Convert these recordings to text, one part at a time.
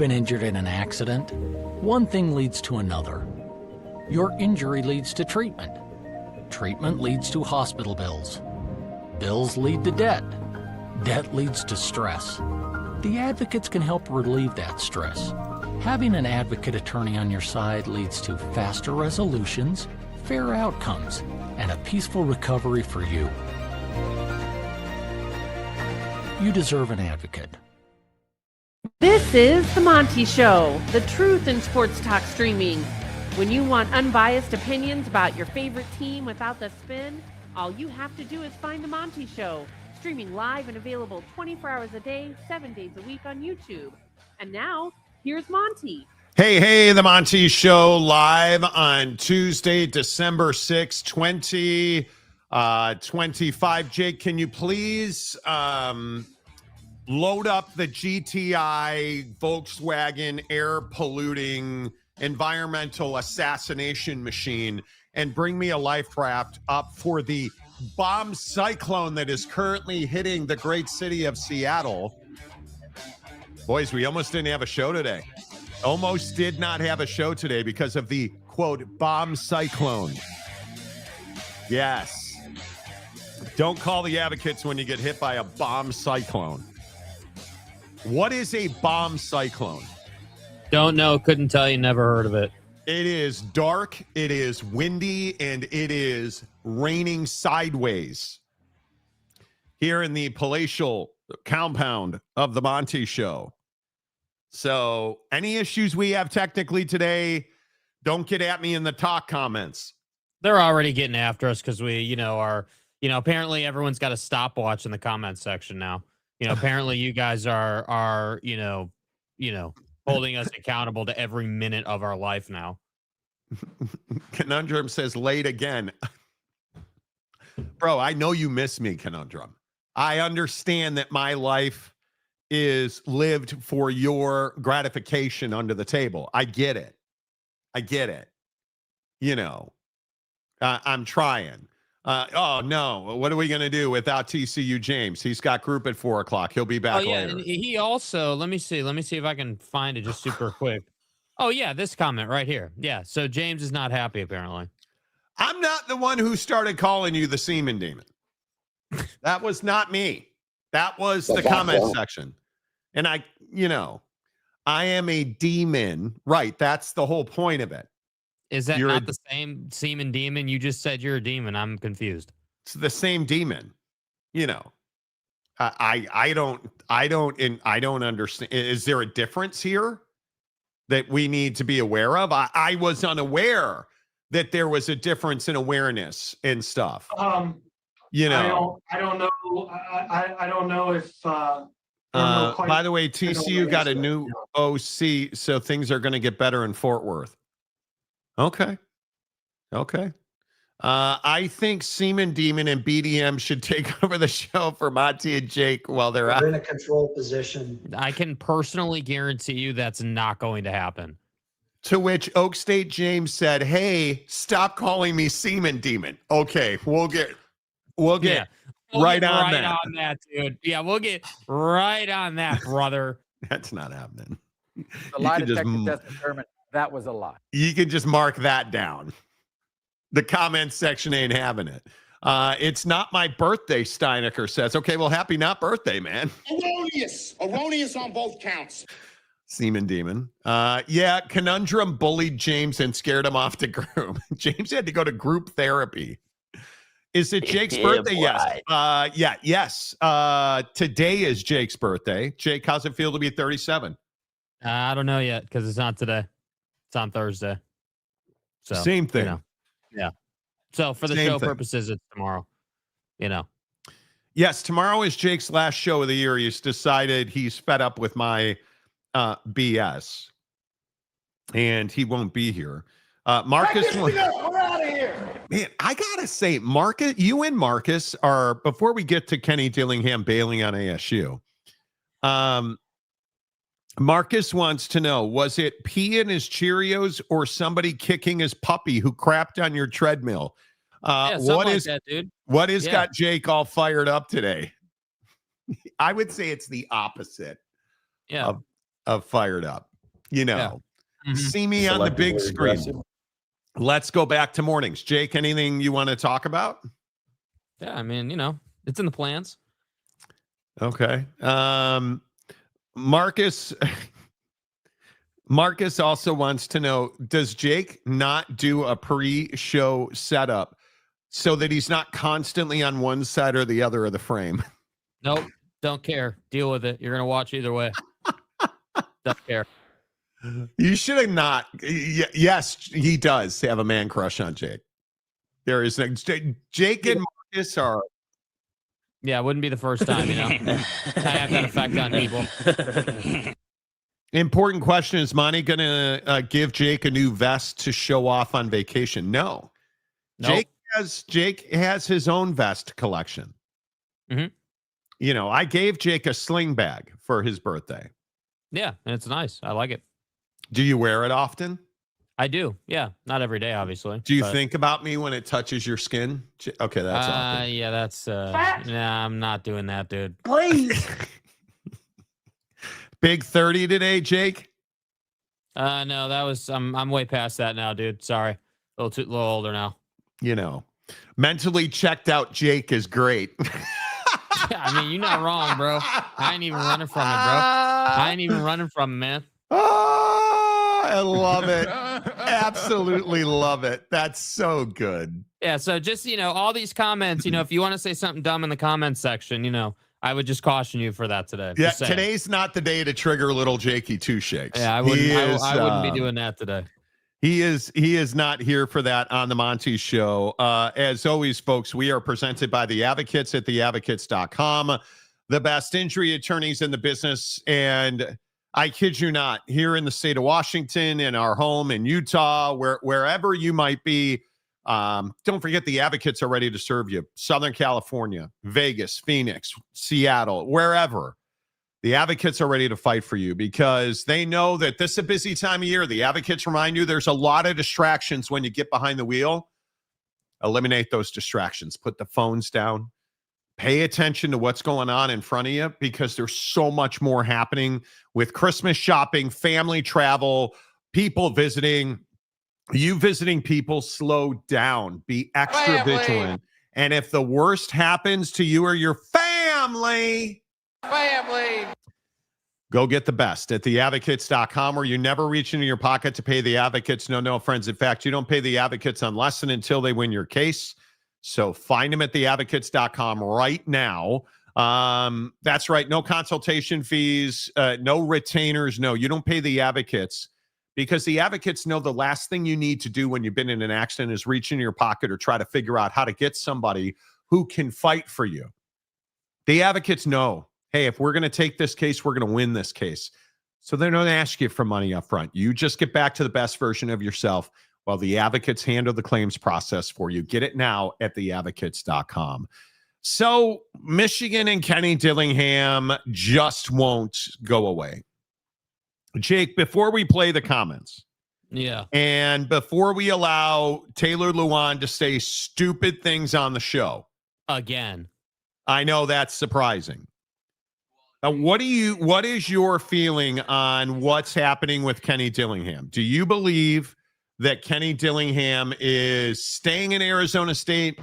been injured in an accident? One thing leads to another. Your injury leads to treatment. Treatment leads to hospital bills. Bills lead to debt. Debt leads to stress. The advocates can help relieve that stress. Having an advocate attorney on your side leads to faster resolutions, fair outcomes, and a peaceful recovery for you. You deserve an advocate. This is The Monty Show, the truth in sports talk streaming. When you want unbiased opinions about your favorite team without the spin, all you have to do is find The Monty Show, streaming live and available 24 hours a day, 7 days a week on YouTube. And now, here's Monty. Hey, The Monty Show live on Tuesday, December 6, 2025. Jake, can you please load up the GTI Volkswagen air polluting environmental assassination machine and bring me a life raft up for the bomb cyclone that is currently hitting the great city of Seattle. Boys, we almost didn't have a show today. Almost did not have a show today because of the, quote, bomb cyclone. Yes. Don't call the advocates when you get hit by a bomb cyclone. What is a bomb cyclone? Don't know. Couldn't tell you. Never heard of it. It is dark, it is windy, and it is raining sideways here in the palatial compound of the Monty Show. So any issues we have technically today, don't get at me in the talk comments. They're already getting after us because we, apparently everyone's got a stopwatch in the comment section now. Apparently you guys are holding us accountable to every minute of our life now. Conundrum says late again. Bro, I know you miss me, Conundrum. I understand that my life is lived for your gratification under the table. I get it. I'm trying. Oh, no. What are we going to do without TCU James? He's got group at 4:00. He'll be back later. And he also, let me see if I can find it just super quick. Oh, yeah, this comment right here. Yeah, so James is not happy, apparently. I'm not the one who started calling you the semen demon. That was not me. That was the comment section. And I am a demon. Right, that's the whole point of it. Is that not the same semen demon? You just said you're a demon. I'm confused. It's the same demon. I don't understand. Is there a difference here that we need to be aware of? I was unaware that there was a difference in awareness and stuff. I don't know. I don't know if. By the way, TCU got a new OC, so things are going to get better in Fort Worth. Okay. I think Seaman Demon and BDM should take over the show for Monty and Jake while they're out. in a control position. I can personally guarantee you that's not going to happen. To which Oak State James said, "Hey, stop calling me Seaman Demon." Okay, we'll get right on that, dude. Yeah, we'll get right on that, brother. That's not happening. The lie detector test determined that was a lie. You can just mark that down. The comment section ain't having it. It's not my birthday, Steinecker says. Okay, well, happy not birthday, man. Erroneous on both counts. Seaman Demon. Yeah, Conundrum bullied James and scared him off to group. James had to go to group therapy. Is it Jake's birthday? Yes. Yes. Today is Jake's birthday. Jake, how's it feel to be 37? I don't know yet because it's not today. It's on Thursday. So same thing. Yeah. So for the show purposes, it's tomorrow. Yes, tomorrow is Jake's last show of the year. He's decided he's fed up with my BS, and he won't be here. Marcus, we're out of here. Man, I gotta say, Marcus, you and Marcus are, before we get to Kenny Dillingham bailing on ASU. Marcus wants to know, was it pee in his Cheerios or somebody kicking his puppy who crapped on your treadmill? What is that, dude? What has got Jake all fired up today? I would say it's the opposite of fired up. You know, see me on the big screen. Let's go back to mornings. Jake, anything you want to talk about? Yeah, I mean, it's in the plans. Okay. Marcus also wants to know, does Jake not do a pre-show setup so that he's not constantly on one side or the other of the frame? Nope. Don't care. Deal with it. You're going to watch either way. Don't care. You should have not. Yes, he does have a man crush on Jake. There is Jake and Marcus are. Yeah, it wouldn't be the first time, I have that effect on people. Important question. Is Monty going to give Jake a new vest to show off on vacation? No. Nope. Jake has his own vest collection. I gave Jake a sling bag for his birthday. Yeah, and it's nice. I like it. Do you wear it often? I do. Yeah, not every day, obviously. Do you think about me when it touches your skin? Okay, that's awesome. Yeah, that's nah, I'm not doing that, dude. Please. Big 30 today, Jake? No, that was I'm way past that now, dude. Sorry. A little older now. Mentally checked out Jake is great. I mean, you're not wrong, bro. I ain't even running from it, bro. I ain't even running from it, man. Oh, I love it. Absolutely love it. That's so good. Yeah, so just, all these comments, if you want to say something dumb in the comments section, I would just caution you for that today. Yeah, today's not the day to trigger little Jakey two shakes. Yeah, I wouldn't be doing that today. He is not here for that on the Monty Show. As always, folks, we are presented by the Advocates at theadvocates.com, the best injury attorneys in the business. And I kid you not, here in the state of Washington, in our home in Utah, wherever you might be, don't forget the Advocates are ready to serve you. Southern California, Vegas, Phoenix, Seattle, wherever. The Advocates are ready to fight for you because they know that this is a busy time of year. The Advocates remind you there's a lot of distractions when you get behind the wheel. Eliminate those distractions. Put the phones down. Pay attention to what's going on in front of you because there's so much more happening with Christmas shopping, family travel, people visiting. You visiting people, slow down. Be extra vigilant. And if the worst happens to you or your family, go get the best at theadvocates.com, where you never reach into your pocket to pay the Advocates. No, friends. In fact, you don't pay the Advocates unless and until they win your case. So find them at theadvocates.com right now. That's right. No consultation fees, no retainers. No, you don't pay the Advocates because the Advocates know the last thing you need to do when you've been in an accident is reach into your pocket or try to figure out how to get somebody who can fight for you. The Advocates know, hey, if we're going to take this case, we're going to win this case. So they don't ask you for money up front. You just get back to the best version of yourself while the Advocates handle the claims process for you. Get it now at theadvocates.com. So Michigan and Kenny Dillingham just won't go away. Jake, before we play the comments, and before we allow Taylor Lewan to say stupid things on the show again, I know that's surprising. What is your feeling on what's happening with Kenny Dillingham? Do you believe that Kenny Dillingham is staying in Arizona State?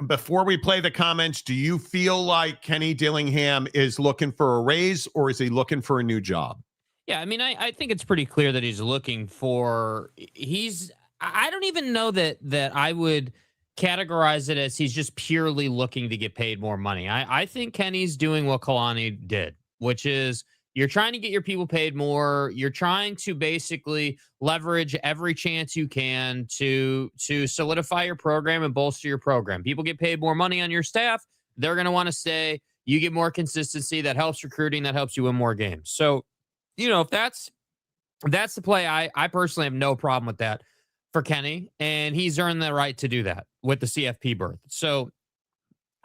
Before we play the comments, do you feel like Kenny Dillingham is looking for a raise or is he looking for a new job? Yeah, I mean, I think it's pretty clear that he's looking for. I don't even know that I would categorize it as he's just purely looking to get paid more money. I think Kenny's doing what Kalani did, which is you're trying to get your people paid more. You're trying to basically leverage every chance you can to solidify your program and bolster your program. People get paid more money on your staff. They're going to want to stay. You get more consistency. That helps recruiting. That helps you win more games. So, if that's the play, I personally have no problem with that for Kenny, and he's earned the right to do that with the CFP berth. So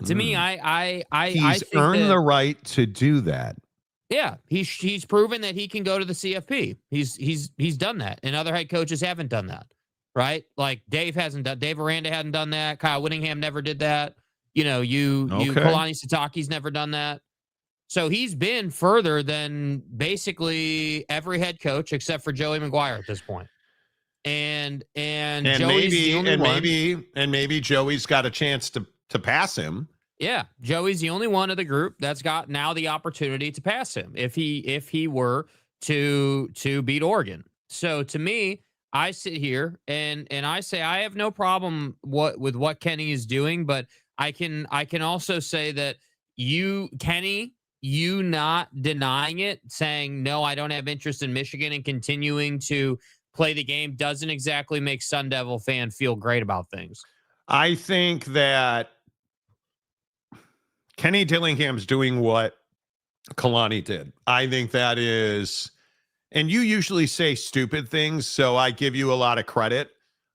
to me, he's earned the right to do that. Yeah, he's proven that he can go to the CFP. He's done that, and other head coaches haven't done that, right? Like Dave Aranda hadn't done that. Kyle Whittingham never did that. Kalani Sitake's never done that. So he's been further than basically every head coach except for Joey McGuire at this point. And Joey's the only one. Maybe Joey's got a chance to pass him. Yeah, Joey's the only one of the group that's got now the opportunity to pass him if he were to beat Oregon. So to me, I sit here and I say I have no problem with what Kenny is doing, but I can also say that Kenny, you not denying it, saying no, I don't have interest in Michigan and continuing to play the game doesn't exactly make Sun Devil fan feel great about things. I think that Kenny Dillingham's doing what Kalani did. I think that is, and you usually say stupid things, so I give you a lot of credit,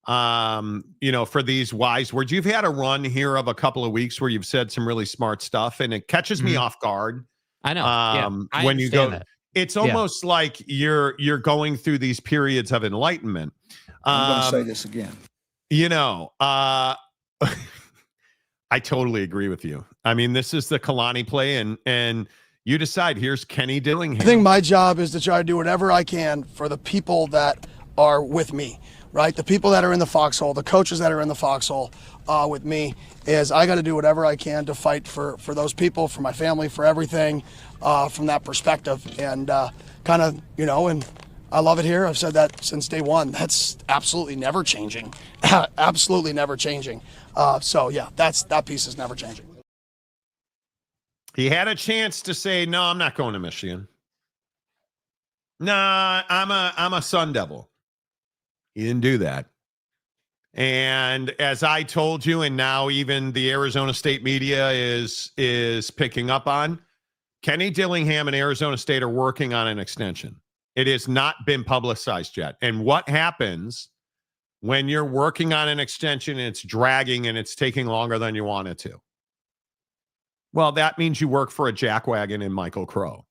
for these wise words. You've had a run here of a couple of weeks where you've said some really smart stuff, and it catches me off guard. I know. I when you go, that. It's almost like you're going through these periods of enlightenment. I'm going to say this again. I totally agree with you. I mean, this is the Kalani play, and you decide. Here's Kenny Dillingham. I think my job is to try to do whatever I can for the people that are with me, right? The people that are in the foxhole, the coaches that are in the foxhole with me, is I got to do whatever I can to fight for those people, for my family, for everything from that perspective. And and I love it here. I've said that since day one. That's absolutely never changing. Absolutely never changing. That piece is never changing. He had a chance to say, no, I'm not going to Michigan. Nah, I'm a Sun Devil. He didn't do that. And as I told you, and now even the Arizona State media is picking up on, Kenny Dillingham and Arizona State are working on an extension. It has not been publicized yet. And what happens when you're working on an extension and it's dragging and it's taking longer than you want it to? Well, that means you work for a jackwagon in Michael Crow.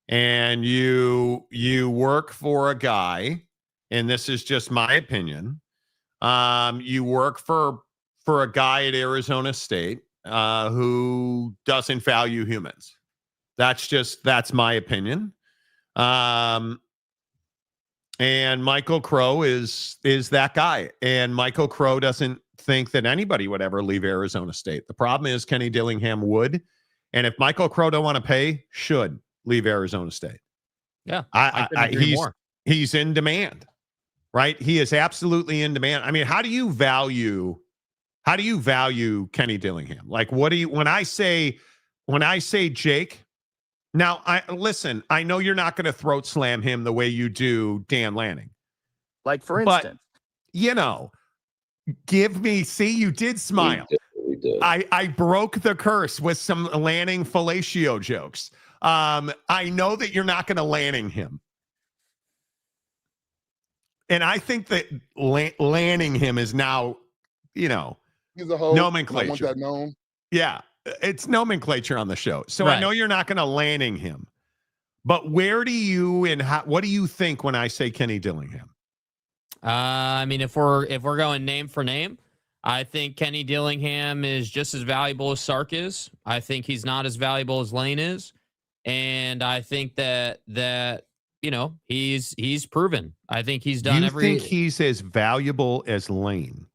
And you work for a guy, and this is just my opinion, you work for a guy at Arizona State who doesn't value humans. That's my opinion. And Michael Crow is that guy. And Michael Crow doesn't think that anybody would ever leave Arizona State. The problem is Kenny Dillingham would. And if Michael Crow don't want to pay, should leave Arizona State. Yeah. I agree more. He's in demand, right? He is absolutely in demand. I mean, how do you value Kenny Dillingham? Like, when I say Jake, now I know you're not going to throat slam him the way you do Dan Lanning. Like, for instance, you did smile. We did. I broke the curse with some Lanning fellatio jokes. I know that you're not going to Lanning him. And I think that Lanning him is now, he's a whole nomenclature. I want that known. Yeah, it's nomenclature on the show. So right. I know you're not going to Lanning him. But where do you what do you think when I say Kenny Dillingham? I mean, if we're going name for name, I think Kenny Dillingham is just as valuable as Sark is. I think he's not as valuable as Lane is. And I think that he's proven. I think he's done You think he's as valuable as Lane?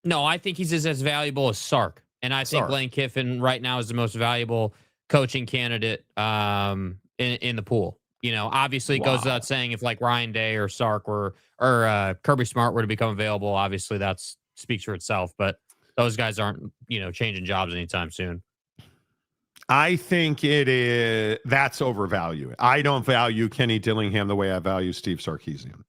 No, I think he's as valuable as Sark. And I think Sark. Lane Kiffin right now is the most valuable coaching candidate in the pool. Obviously it goes without saying if like Ryan Day or Sark or Kirby Smart were to become available, obviously that's speaks for itself. But those guys aren't, changing jobs anytime soon. I think that's overvalued. I don't value Kenny Dillingham the way I value Steve Sarkisian.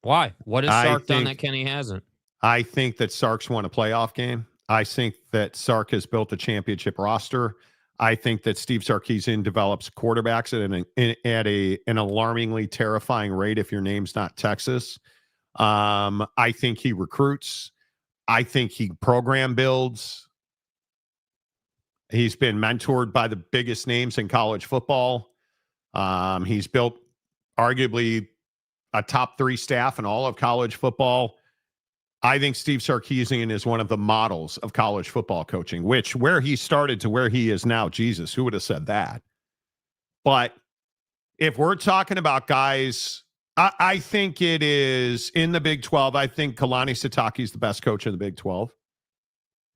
Why? What has Sark done that Kenny hasn't? I think that Sark's won a playoff game. I think that Sark has built a championship roster. I think that Steve Sarkisian develops quarterbacks at an alarmingly terrifying rate if your name's not Texas. I think he recruits. I think he program builds. He's been mentored by the biggest names in college football. He's built arguably a top 3 staff in all of college football. I think Steve Sarkisian is one of the models of college football coaching, where he started to where he is now. Jesus, who would have said that? But if we're talking about guys, I think it is in the Big 12. I think Kalani Sitake is the best coach in the Big 12.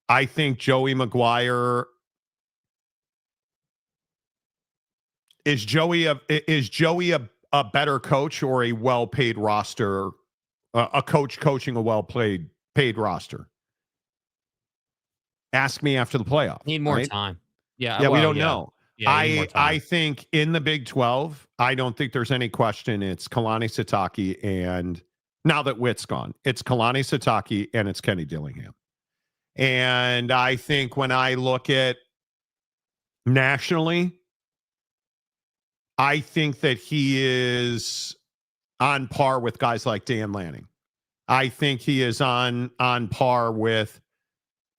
I think Joey McGuire is Joey a better coach or a well-paid roster, a coach coaching a well-paid roster? Ask me after the playoff. Need more time. Yeah, we don't know. Yeah, I think in the Big 12, I don't think there's any question. It's Kalani Sitake, and now that Witt's gone, it's Kalani Sitake and it's Kenny Dillingham. And I think when I look at nationally, I think that he is on par with guys like Dan Lanning. I think he is on par with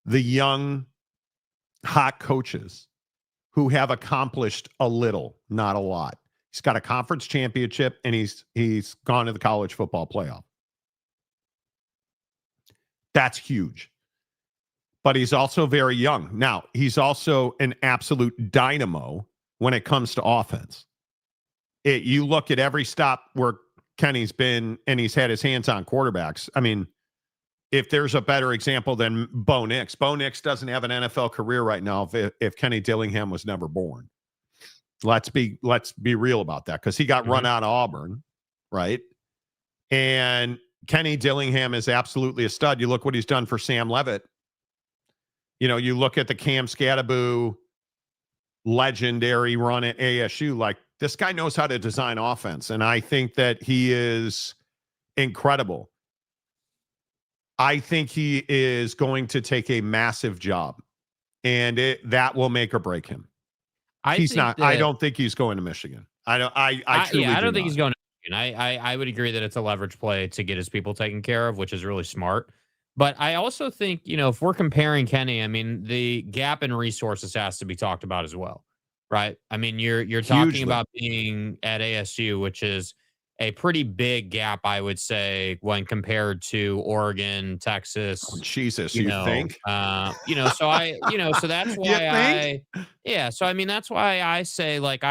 the young, hot coaches who have accomplished a little, not a lot. He's got a conference championship, and he's gone to the college football playoff. That's huge. But he's also very young. Now, he's also an absolute dynamo when it comes to offense. You look at every stop where Kenny's been, and he's had his hands on quarterbacks. I mean, if there's a better example than Bo Nix doesn't have an NFL career right now if Kenny Dillingham was never born. Let's be real about that, because he got run out of Auburn, right? And Kenny Dillingham is absolutely a stud. You look what he's done for Sam Leavitt. You know, you look at the Cam Scattaboo legendary run at ASU. Like, this guy knows how to design offense, and I think that he is incredible. I think he is going to take a massive job, and that will make or break him. I don't think he's going to Michigan. I don't think he's going to Michigan. I would agree that it's a leverage play to get his people taken care of, which is really smart. But I also think, if we're comparing Kenny, I mean, the gap in resources has to be talked about as well, right? I mean, you're talking about being at ASU, which is a pretty big gap, I would say, when compared to Oregon, Texas. Oh, Jesus, you think? So that's why so I mean, that's why I say, like,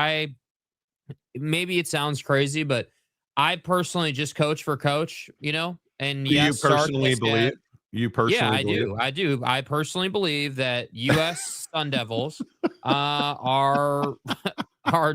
maybe it sounds crazy, but I personally just coach for coach, and do you personally believe? You personally believe? I do. I personally believe that U.S. Sun Devils are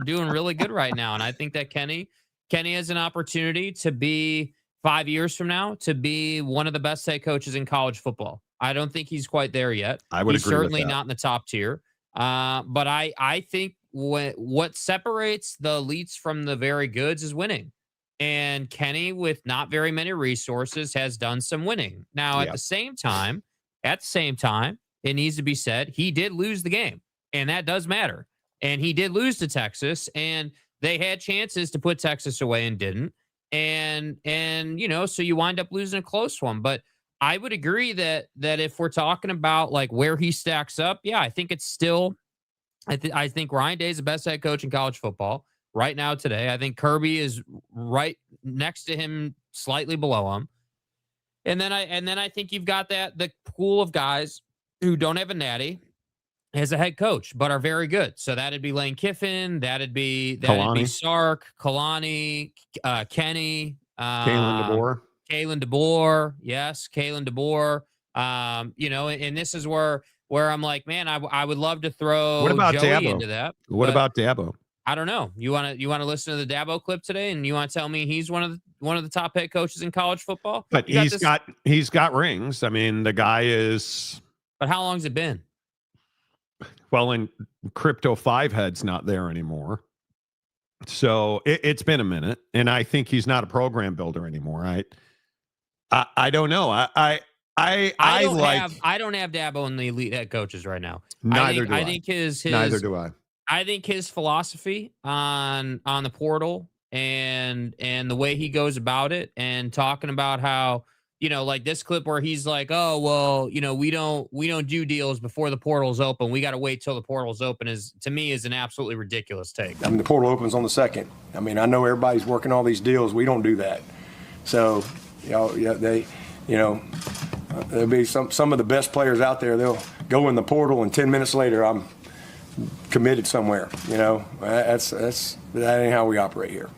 doing really good right now, and I think that Kenny has an opportunity to be 5 years from now to be one of the best head coaches in college football. I don't think he's quite there yet. I would agree with that. He's certainly not in the top tier. But I think what separates the elites from the very goods is winning. And Kenny, with not very many resources, has done some winning. Now, at the same time, it needs to be said, he did lose the game, and that does matter. And he did lose to Texas, and they had chances to put Texas away and didn't. And so you wind up losing a close one. But I would agree that if we're talking about, like, where he stacks up, I think it's still I think Ryan Day is the best head coach in college football right now today. I think Kirby is right next to him, slightly below him. And then I think you've got the pool of guys who don't have a natty as a head coach, but are very good. So that'd be Lane Kiffin, that'd be Sark, Kalani, Kenny, Kalen DeBoer. Yes, Kalen DeBoer. And this is where I'm like, man, I would love to throw Joey Dabo into that. What about Dabo? I don't know. You want to listen to the Dabo clip today, and you want to tell me he's one of the top head coaches in college football? But he's got rings. I mean, the guy is. But how long's it been? Well, and Crypto 5 Head's not there anymore. So it's been a minute, and I think he's not a program builder anymore. I don't know. I don't have Dabo in the elite head coaches right now. Neither do I. I think neither do I. I think his philosophy on the portal and the way he goes about it, and talking about how, like this clip where he's like, oh, well, we don't do deals before the portal's open. We got to wait till the portal's open, is an absolutely ridiculous take. I mean, the portal opens on the 2nd. I mean, I know everybody's working all these deals. We don't do that. So, there'll be some of the best players out there. They'll go in the portal, and 10 minutes later, I'm committed somewhere. That ain't how we operate here.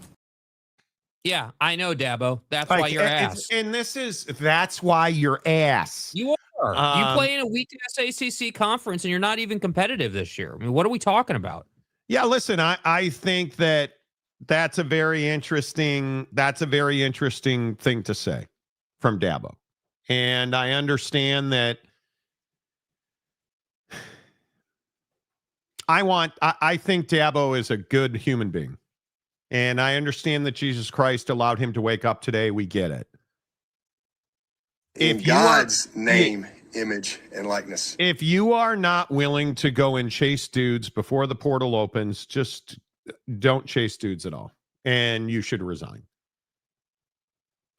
Yeah, I know, Dabo. That's Like, why you're ass. And that's why you're ass. You are. You play in a weakness ACC conference, and you're not even competitive this year. I mean, what are we talking about? Yeah, listen, I think that's a very interesting thing to say from Dabo. And I understand that I think Dabo is a good human being. And I understand that Jesus Christ allowed him to wake up today. We get it. In God's name, image, and likeness. If you are not willing to go and chase dudes before the portal opens, just don't chase dudes at all. And you should resign.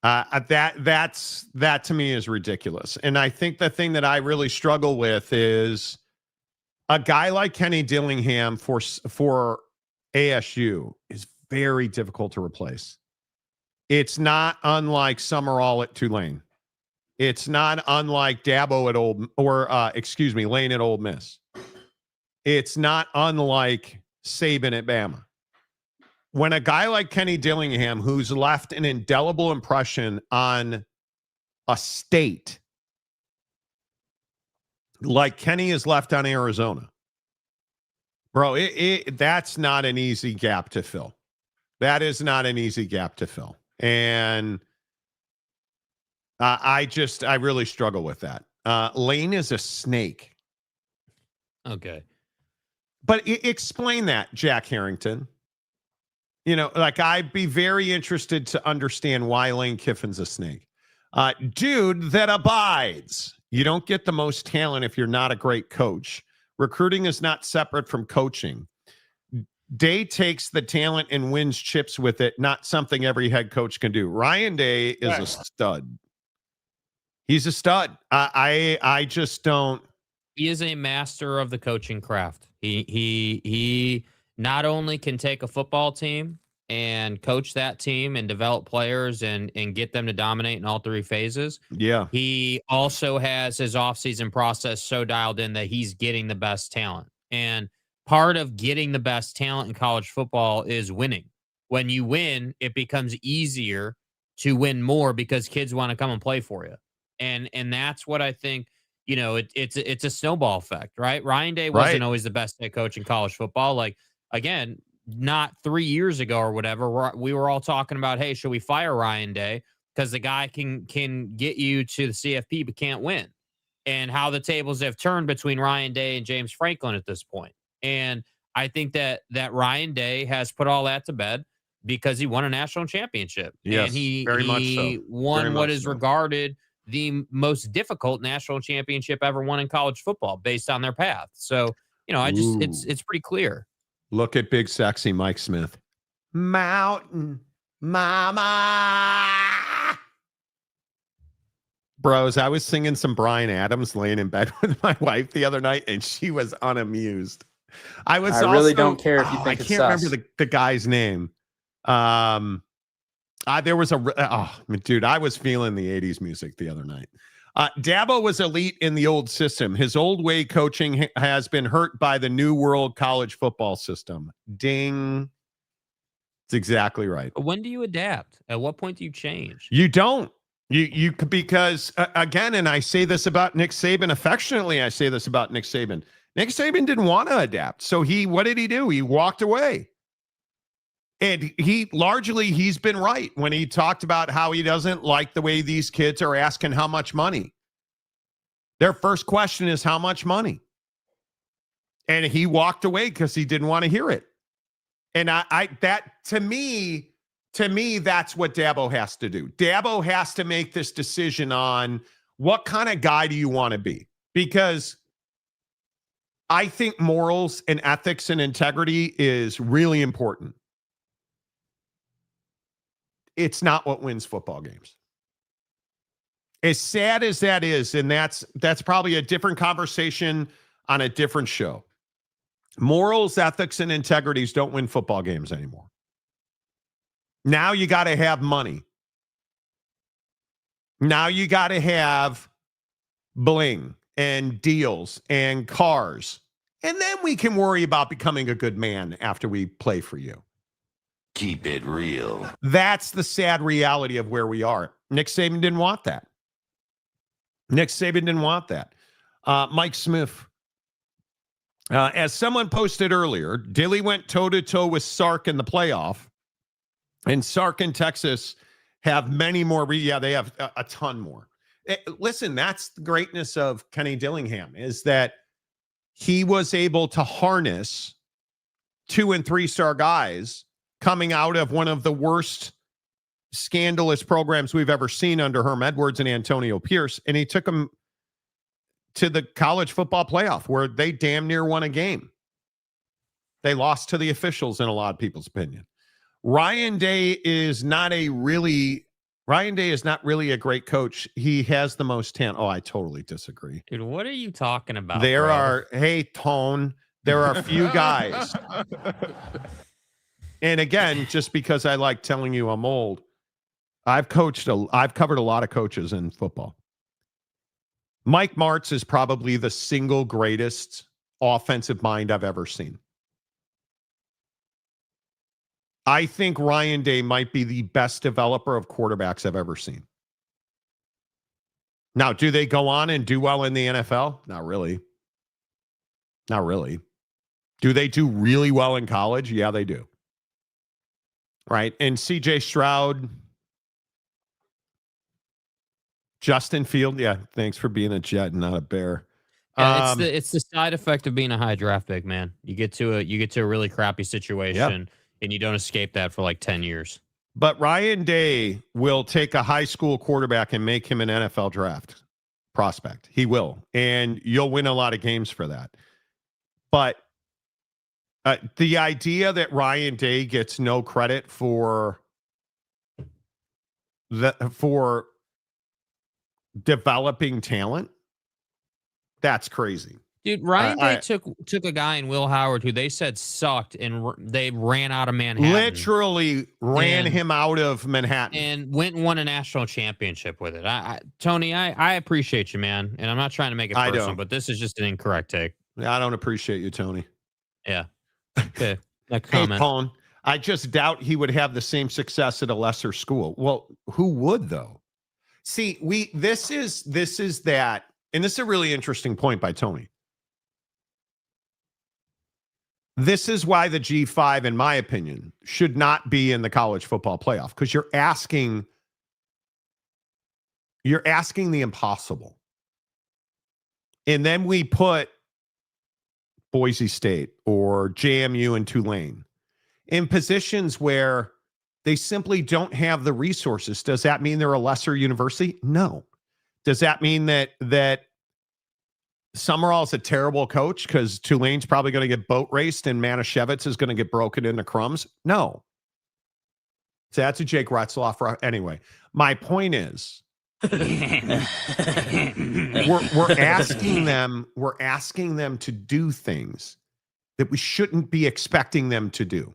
That to me is ridiculous. And I think the thing that I really struggle with is a guy like Kenny Dillingham for ASU is very difficult to replace. It's not unlike Summerall at Tulane. It's not unlike Dabo at Lane at Ole Miss. It's not unlike Saban at Bama. When a guy like Kenny Dillingham, who's left an indelible impression on a state, like Kenny is left on Arizona, bro, that's not an easy gap to fill. That is not an easy gap to fill. And I really struggle with that. Lane is a snake. Okay. But explain that, Jack Harrington. I'd be very interested to understand why Lane Kiffin's a snake. Dude that abides. You don't get the most talent if you're not a great coach. Recruiting is not separate from coaching. Day takes the talent and wins chips with it, not something every head coach can do. Ryan Day is a stud. He's a stud. I just don't. He is a master of the coaching craft. He not only can take a football team and coach that team and develop players and get them to dominate in all three phases. Yeah. He also has his offseason process so dialed in that he's getting the best talent. And part of getting the best talent in college football is winning. When you win, it becomes easier to win more because kids want to come and play for you. And that's what I think, it's a snowball effect, right? Ryan Day wasn't always the best head coach in college football. Like, again, not 3 years ago or whatever, we were all talking about, hey, should we fire Ryan Day? Because the guy can get you to the CFP but can't win. And how the tables have turned between Ryan Day and James Franklin at this point. And I think that Ryan Day has put all that to bed because he won a national championship. Yes, and he much so. won what is regarded the most difficult national championship ever won in college football based on their path. So, it's pretty clear. Look at big sexy Mike Smith. Mountain Mama. Bros, I was singing some Bryan Adams laying in bed with my wife the other night, and she was unamused. I really don't care if you think I it's can't remember the guy's name. There was dude, I was feeling the 80s music the other night. Dabo was elite in the old system. His old way coaching has been hurt by the new world college football system. Ding. It's exactly right. When do you adapt? At what point do you change? You don't. You because again, and I say this about Nick Saban affectionately. I say this about Nick Saban. Nick Saban didn't want to adapt. So what did he do? He walked away. And he's been right when he talked about how he doesn't like the way these kids are asking how much money. Their first question is how much money. And he walked away because he didn't want to hear it. And to me, that's what Dabo has to do. Dabo has to make this decision on what kind of guy do you want to be? Because I think morals and ethics and integrity is really important. It's not what wins football games. As sad as that is, and that's probably a different conversation on a different show. Morals, ethics, and integrities don't win football games anymore. Now you got to have money. Now you got to have bling and deals and cars And then we can worry about becoming a good man after we play for you. Keep it real. That's the sad reality of where we are. Nick Saban didn't want that. Mike Smith. As someone posted earlier, Dilly went toe-to-toe with Sark in the playoff. And Sark and Texas have many more. They have a ton more. Listen, that's the greatness of Kenny Dillingham, is that he was able to harness 2- and 3-star guys coming out of one of the worst scandalous programs we've ever seen under Herm Edwards and Antonio Pierce. And he took them to the college football playoff where they damn near won a game. They lost to the officials in a lot of people's opinion. Ryan Day is not really a great coach. He has the most talent. Oh, I totally disagree. Dude, what are you talking about? Hey, Tone, there are a few guys. And again, just because I like telling you I'm old, I've covered a lot of coaches in football. Mike Martz is probably the single greatest offensive mind I've ever seen. I think Ryan Day might be the best developer of quarterbacks I've ever seen. Now, do they go on and do well in the NFL? Not really. Do they do really well in college? Yeah, they do. Right? And CJ Stroud, Justin Field, yeah, thanks for being a Jet and not a Bear. Yeah, it's the side effect of being a high draft pick, man. You get to a really crappy situation, and you don't escape that for like 10 years. But Ryan Day will take a high school quarterback and make him an NFL draft prospect. He will, and you'll win a lot of games for that. But the idea that Ryan Day gets no credit for developing talent, that's crazy. Dude, Ryan Day took a guy in Will Howard who they said sucked, and they ran out of Manhattan. Literally ran him out of Manhattan. And went and won a national championship with it. Tony, I appreciate you, man. And I'm not trying to make it personal, but this is just an incorrect take. I don't appreciate you, Tony. Yeah. Okay. Hey, Pone, I just doubt he would have the same success at a lesser school. Well, who would, though? See, this is that, and this is a really interesting point by Tony. This is why the G5, in my opinion, should not be in the college football playoff, because you're asking the impossible. And then we put Boise State or JMU and Tulane in positions where they simply don't have the resources. Does that mean they're a lesser university? No. Does that mean that Summerall is a terrible coach because Tulane's probably going to get boat raced and Manischewitz is going to get broken into crumbs? No. So that's a Jake Retzloff. Anyway, my point is, we're asking them to do things that we shouldn't be expecting them to do.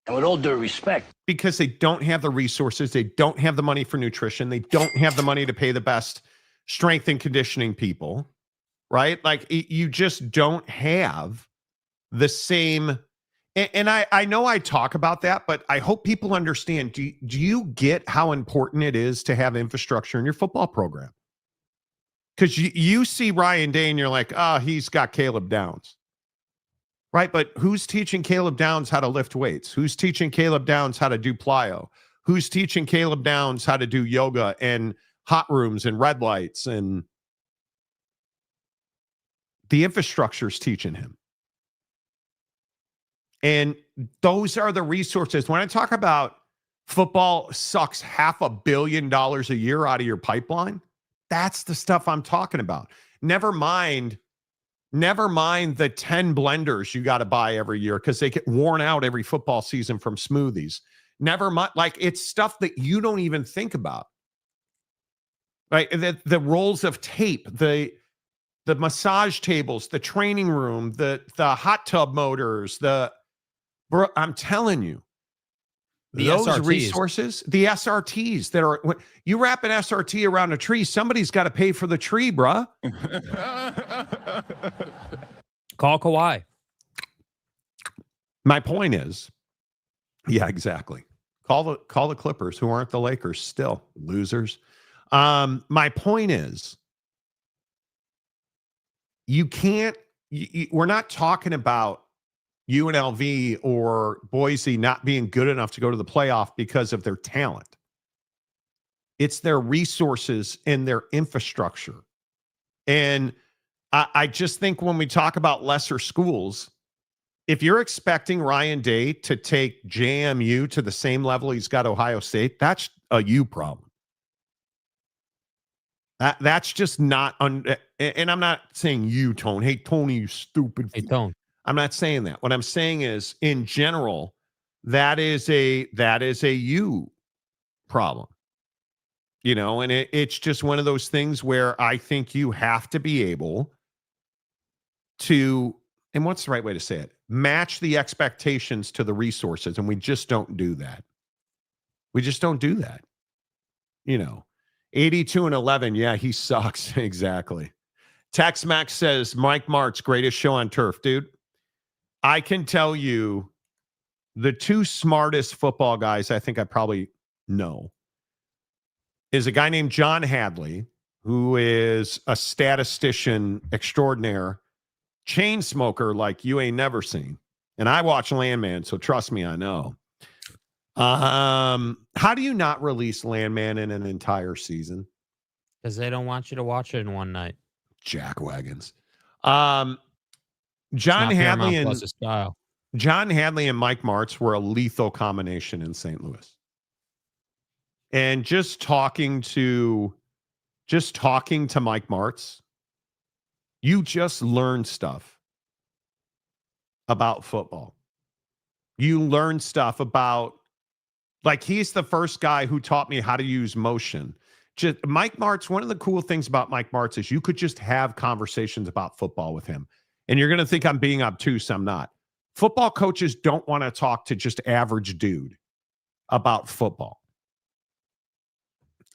And with all due respect, because they don't have the resources, they don't have the money for nutrition, they don't have the money to pay the best strength and conditioning people, right? Like, you just don't have the same. And I know I talk about that, but I hope people understand. Do you get how important it is to have infrastructure in your football program? Because you see Ryan Day and you're like, he's got Caleb Downs. Right? But who's teaching Caleb Downs how to lift weights? Who's teaching Caleb Downs how to do plyo? Who's teaching Caleb Downs how to do yoga and hot rooms and red lights? And the infrastructure's teaching him. And those are the resources. When I talk about football sucks $500 million a year out of your pipeline, that's the stuff I'm talking about. Never mind the 10 blenders you got to buy every year because they get worn out every football season from smoothies. Never mind, like, it's stuff that you don't even think about. Right? The rolls of tape, the massage tables, the training room, the hot tub motors, bro, I'm telling you, those SRTs. Resources, the SRTs that are, you wrap an SRT around a tree, somebody's got to pay for the tree, bruh. Call Kawhi. My point is, yeah, exactly. Call the Clippers, who aren't the Lakers, still losers. My point is, you can't. We're not talking about UNLV or Boise not being good enough to go to the playoff because of their talent. It's their resources and their infrastructure. And I just think when we talk about lesser schools, if you're expecting Ryan Day to take JMU to the same level he's got Ohio State, that's a you problem. That's just not, and I'm not saying you, Tone. Hey, Tony, you stupid. Hey, Tone. I'm not saying that. What I'm saying is, in general, that is a you problem. You know, and it's just one of those things where I think you have to be able to, and what's the right way to say it? Match the expectations to the resources, and we just don't do that. We just don't do that. You know, 82-11. Yeah, he sucks. Exactly. Tex Max says Mike Martz, greatest show on turf, dude. I can tell you the two smartest football guys I think I probably know is a guy named John Hadley, who is a statistician extraordinaire, chain smoker like you ain't never seen. And I watch Landman, so trust me, I know. How do you not release Landman in an entire season? Because they don't want you to watch it in one night. Jackwagons. John Hadley and Mike Martz were a lethal combination in St. Louis. And just talking to Mike Martz, you just learn stuff about football. You learn stuff about, like, he's the first guy who taught me how to use motion. Just Mike Martz, one of the cool things about Mike Martz is you could just have conversations about football with him. And you're going to think I'm being obtuse. I'm not. Football coaches don't want to talk to just average dude about football.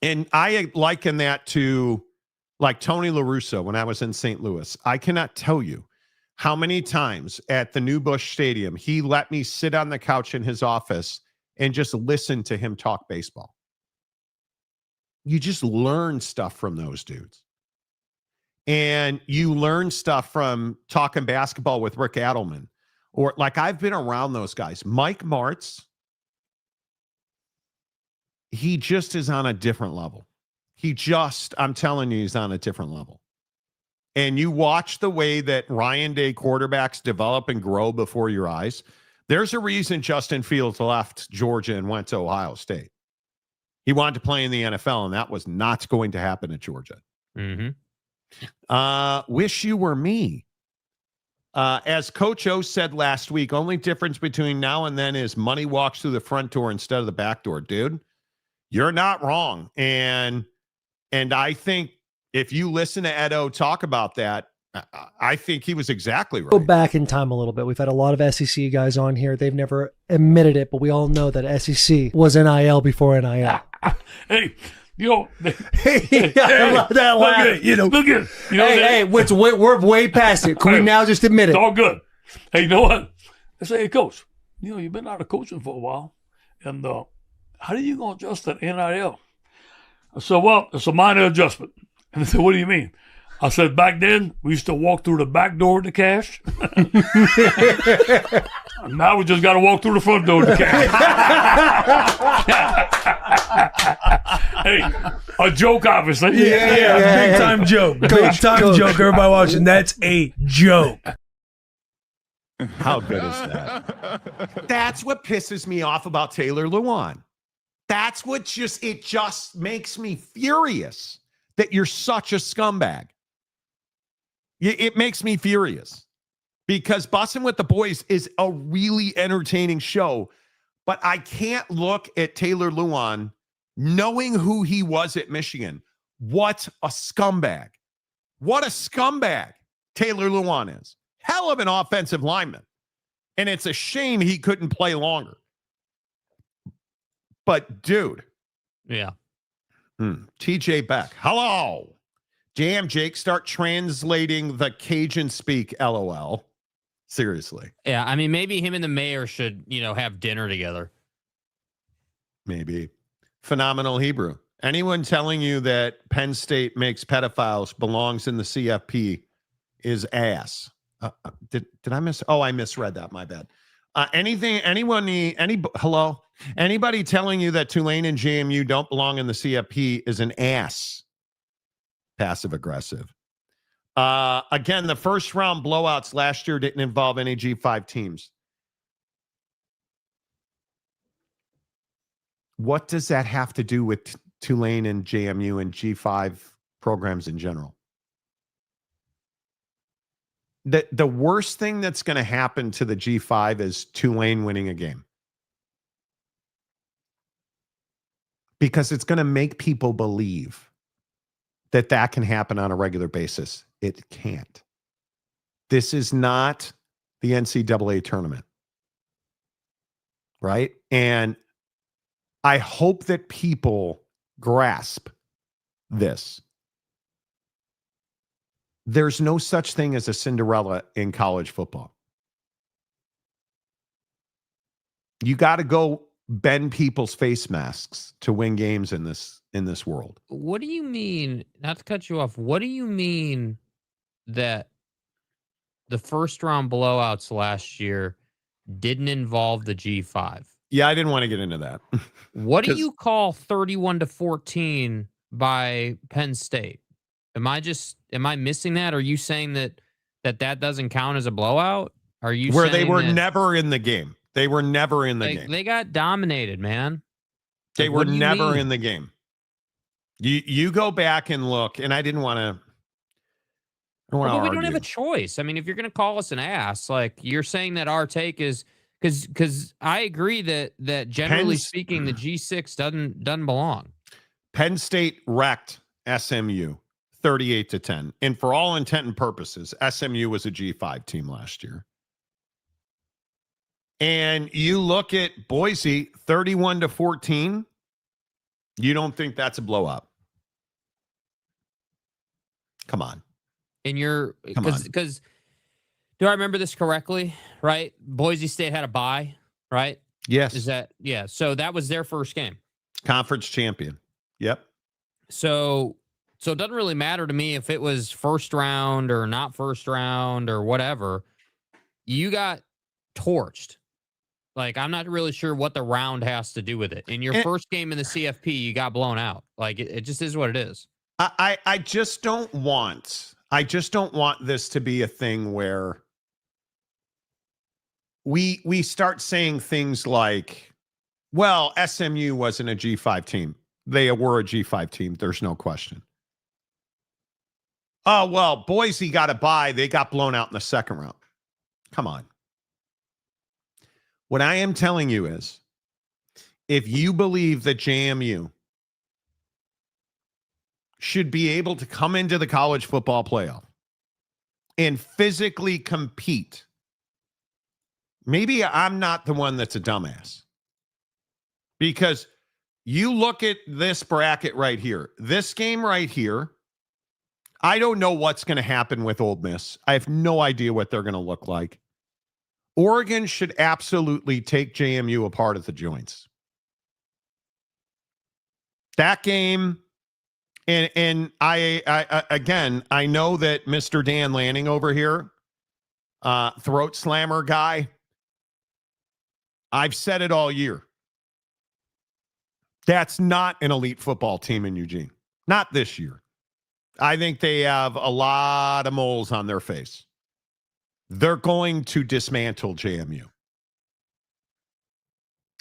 And I liken that to like Tony La Russa when I was in St. Louis. I cannot tell you how many times at the New Busch Stadium he let me sit on the couch in his office and just listen to him talk baseball. You just learn stuff from those dudes. And you learn stuff from talking basketball with Rick Adelman. Or like I've been around those guys. Mike Martz, he just is on a different level. I'm telling you, he's on a different level. And you watch the way that Ryan Day quarterbacks develop and grow before your eyes. There's a reason Justin Fields left Georgia and went to Ohio State. He wanted to play in the NFL, and that was not going to happen at Georgia. Mm-hmm. Wish you were me. As Coach O said last week, only difference between now and then is money walks through the front door instead of the back door, dude. You're not wrong. And I think if you listen to Edo talk about that, I think he was exactly right. Go back in time a little bit. We've had a lot of SEC guys on here. They've never admitted it, but we all know that SEC was NIL before NIL. Hey, you know, I love that laugh. Look at it. You know, we're way past it. Can we now just admit it? It's all good. Hey, you know what? I say, hey, coach, you know, you've been out of coaching for a while, and how are you going to adjust that NIL? I said, well, it's a minor adjustment. And they said, what do you mean? I said, back then, we used to walk through the back door to cash. Now we just got to walk through the front door to cash. Hey, a joke, obviously. Big time joke. Big time joke. Everybody watching, that's a joke. How good is that? That's what pisses me off about Taylor Lewan. That's what just makes me furious that you're such a scumbag. It makes me furious because Bussin' with the Boys is a really entertaining show, but I can't look at Taylor Lewan knowing who he was at Michigan. What a scumbag. What a scumbag Taylor Lewan is. Hell of an offensive lineman. And it's a shame he couldn't play longer. But dude. Yeah. TJ Beck. Hello. Damn, Jake, start translating the Cajun speak, LOL. Seriously. Yeah, I mean, maybe him and the mayor should, have dinner together. Maybe. Phenomenal Hebrew. Anyone telling you that Penn State makes pedophiles belongs in the CFP is ass. Did I miss? Oh, I misread that. My bad. Hello? Anybody telling you that Tulane and JMU don't belong in the CFP is an ass. Passive aggressive. Again, the first round blowouts last year didn't involve any G5 teams. What does that have to do with Tulane and JMU and G5 programs in general? The worst thing that's going to happen to the G5 is Tulane winning a game. Because it's going to make people believe that can happen on a regular basis. It can't. This is not the NCAA tournament. Right? And I hope that people grasp this. There's no such thing as a Cinderella in college football. You got to go bend people's face masks to win games in this world. What do you mean, not to cut you off, what do you mean that the first round blowouts last year didn't involve the G5? Yeah, I didn't want to get into that. What do you call 31-14 by Penn State? Am I missing that? Are you saying that doesn't count as a blowout? Are you where saying they were that never in the game? They were never in the game. They got dominated, man. They were never in the game. You go back and look, and I didn't want to. But we don't have a choice. I mean, if you're going to call us an ass, like you're saying that our take is because I agree that generally speaking, the G6 doesn't belong. Penn State wrecked SMU 38-10, and for all intent and purposes, SMU was a G5 team last year. And you look at Boise 31-14. You don't think that's a blowout? Come on. And because do I remember this correctly? Right, Boise State had a bye, right? Yes. So that was their first game. Conference champion. Yep. So it doesn't really matter to me if it was first round or not first round or whatever. You got torched. Like, I'm not really sure what the round has to do with it. In your first game in the CFP, you got blown out. Like, it just is what it is. I just don't want this to be a thing where we start saying things like, well, SMU wasn't a G5 team. They were a G5 team. There's no question. Oh, well, Boise got a bye. They got blown out in the second round. Come on. What I am telling you is, if you believe that JMU should be able to come into the college football playoff and physically compete, maybe I'm not the one that's a dumbass. Because you look at this bracket right here, this game right here, I don't know what's going to happen with Ole Miss. I have no idea what they're going to look like. Oregon should absolutely take JMU apart at the joints. That game, and I again, I know that Mr. Dan Lanning over here, throat slammer guy, I've said it all year. That's not an elite football team in Eugene. Not this year. I think they have a lot of moles on their face. They're going to dismantle JMU.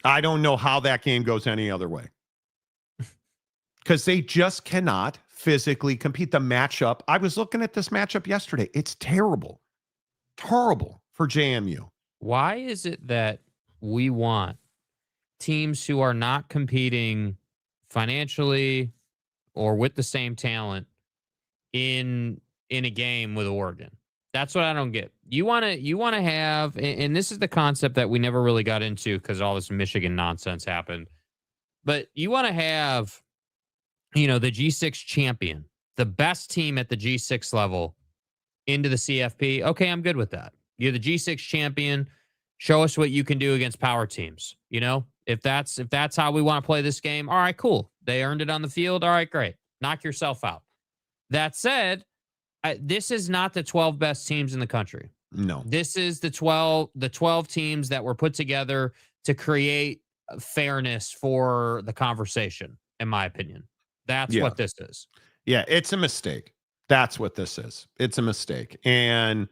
I don't know how that game goes any other way. Because they just cannot physically compete. The matchup, I was looking at this matchup yesterday. It's terrible. Terrible for JMU. Why is it that we want teams who are not competing financially or with the same talent in a game with Oregon? That's what I don't get. You want to have, and this is the concept that we never really got into because all this Michigan nonsense happened. But you want to have, the G6 champion, the best team at the G6 level into the CFP. Okay, I'm good with that. You're the G6 champion. Show us what you can do against power teams. You know, if that's how we want to play this game, all right, cool. They earned it on the field. All right, great. Knock yourself out. That said, this is not the 12 best teams in the country. No. This is the 12 teams that were put together to create fairness for the conversation, in my opinion. That's what this is. Yeah, it's a mistake. That's what this is. It's a mistake. And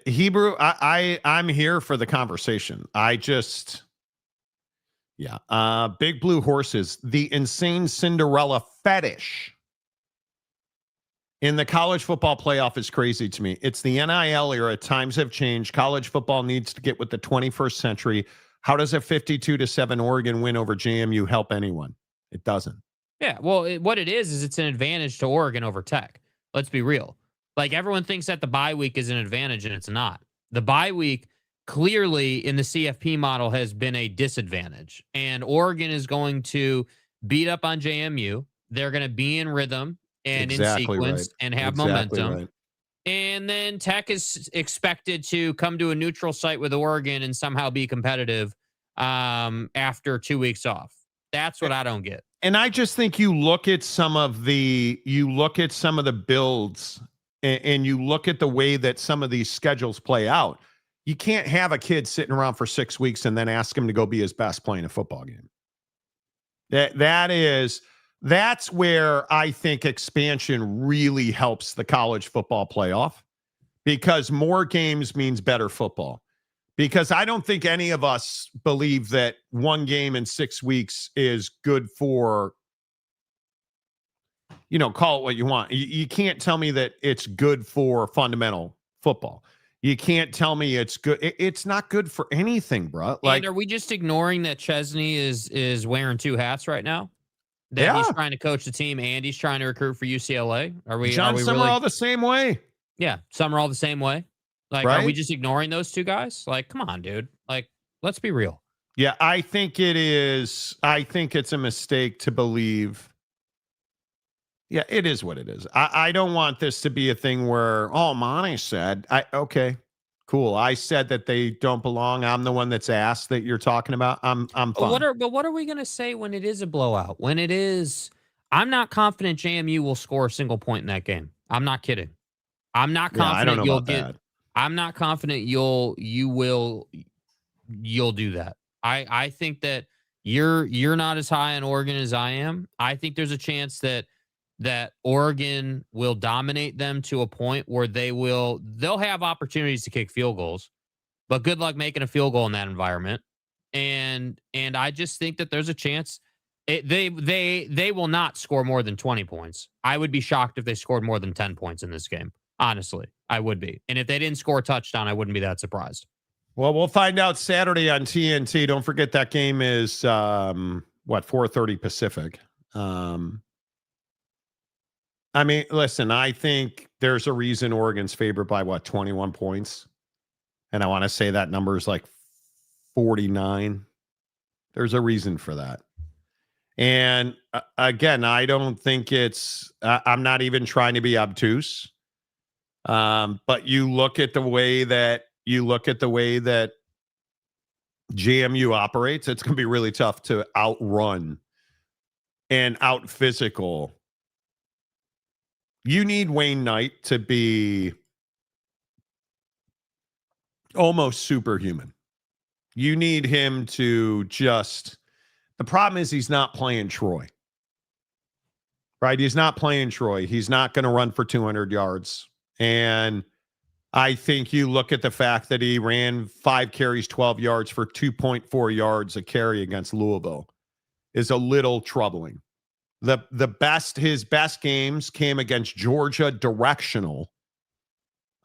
Hebrew, I'm here for the conversation. Big Blue Horses, the insane Cinderella fetish in the college football playoff is crazy to me. It's the NIL era. Times have changed. College football needs to get with the 21st century. How does a 52-7 Oregon win over JMU help anyone? It doesn't. Yeah, well, what it is it's an advantage to Oregon over Tech. Let's be real. Like, everyone thinks that the bye week is an advantage, and it's not. The bye week clearly in the CFP model has been a disadvantage, and Oregon is going to beat up on JMU. They're going to be in rhythm and in sequence and have momentum. Right. And then Tech is expected to come to a neutral site with Oregon and somehow be competitive after 2 weeks off. That's what I don't get. And I just think you look at some of the builds and you look at the way that some of these schedules play out. You can't have a kid sitting around for 6 weeks and then ask him to go be his best playing a football game. That's where I think expansion really helps the college football playoff, because more games means better football. Because I don't think any of us believe that one game in 6 weeks is good for, call it what you want. You can't tell me that it's good for fundamental football. You can't tell me it's good. It's not good for anything, bro. Like, and are we just ignoring that Chesney is wearing two hats right now? That he's trying to coach the team and he's trying to recruit for UCLA? Some are all the same way. Yeah, some are all the same way. Like, right? Are we just ignoring those two guys? Like, come on, dude. Like, let's be real. Yeah, I think it is. I think it's a mistake to believe. Yeah, it is what it is. I don't want this to be a thing where, Monty said, okay, cool. I said that they don't belong. I'm the one that's asked that you're talking about. I'm fine. But what are we going to say when it is a blowout? When it is, I'm not confident JMU will score a single point in that game. I'm not kidding. I'm not confident you'll get. That. I'm not confident you'll do that. I think that you're not as high on Oregon as I am. I think there's a chance that Oregon will dominate them to a point where they'll have opportunities to kick field goals, but good luck making a field goal in that environment. And I just think that there's a chance they will not score more than 20 points. I would be shocked if they scored more than 10 points in this game. Honestly, I would be. And if they didn't score a touchdown, I wouldn't be that surprised. Well, we'll find out Saturday on TNT. Don't forget that game is 4:30 Pacific. I mean, listen, I think there's a reason Oregon's favored by 21 points. And I want to say that number is like 49. There's a reason for that. And again, I don't think I'm not even trying to be obtuse. But you look at the way that JMU operates, it's going to be really tough to outrun and out physical. You need Wayne Knight to be almost superhuman. You need him to the problem is he's not playing Troy. Right? He's not playing Troy. He's not going to run for 200 yards. And I think you look at the fact that he ran 5 carries, 12 yards for 2.4 yards a carry against Louisville is a little troubling. His best games came against Georgia directional,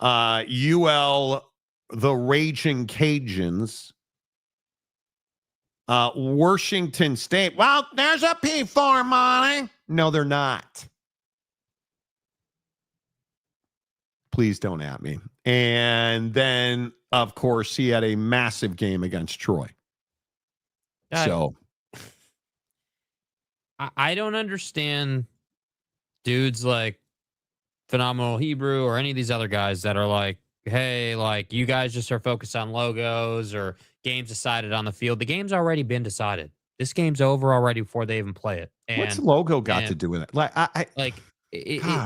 UL, the Raging Cajuns, Washington State. Well, there's a P4, Monty. No, they're not. Please don't at me. And then, of course, he had a massive game against Troy. I don't understand dudes like Phenomenal Hebrew or any of these other guys that are like, hey, like you guys just are focused on logos or games decided on the field. The game's already been decided. This game's over already before they even play it. And what's logo got to do with it?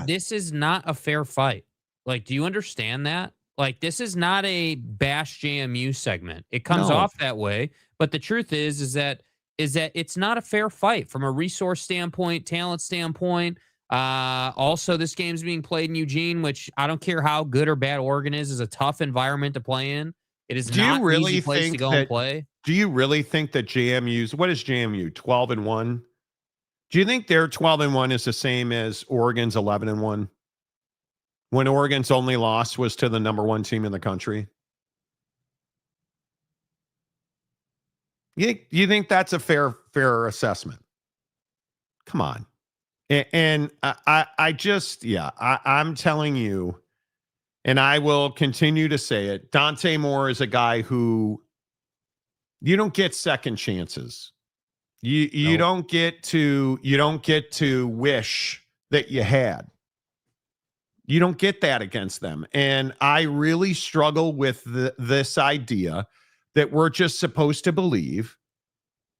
This is not a fair fight. Like, do you understand that? Like, this is not a bash JMU segment. It comes off that way, but the truth is that it's not a fair fight from a resource standpoint, talent standpoint. Also, this game's being played in Eugene, which I don't care how good or bad Oregon is a tough environment to play in. It is not an easy place to go and play. Do you really think that JMU's, what is JMU, 12-1? Do you think their 12-1 is the same as Oregon's 11-1? When Oregon's only loss was to the number 1 team in the country? You think that's a fair assessment? Come on. And I'm telling you, and I will continue to say it, Dante Moore is a guy who you don't get second chances. You don't get to wish that you had. You don't get that against them. And I really struggle with this idea that we're just supposed to believe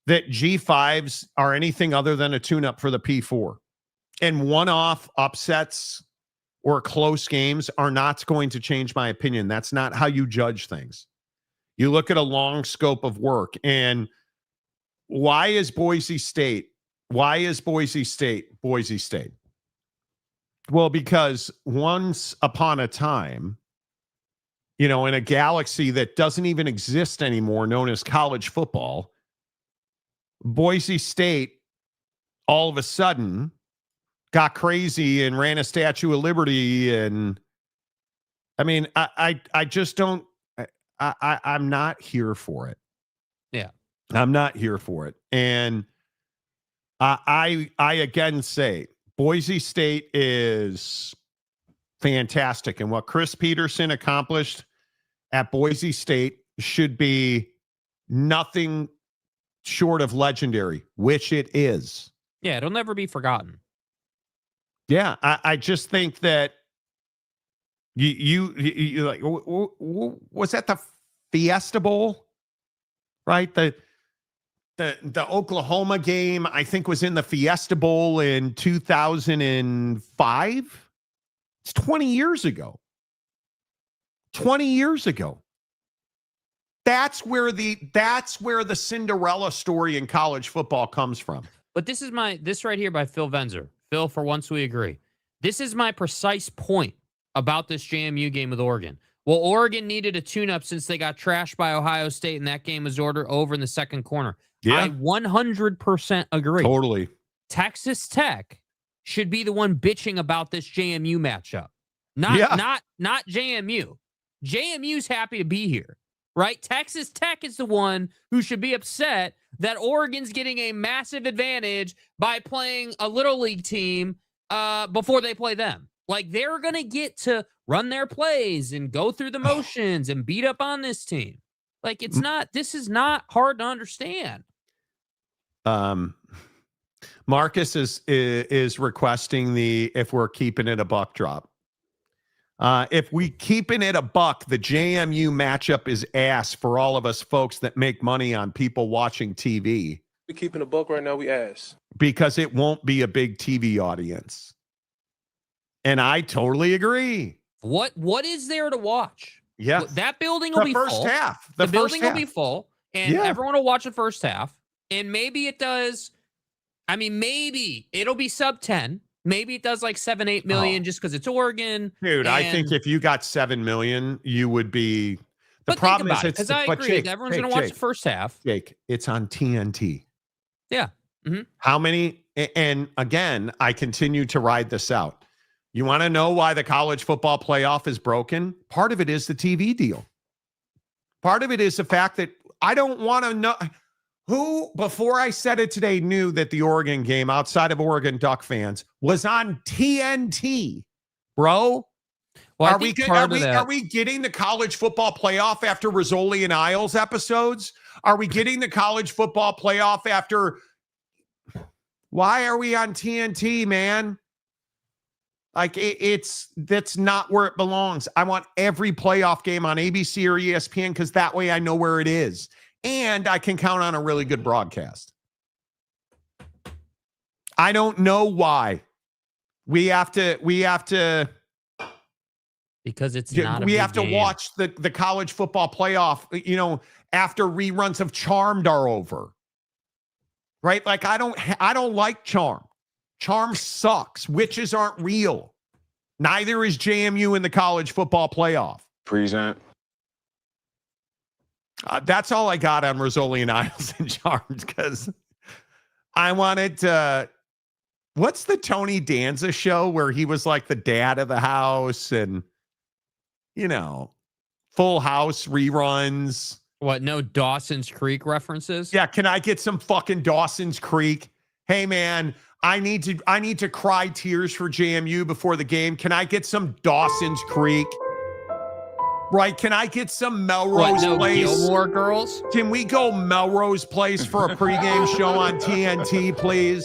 that G5s are anything other than a tune-up for the P4. And one-off upsets or close games are not going to change my opinion. That's not how you judge things. You look at a long scope of work. And why is Boise State? Boise State? Well, because once upon a time, in a galaxy that doesn't even exist anymore, known as college football, Boise State all of a sudden got crazy and ran a Statue of Liberty. And I mean, I just don't, I'm not here for it. Yeah. I'm not here for it. And I again say Boise State is fantastic. And what Chris Peterson accomplished at Boise State should be nothing short of legendary, which it is. Yeah, it'll never be forgotten. Yeah, I just think that you like, was that the Fiesta Bowl, right? The Oklahoma game, I think, was in the Fiesta Bowl in 2005. It's 20 years ago. 20 years ago. That's where the Cinderella story in college football comes from. But this right here by Phil Venzer. Phil, for once we agree. This is my precise point about this JMU game with Oregon. Well, Oregon needed a tune-up since they got trashed by Ohio State, and that game was over in the second corner. Yeah. I 100% agree. Totally. Texas Tech should be the one bitching about this JMU matchup. Not JMU. JMU's happy to be here, right? Texas Tech is the one who should be upset that Oregon's getting a massive advantage by playing a little league team before they play them. Like, they're going to get to run their plays and go through the motions and beat up on this team. Like, this is not hard to understand. Marcus is requesting if we're keeping it a buck drop. If we keeping it a buck, the JMU matchup is ass for all of us folks that make money on people watching TV. We keeping a buck right now, we ass. Because it won't be a big TV audience. And I totally agree. What is there to watch? Yeah. That building will be full. The building will be full, and everyone will watch the first half. And maybe it does. I mean, maybe it'll be sub 10. Maybe it does like 7-8 million just because it's Oregon. Dude, I think if you got 7 million, you would be. The problem is, because I agree, everyone's going to watch the first half. Jake, it's on TNT. Yeah. Mm-hmm. How many? And again, I continue to ride this out. You want to know why the college football playoff is broken? Part of it is the TV deal. Part of it is the fact that I don't want to know who, before I said it today, knew that the Oregon game, outside of Oregon Duck fans, was on TNT, bro. Well, are we getting the college football playoff after Rizzoli and Isles episodes? Are we getting the college football playoff after? Why are we on TNT, man? Like that's not where it belongs. I want every playoff game on ABC or ESPN because that way I know where it is. And I can count on a really good broadcast. I don't know why. We have to because it's not we have to watch the college football playoff, after reruns of Charmed are over. Right? Like I don't like Charmed. Charm sucks. Witches aren't real. Neither is JMU in the college football playoff. Present. That's all I got on Rizzoli and Isles and Charmed because I wanted to. What's the Tony Danza show where he was like the dad of the house and, Full House reruns? What? No Dawson's Creek references? Yeah. Can I get some fucking Dawson's Creek? Hey, man. I need to cry tears for JMU before the game. Can I get some Dawson's Creek? Right? Can I get some Melrose Place? Gilmore Girls? Can we go Melrose Place for a pregame show on TNT, please?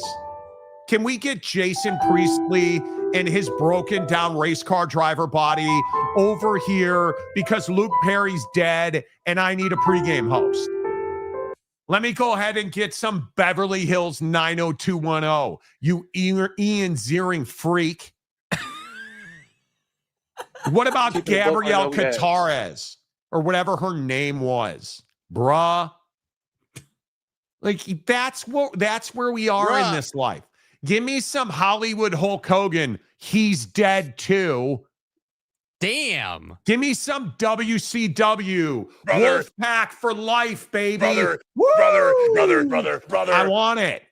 Can we get Jason Priestley and his broken down race car driver body over here because Luke Perry's dead and I need a pregame host? Let me go ahead and get some Beverly Hills 90210. You Ian Ziering freak. What about Gabrielle Catarez or whatever her name was? Bruh. Like that's where we are in this life. Give me some Hollywood Hulk Hogan. He's dead too. Damn. Give me some WCW. Brother. Wolfpack for life, baby. Brother. I want it.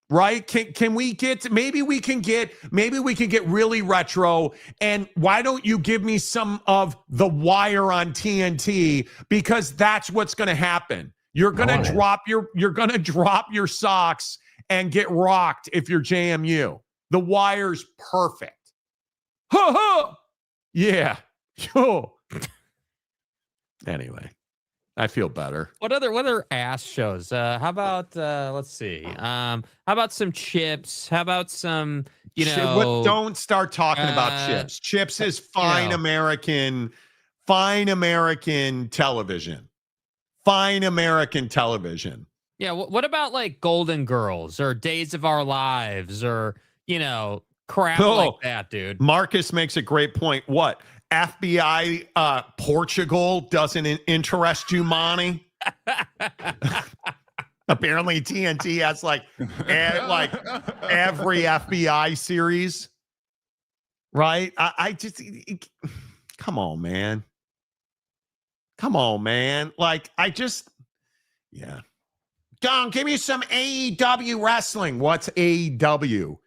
Right? Can we get maybe we can get really retro, and why don't you give me some of The Wire on TNT, because that's what's going to happen. You're going to drop your socks and get rocked if you're JMU. The Wire's perfect. Ha ha. Yeah. Anyway, I feel better. What other ass shows? How about let's see. How about some Chips? How about some, don't start talking about Chips. Chips is fine American television. Fine American television. Yeah, what about like Golden Girls or Days of Our Lives or, crap like that, dude? Marcus makes a great point. What? FBI Portugal doesn't interest you, Monty? Apparently TNT has like every FBI series, right? I just come on, man. Like yeah. Don, give me some AEW wrestling. What's AEW?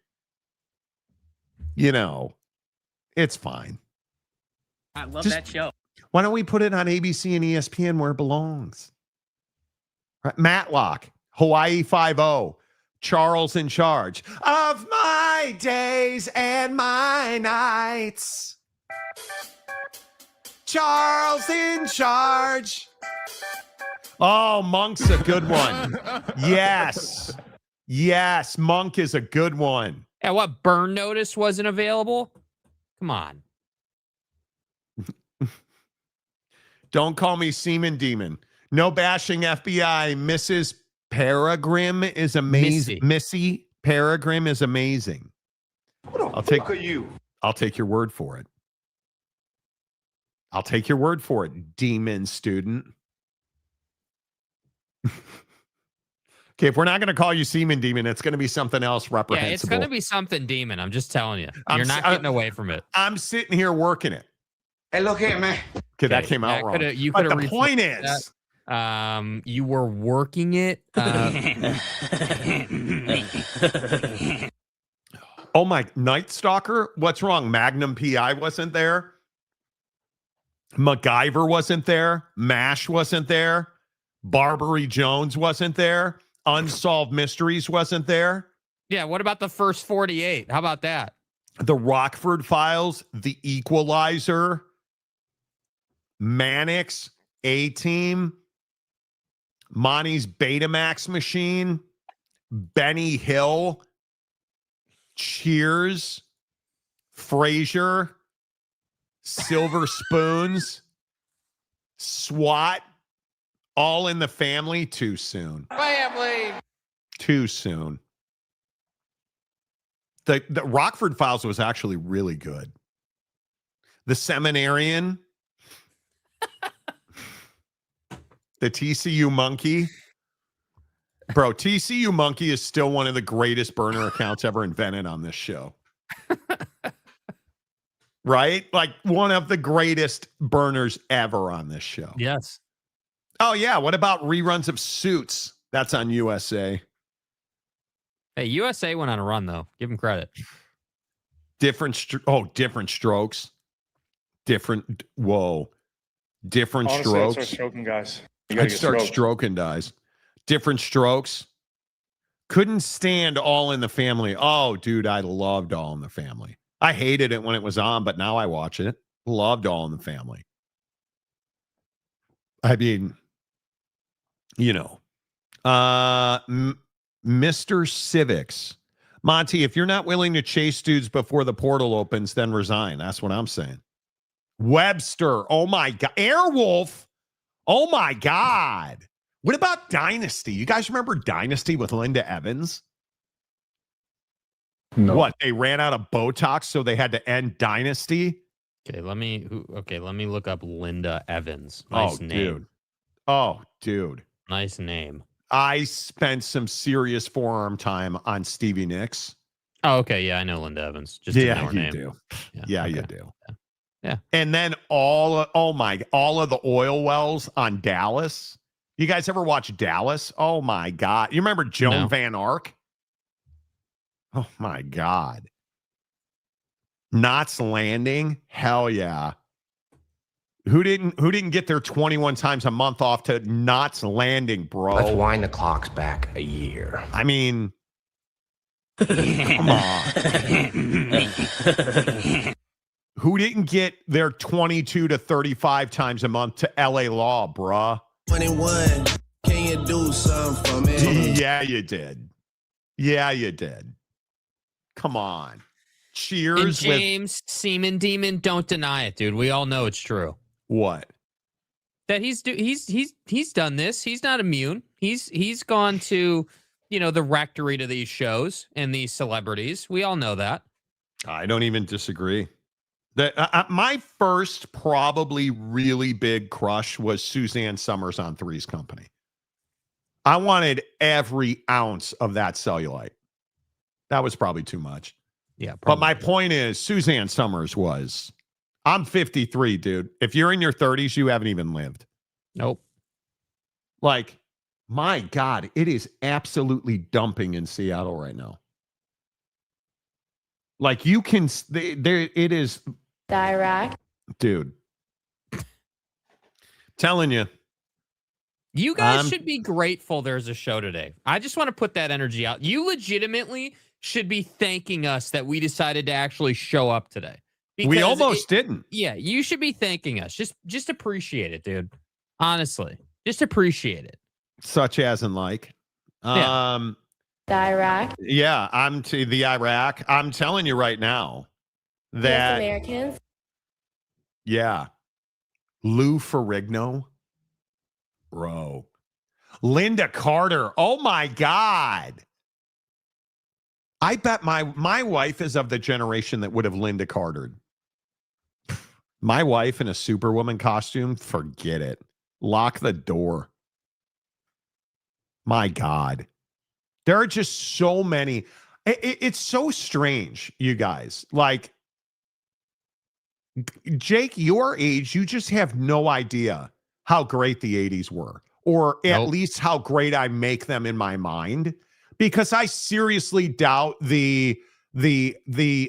It's fine. I love that show. Why don't we put it on ABC and ESPN where it belongs? Right. Matlock, Hawaii 5-0, Charles in charge of my days and my nights. Charles in charge. Oh, Monk's a good one. Yes, Monk is a good one. And what, Burn Notice wasn't available? Come on. Don't call me Seaman Demon. No bashing FBI. Mrs. Peregrine is amazing. Missy Peregrine is amazing. I'll take your word for it. I'll take your word for it, demon student. Okay, if we're not going to call you Seaman Demon, it's going to be something else reprehensible. Yeah, it's going to be something demon. I'm just telling you. You're not getting away from it. I'm sitting here working it. Hey, look here, man. Okay, that came out wrong. But the point is, you were working it. Oh my, Night Stalker? What's wrong? Magnum PI wasn't there. MacGyver wasn't there. MASH wasn't there. Barbary Jones wasn't there. Unsolved Mysteries wasn't there. Yeah, what about the first 48? How about that? The Rockford Files, The Equalizer, Mannix, A-Team, Monty's Betamax machine, Benny Hill, Cheers, Frasier, Silver Spoons, SWAT, All in the Family. Too soon. Family. Too soon. The Rockford Files was actually really good. The Seminarian, the TCU Monkey. Bro, TCU Monkey is still one of the greatest burner accounts ever invented on this show. Right? Like one of the greatest burners ever on this show. Yes. Oh, yeah. What about reruns of Suits? That's on USA. Hey, USA went on a run, though. Give them credit. Different strokes. Different Honestly, strokes. I'd start stroking guys. I'd start stroking guys. Different strokes. Couldn't stand All in the Family. Oh, dude, I loved All in the Family. I hated it when it was on, but now I watch it. Loved All in the Family. I mean, you know, Mr. Civics. Monty, if you're not willing to chase dudes before the portal opens, then resign. That's what I'm saying. Webster. Oh, my God. Airwolf. Oh, my God. What about Dynasty? You guys remember Dynasty with Linda Evans? No. What? They ran out of Botox, so they had to end Dynasty? Okay, let me look up Linda Evans. Nice name. Dude. Nice name. I spent some serious forearm time on Stevie Nicks. Oh, okay. Yeah, I know Linda Evans. Just didn't know her name. Do. Yeah, You okay. do. Yeah. And then all of the oil wells on Dallas. You guys ever watch Dallas? Oh my God. You remember Joan Van Ark? Oh my God. Knots Landing? Hell yeah. Who didn't get their 21 times a month off to Knots Landing, bro? Let's wind the clocks back a year. I mean, come on. Who didn't get their 22 to 35 times a month to LA Law, bruh? 21, can you do something for me? Yeah, you did. Come on. Cheers. And James, Seaman Demon, don't deny it, dude. We all know it's true. What? That he's done this. He's not immune. He's gone to, the rectory to these shows and these celebrities. We all know that. I don't even disagree. My first probably really big crush was Suzanne Summers on Three's Company. I wanted every ounce of that cellulite. That was probably too much. Yeah. But my point is, Suzanne Summers was, I'm 53, dude. If you're in your 30s, you haven't even lived. Nope. Like, my God, it is absolutely dumping in Seattle right now. Like, you can, it is. Iraq. Dude. Telling you. You guys should be grateful there's a show today. I just want to put that energy out. You legitimately should be thanking us that we decided to actually show up today. We almost didn't. Yeah, you should be thanking us. Just appreciate it, dude. Honestly, just appreciate it. Such as in like. The Iraq. Yeah, I'm to the Iraq. I'm telling you right now that Americans. Yeah. Lou Ferrigno. Bro. Linda Carter. Oh my God. I bet my wife is of the generation that would have Linda Cartered. My wife in a Superwoman costume, forget it. Lock the door. My God. There are just so many. It's so strange, you guys. Like, Jake, your age, you just have no idea how great the 80s were, or at least how great I make them in my mind, because I seriously doubt the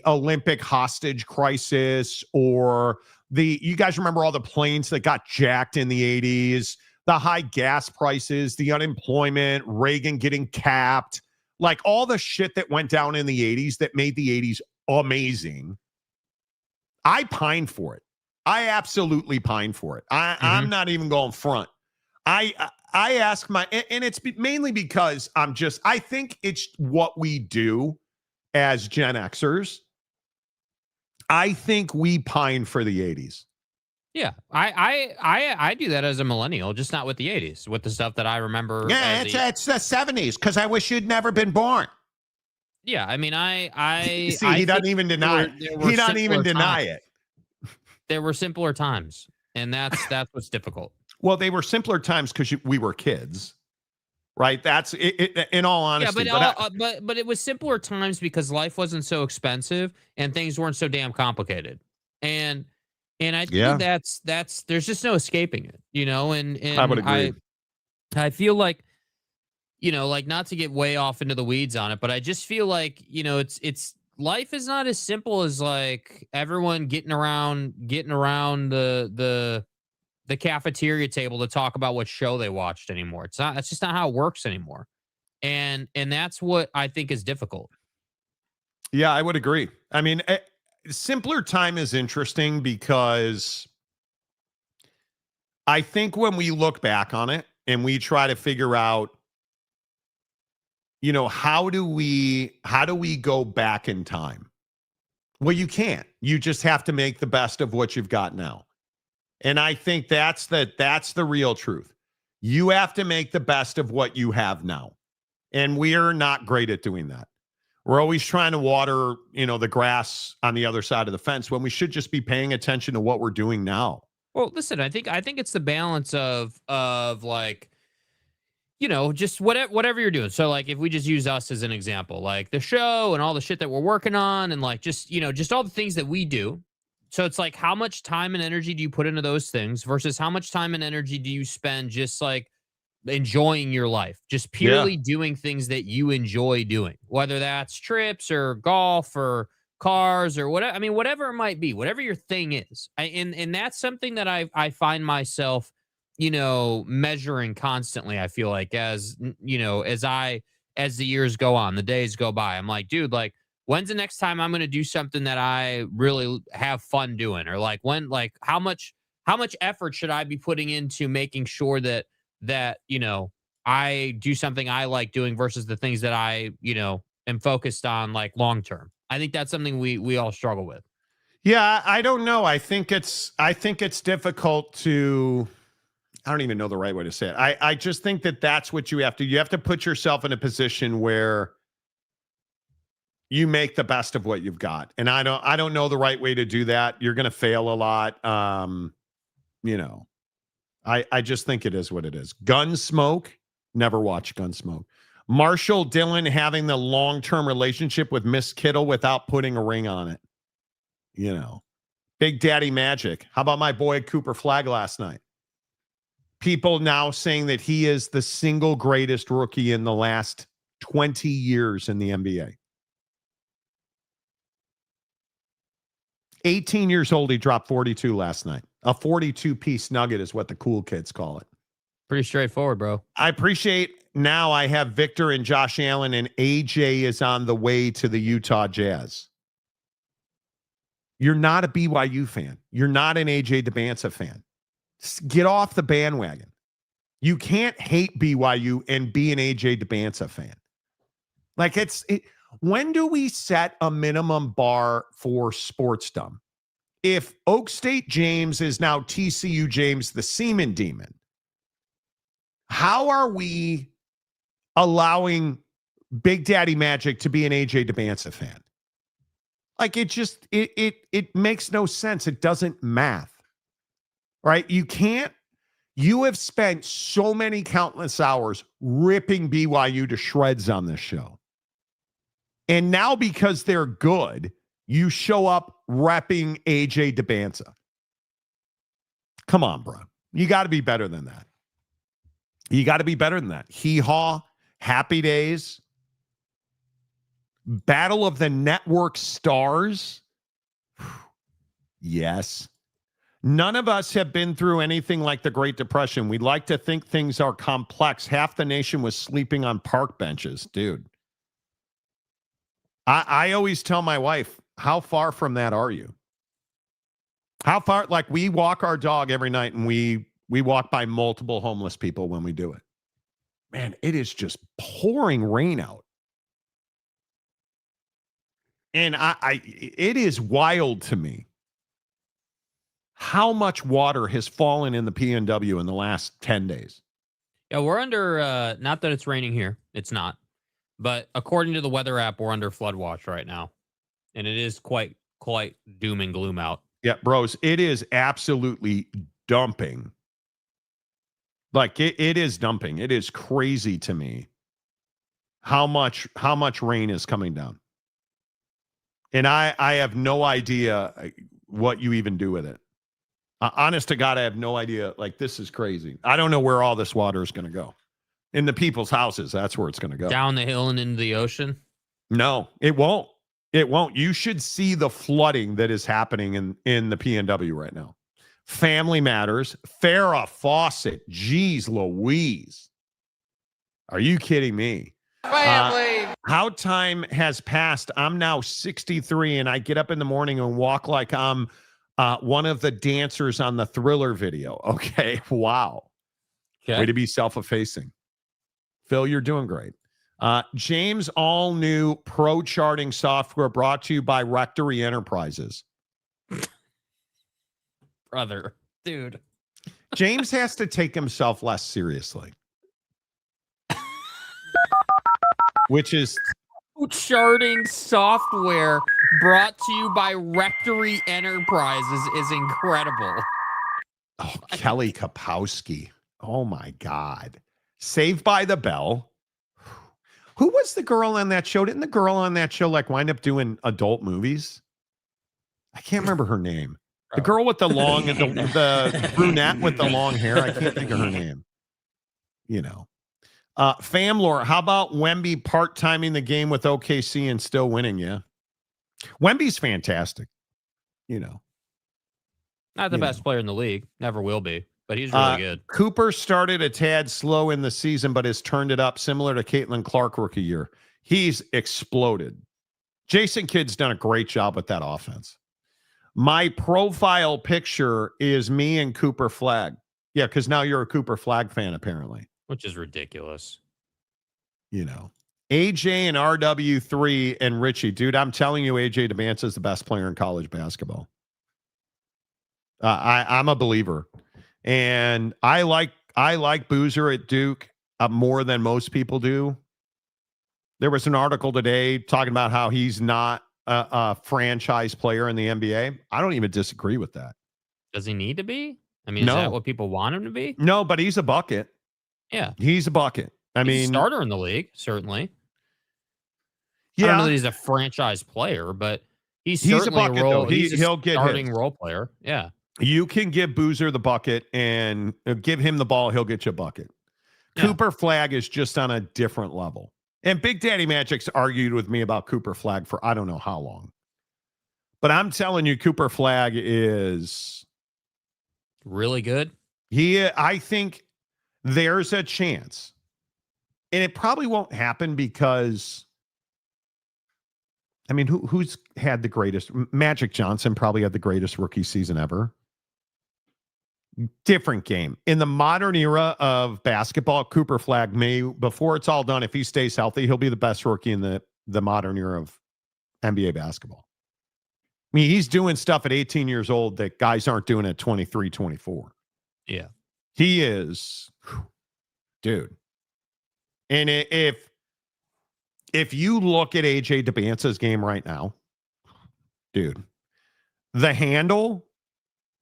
Olympic hostage crisis, or you guys remember all the planes that got jacked in the 80s, the high gas prices, the unemployment, Reagan getting capped, like all the shit that went down in the 80s that made the 80s amazing. I pine for it. I absolutely pine for it. I'm not even going front. I ask and it's mainly because I think it's what we do as Gen Xers. I think we pine for the 80s. Yeah, I do that as a millennial, just not with the 80s, with the stuff that I remember. Yeah, it's the 70s because I wish you'd never been born. Yeah, I mean, See, he doesn't even deny it. He doesn't even deny it. There were simpler times, and that's what's difficult. Well, they were simpler times because we were kids, right? That's it, in all honesty. Yeah, but it was simpler times because life wasn't so expensive and things weren't so damn complicated, and I think that's there's just no escaping it, you know. And I would agree. I feel like, you know, like, not to get way off into the weeds on it, but I just feel like, you know, it's life is not as simple as like everyone getting around the cafeteria table to talk about what show they watched anymore. It's just not how it works anymore. And that's what I think is difficult. Yeah, I would agree. I mean, simpler time is interesting because I think when we look back on it and we try to figure out, you know, how do we go back in time? Well, you can't. You just have to make the best of what you've got now. And I think that's the real truth. You have to make the best of what you have now. And we're not great at doing that. We're always trying to water, you know, the grass on the other side of the fence when we should just be paying attention to what we're doing now. Well, listen, I think it's the balance of like, you know, just whatever you're doing. So like, if we just use us as an example, like the show and all the shit that we're working on, and like, just, you know, just all the things that we do. So it's like, how much time and energy do you put into those things versus how much time and energy do you spend just like enjoying your life, just purely doing things that you enjoy doing, whether that's trips or golf or cars or whatever. I mean, whatever it might be, whatever your thing is. And that's something that I find myself, you know, measuring constantly. I feel like, as, you know, as the years go on, the days go by, I'm like, dude, like, when's the next time I'm going to do something that I really have fun doing? Or like, how much effort should I be putting into making sure that, you know, I do something I like doing versus the things that I, you know, am focused on like long-term. I think that's something we all struggle with. Yeah. I don't know. I think it's difficult to, I don't even know the right way to say it. I just think that's what you have to put yourself in a position where you make the best of what you've got. And I don't know the right way to do that. You're going to fail a lot. You know, I just think it is what it is. Gunsmoke. Never watched Gunsmoke. Marshall Dillon having the long-term relationship with Miss Kittle without putting a ring on it. You know, Big Daddy Magic. How about my boy Cooper Flagg last night? People now saying that he is the single greatest rookie in the last 20 years in the NBA. 18 years old, he dropped 42 last night. A 42-piece nugget is what the cool kids call it. Pretty straightforward, bro. I appreciate now I have Victor and Josh Allen, and AJ is on the way to the Utah Jazz. You're not a BYU fan. You're not an AJ DeBanza fan. Get off the bandwagon. You can't hate BYU and be an AJ DeBanza fan. Like, when do we set a minimum bar for sportsdom? If Oak State James is now TCU James, the Seaman Demon, how are we allowing Big Daddy Magic to be an AJ DeBanza fan? Like, it makes no sense. It doesn't math, right? You have spent so many countless hours ripping BYU to shreds on this show. And now because they're good, you show up repping AJ DeBanza. Come on, bro. You got to be better than that. You got to be better than that. Hee-haw, Happy Days, Battle of the Network Stars. Yes. None of us have been through anything like the Great Depression. We'd like to think things are complex. Half the nation was sleeping on park benches, dude. I always tell my wife, how far from that are you? How far? Like, we walk our dog every night, and we walk by multiple homeless people when we do it. Man, it is just pouring rain out. And it is wild to me how much water has fallen in the PNW in the last 10 days. Yeah, we're under, not that it's raining here. It's not. But according to the weather app, we're under flood watch right now. And it is quite doom and gloom out. Yeah, bros, it is absolutely dumping. Like it is dumping. It is crazy to me how much rain is coming down. And I have no idea what you even do with it. Honest to God, I have no idea. Like, this is crazy. I don't know where all this water is going to go. In the people's houses, that's where it's going to go. Down the hill and into the ocean? No, it won't. It won't. You should see the flooding that is happening in the PNW right now. Family Matters, Farrah Fawcett, geez Louise. Are you kidding me? Family. How time has passed. I'm now 63 and I get up in the morning and walk like I'm one of the dancers on the Thriller video. Okay. Wow. Okay. Way to be self-effacing. Phil, you're doing great. James, all new pro charting software brought to you by Rectory Enterprises. Brother, dude. James has to take himself less seriously. Which is charting software brought to you by Rectory Enterprises is incredible. Oh, Kelly Kapowski. Oh my God. Saved by the Bell. Who was the girl on that show? Didn't the girl on that show like wind up doing adult movies? I can't remember her name. The girl with the long, the brunette with the long hair. I can't think of her name. You know. Famlore, how about Wemby part-timing the game with OKC and still winning? Yeah. Wemby's fantastic. You know. Not the best player in the league. Never will be. But he's really good. Cooper started a tad slow in the season, but has turned it up similar to Caitlin Clark rookie year. He's exploded. Jason Kidd's done a great job with that offense. My profile picture is me and Cooper Flagg. Yeah, because now you're a Cooper Flagg fan, apparently. Which is ridiculous. You know. AJ and RW3 and Richie. Dude, I'm telling you, AJ DeBance is the best player in college basketball. I'm a believer. And I like Boozer at Duke more than most people do. There was an article today talking about how he's not a franchise player in the NBA. I don't even disagree with that. Does he need to be? I mean, is that what people want him to be? No, but he's a bucket. Yeah. He's a bucket. I mean, he's a starter in the league, certainly. Yeah. I don't know that he's a franchise player, but he's a bucket, though. He'll get starting his role player. Yeah. You can give Boozer the bucket and give him the ball. He'll get you a bucket. Yeah. Cooper Flagg is just on a different level. And Big Daddy Magic's argued with me about Cooper Flagg for I don't know how long. But I'm telling you, Cooper Flagg is really good. I think there's a chance. And it probably won't happen because, I mean, who's had the greatest? Magic Johnson probably had the greatest rookie season ever. Different game. In the modern era of basketball, Cooper Flagg may, before it's all done, if he stays healthy, he'll be the best rookie in the modern era of NBA basketball. I mean, he's doing stuff at 18 years old that guys aren't doing at 23, 24. Yeah. He is, dude. And if you look at AJ DeBance's game right now, dude, the handle,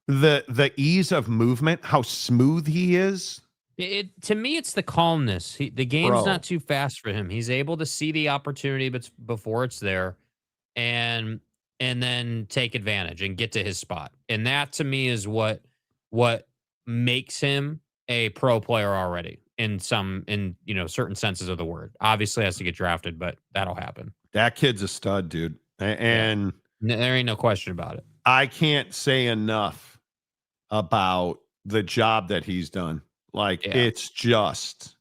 the ease of movement, how smooth he is. To me, it's the calmness. The game's not too fast for him. He's able to see the opportunity before it's there and then take advantage and get to his spot. And that to me is what makes him a pro player already in certain senses of the word. Obviously has to get drafted, but that'll happen. That kid's a stud, dude. And there ain't no question about it. I can't say enough about the job that he's done. Like, it's just,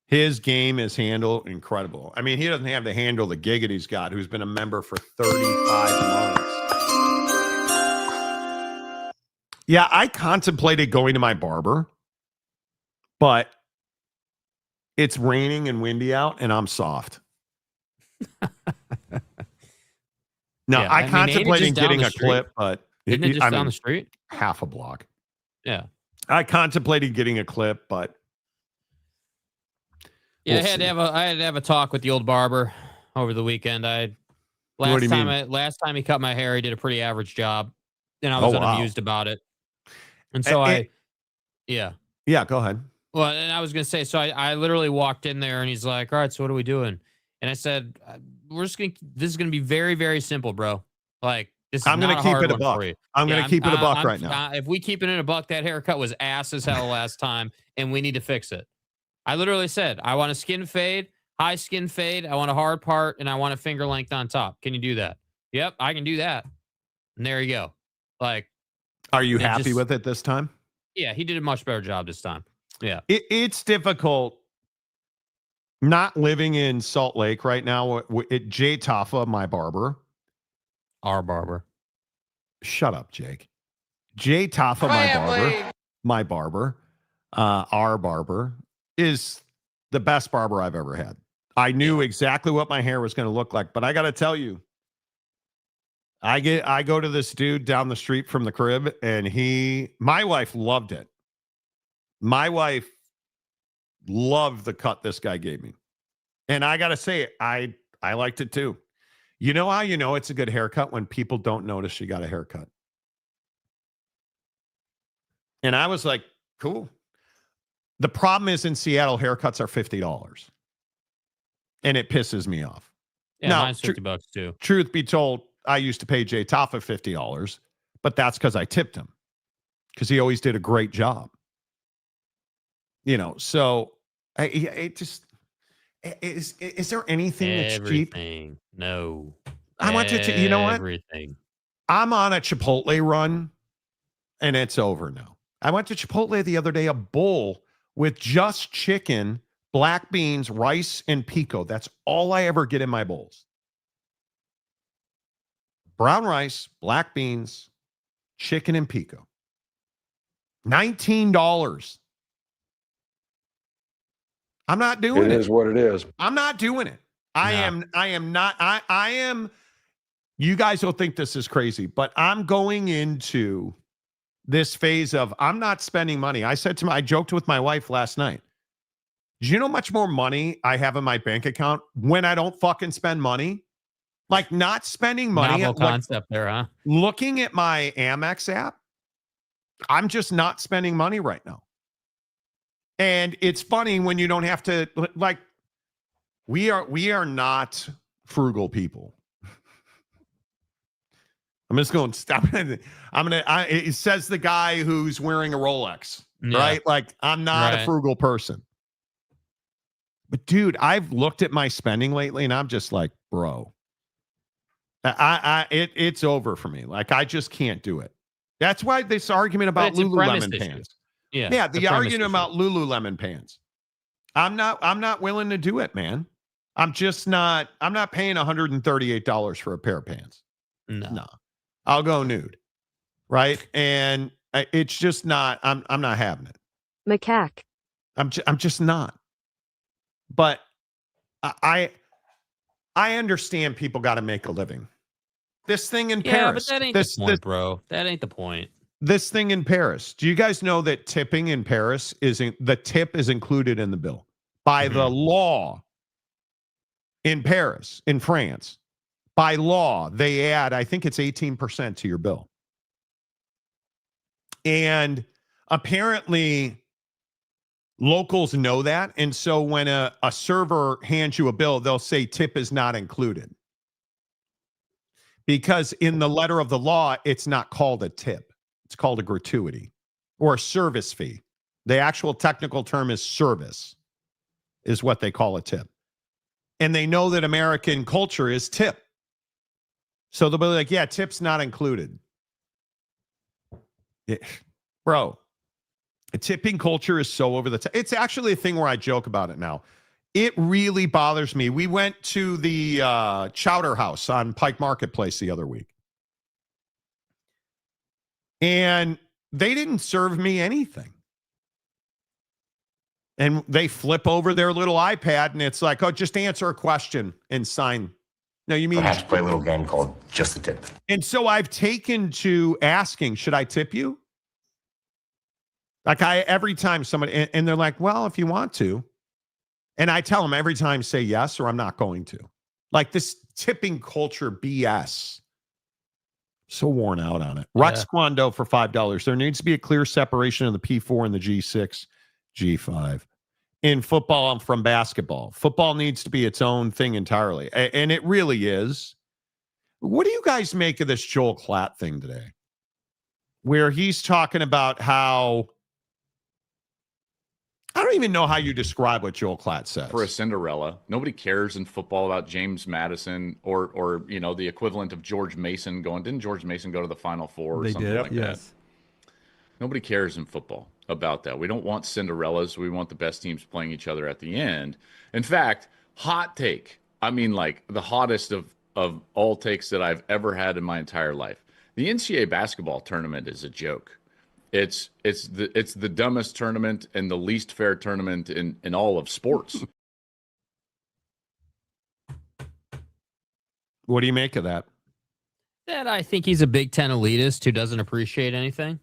his game is handled incredible. I mean, he doesn't have the handle the Giggity's got, who's been a member for 35 months. Yeah, I contemplated going to my barber, but it's raining and windy out, and I'm soft. No, Yeah, I I mean, contemplated just down getting the a street. clip, but Isn't it just down the street? half a block. Yeah. I contemplated getting a clip, but Yeah, we'll I had see. to have a talk with the old barber over the weekend. What do you mean? Last time he cut my hair, he did a pretty average job, and I was unamused about it. And so yeah. Yeah, go ahead. Well, and I was gonna say, so I literally walked in there, and he's like, "All right, so what are we doing?" And I said, This is gonna be very, very simple, bro. Like, this is I'm not gonna a keep hard it a one buck. for you. I'm gonna keep it a buck right now. If we keep it in a buck, that haircut was ass as hell last time, and we need to fix it. I literally said, I want a skin fade, high skin fade. I want a hard part, and I want a finger length on top. Can you do that? Yep, I can do that. And there you go. Like, are you happy with it this time? Yeah, he did a much better job this time. Yeah. It's difficult not living in Salt Lake right now. Jay Taffa, my barber. Our barber. Shut up, Jake. Jay Taffa, my barber, our barber, is the best barber I've ever had. I knew exactly what my hair was going to look like, but I got to tell you, I go to this dude down the street from the crib, and my wife loved it. My wife loved the cut this guy gave me. And I got to say, I liked it too. You know how you know it's a good haircut? When people don't notice you got a haircut. And I was like, cool. The problem is in Seattle, haircuts are $50. And it pisses me off. Yeah, now, mine's $50 too. Truth be told, I used to pay Jay Taffa $50, but that's because I tipped him. Because he always did a great job. You know, so it just is there anything that's cheap? No. I want to, you know what? Everything. I'm on a Chipotle run, and it's over now. I went to Chipotle the other day, a bowl with just chicken, black beans, rice, and pico. That's all I ever get in my bowls. Brown rice, black beans, chicken, and pico. $19. I'm not doing it. It is what it is. I'm not doing it. I am not. I am. You guys will think this is crazy, but I'm going into this phase of I'm not spending money. I joked with my wife last night. Do you know how much more money I have in my bank account when I don't fucking spend money? Like, not spending money. Novel concept there, huh? Looking at my Amex app, I'm just not spending money right now. And it's funny when you don't have to, like, we are not frugal people. I'm just going to stop. It says the guy who's wearing a Rolex, right? Like, I'm not a frugal person. But dude, I've looked at my spending lately, and I'm just like, bro, it's over for me. Like, I just can't do it. That's why this argument about Lululemon pants. Yeah, the argument about Lululemon pants. I'm not willing to do it, man. I'm not paying $138 for a pair of pants. No. I'll go nude. Right? And it's just not, I'm not having it. Macaque. I'm just not. But I understand people got to make a living. This thing in Paris. But that ain't the point, bro. That ain't the point. This thing in Paris. Do you guys know that tipping in Paris the tip is included in the bill by the law in Paris, in France? By law, they add, I think it's 18% to your bill. And apparently locals know that. And so when a server hands you a bill, they'll say tip is not included. Because in the letter of the law, it's not called a tip. It's called a gratuity or a service fee. The actual technical term is service, is what they call a tip. And they know that American culture is tip. So they'll be like, yeah, tip's not included. Bro, tipping culture is so over the top. It's actually a thing where I joke about it now. It really bothers me. We went to the Chowder House on Pike Marketplace the other week. And they didn't serve me anything. And they flip over their little iPad and it's like, oh, just answer a question and sign No, you mean Perhaps play a little game called Just a Tip. And so I've taken to asking, should I tip you? Like every time somebody, and they're like, well, if you want to. And I tell them every time, say yes, or I'm not going to. Like this tipping culture BS. So worn out on it. Rux Quando for $5. There needs to be a clear separation of the P4 and the G6, G5. In football and from basketball. Football needs to be its own thing entirely. And it really is. What do you guys make of this Joel Klatt thing today? Where he's talking about how I don't even know how you describe what Joel Klatt says. For a Cinderella, nobody cares in football about James Madison or you know, the equivalent of George Mason going. Didn't George Mason go to the Final Four or something like that? Nobody cares in football about that. We don't want Cinderellas. We want the best teams playing each other at the end. In fact, hot take. I mean, like the hottest of all takes that I've ever had in my entire life. The NCAA basketball tournament is a joke. It's the dumbest tournament and the least fair tournament in all of sports. What do you make of that? That I think he's a Big Ten elitist who doesn't appreciate anything.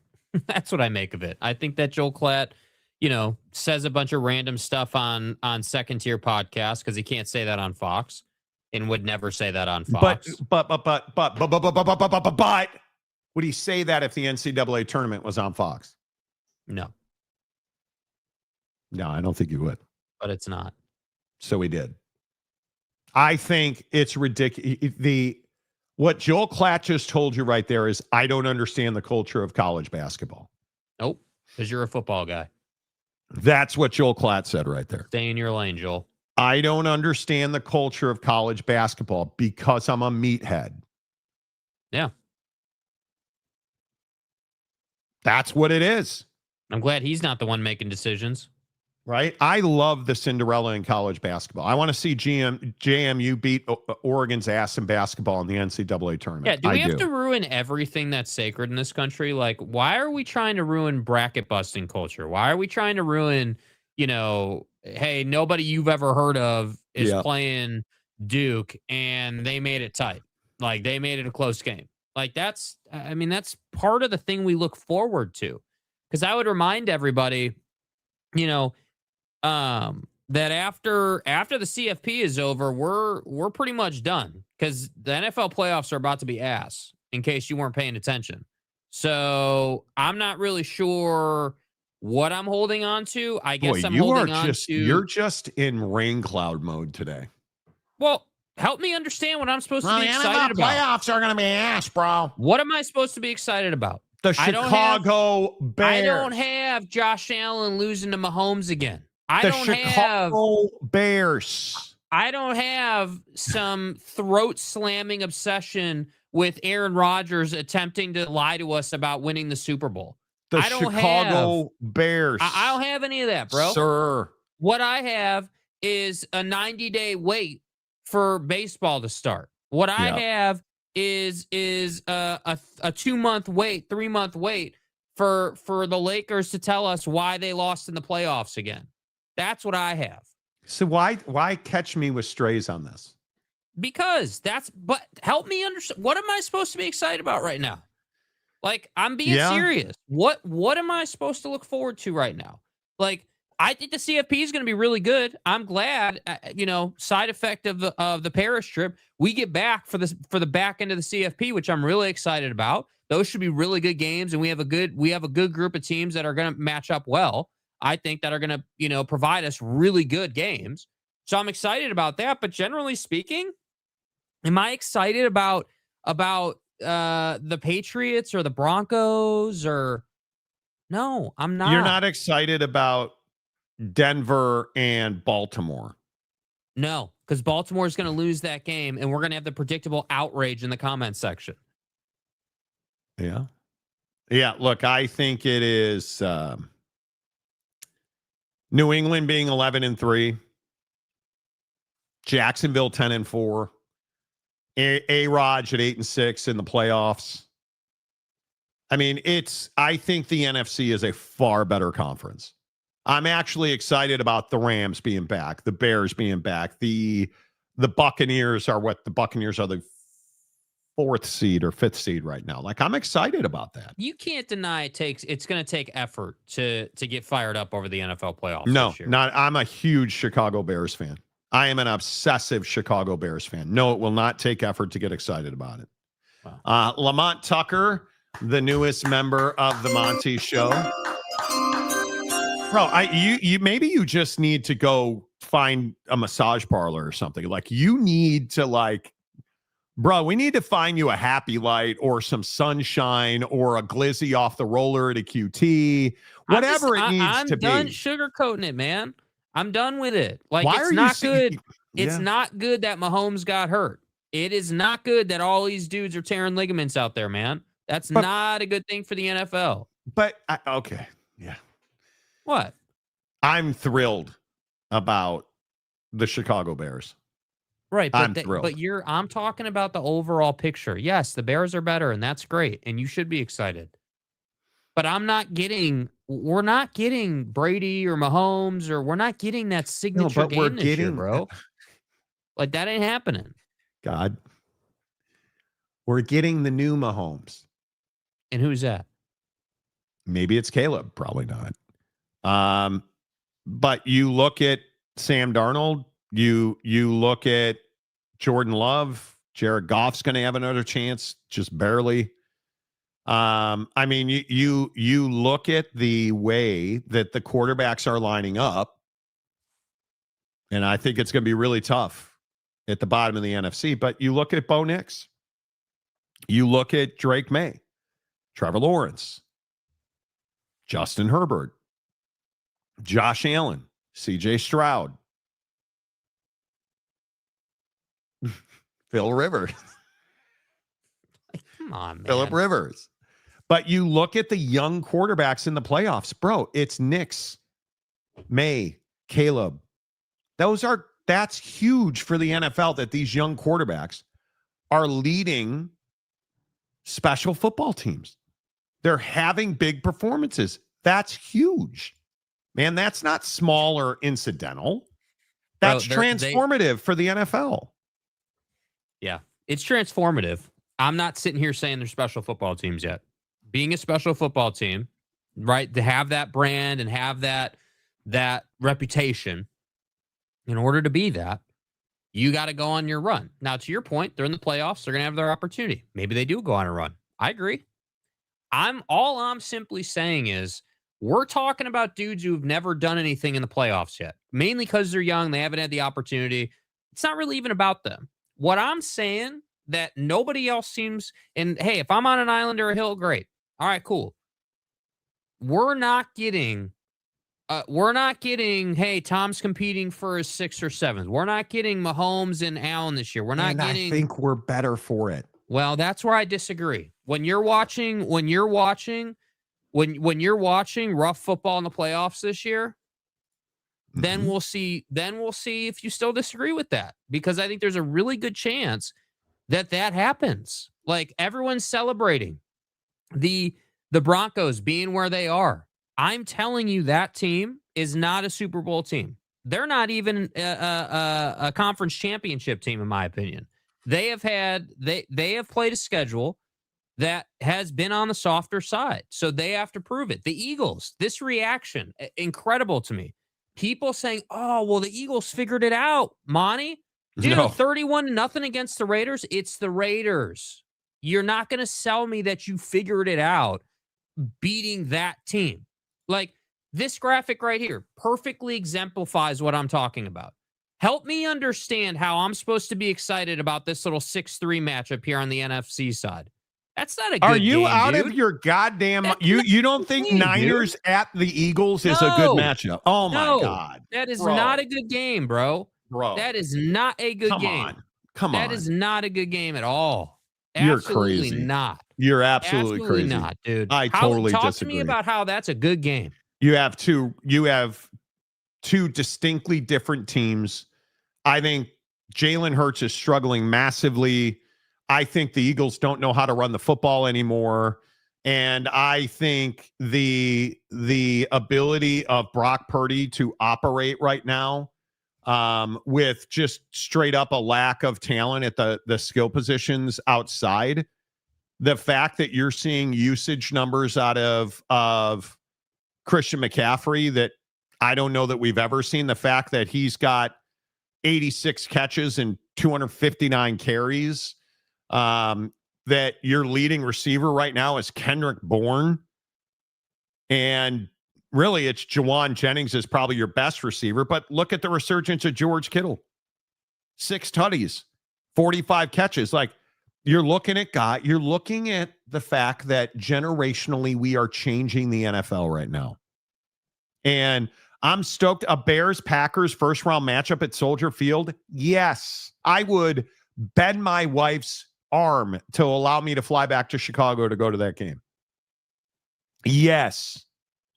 That's what I make of it. I think that Joel Klatt, you know, says a bunch of random stuff on second tier podcasts because he can't say that on Fox and would never say that on Fox. But would he say that if the NCAA tournament was on Fox? No. No, I don't think he would. But it's not. So he did. I think it's ridiculous. What Joel Klatt just told you right there is, I don't understand the culture of college basketball. Nope, because you're a football guy. That's what Joel Klatt said right there. Stay in your lane, Joel. I don't understand the culture of college basketball because I'm a meathead. Yeah. That's what it is. I'm glad he's not the one making decisions. Right? I love the Cinderella in college basketball. I want to see JMU beat Oregon's ass in basketball in the NCAA tournament. Yeah, do we have to ruin everything that's sacred in this country? Like, why are we trying to ruin bracket busting culture? Why are we trying to ruin, you know, hey, nobody you've ever heard of is playing Duke and they made it tight. Like, they made it a close game. Like, that's part of the thing we look forward to. Because I would remind everybody, you know, that after the CFP is over, we're pretty much done because the NFL playoffs are about to be ass, in case you weren't paying attention. So I'm not really sure what I'm holding on to. I guess you're just in rain cloud mode today. Well, help me understand what I'm supposed to be excited about. Playoffs are going to be ass, bro. What am I supposed to be excited about? The Chicago Bears. I don't have Josh Allen losing to Mahomes again. The Chicago Bears. I don't have some throat slamming obsession with Aaron Rodgers attempting to lie to us about winning the Super Bowl. The Chicago Bears. I don't have any of that, bro. Sir. What I have is a 90-day wait for baseball to start. What I have is a 2-month wait, 3-month wait for the Lakers to tell us why they lost in the playoffs again. That's what I have. So why catch me with strays on this? Because but help me understand. What am I supposed to be excited about right now? Like, I'm being serious. What am I supposed to look forward to right now? Like, I think the CFP is going to be really good. I'm glad, side effect of the Paris trip, we get back for the back end of the CFP, which I'm really excited about. Those should be really good games, and we have a good group of teams that are going to match up well. I think that are going to, provide us really good games. So I'm excited about that. But generally speaking, am I excited about the Patriots or the Broncos or no, I'm not. You're not excited about Denver and Baltimore. No, because Baltimore is going to lose that game and we're going to have the predictable outrage in the comments section. Yeah. Yeah. Look, I think it is, New England being 11-3, Jacksonville 10-4, A-Raj at 8-6 in the playoffs. I mean, I think the NFC is a far better conference. I'm actually excited about the Rams being back, the Bears being back, the the Buccaneers are what the Buccaneers are the 4th seed or 5th seed right now. Like, I'm excited about that. You can't deny it's going to take effort to get fired up over the NFL playoffs. No, this year. I'm a huge Chicago Bears fan. I am an obsessive Chicago Bears fan. No, it will not take effort to get excited about it. Wow. Lamont Tucker, the newest member of the Monty Show. Bro, you maybe you just need to go find a massage parlor or something. Like, you need to, like, bro, we need to find you a Happy Light or some sunshine or a glizzy off the roller at a QT, whatever it needs to be. I'm done sugarcoating it, man. I'm done with it. Like, Why it's are you not saying- good. It's not good that Mahomes got hurt. It is not good that all these dudes are tearing ligaments out there, man. That's not a good thing for the NFL. But okay, yeah. What? I'm thrilled about the Chicago Bears. Right, I'm thrilled. but I'm talking about the overall picture. Yes, the Bears are better, and that's great, and you should be excited. But we're not getting Brady or Mahomes, or we're not getting that signature game this year, bro. Like, that ain't happening. God. We're getting the new Mahomes. And who's that? Maybe it's Caleb, probably not. But you look at Sam Darnold, you look at Jordan Love, Jared Goff's going to have another chance, just barely. I mean, you look at the way that the quarterbacks are lining up, and I think it's going to be really tough at the bottom of the NFC. But you look at Bo Nix, you look at Drake May, Trevor Lawrence, Justin Herbert, Josh Allen, CJ Stroud, Phil Rivers. Come on, man. Phillip Rivers. But you look at the young quarterbacks in the playoffs, bro. It's Nix, May, Caleb. That's huge for the NFL that these young quarterbacks are leading special football teams. They're having big performances. That's huge. Man, that's not small or incidental. That's transformative for the NFL. Yeah, it's transformative. I'm not sitting here saying they're special football teams yet. Being a special football team, right, to have that brand and have that reputation, in order to be that, you got to go on your run. Now, to your point, they're in the playoffs. They're going to have their opportunity. Maybe they do go on a run. I agree. All I'm simply saying is we're talking about dudes who've never done anything in the playoffs yet, mainly because they're young. They haven't had the opportunity. It's not really even about them. What I'm saying that nobody else seems, and hey, if I'm on an island or a hill, great. All right, cool. We're not getting, hey, Tom's competing for his 6th or 7th. We're not getting Mahomes and Allen this year. We're not getting. I think we're better for it. Well, that's where I disagree. When you're watching rough football in the playoffs this year, then we'll see if you still disagree with that, because I think there's a really good chance that happens. Like, everyone's celebrating the Broncos being where they are. I'm telling you, that team is not a Super Bowl team. They're not even a conference championship team, in my opinion. They have played a schedule that has been on the softer side, so they have to prove it. The Eagles, this reaction, incredible to me. People saying, "Oh, well, the Eagles figured it out." Monty, dude, 31-0 against the Raiders. It's the Raiders. You're not going to sell me that you figured it out beating that team. Like, this graphic right here perfectly exemplifies what I'm talking about. Help me understand how I'm supposed to be excited about this little 6-3 matchup here on the NFC side. That's not a good game. Are you game, out dude. of your goddamn... You don't think Niners at the Eagles is a good matchup? Oh, my God. That is not a good game, bro. That is not a good game. Come on. That is not a good game at all. You're Absolutely crazy. Not. You're absolutely crazy. Not, dude. I totally talk disagree. to me about how that's a good game. You have two distinctly different teams. I think Jalen Hurts is struggling massively. I think the Eagles don't know how to run the football anymore. And I think the ability of Brock Purdy to operate right now with just straight up a lack of talent at the skill positions outside. The fact that you're seeing usage numbers out of Christian McCaffrey that I don't know that we've ever seen. The fact that he's got 86 catches and 259 carries. That your leading receiver right now is Kendrick Bourne. And really, it's Jawan Jennings is probably your best receiver. But look at the resurgence of George Kittle. 6 tutties, 45 catches. Like, you're looking at the fact that generationally we are changing the NFL right now. And I'm stoked. A Bears-Packers first-round matchup at Soldier Field. Yes, I would bend my wife's arm to allow me to fly back to Chicago to go to that game. Yes.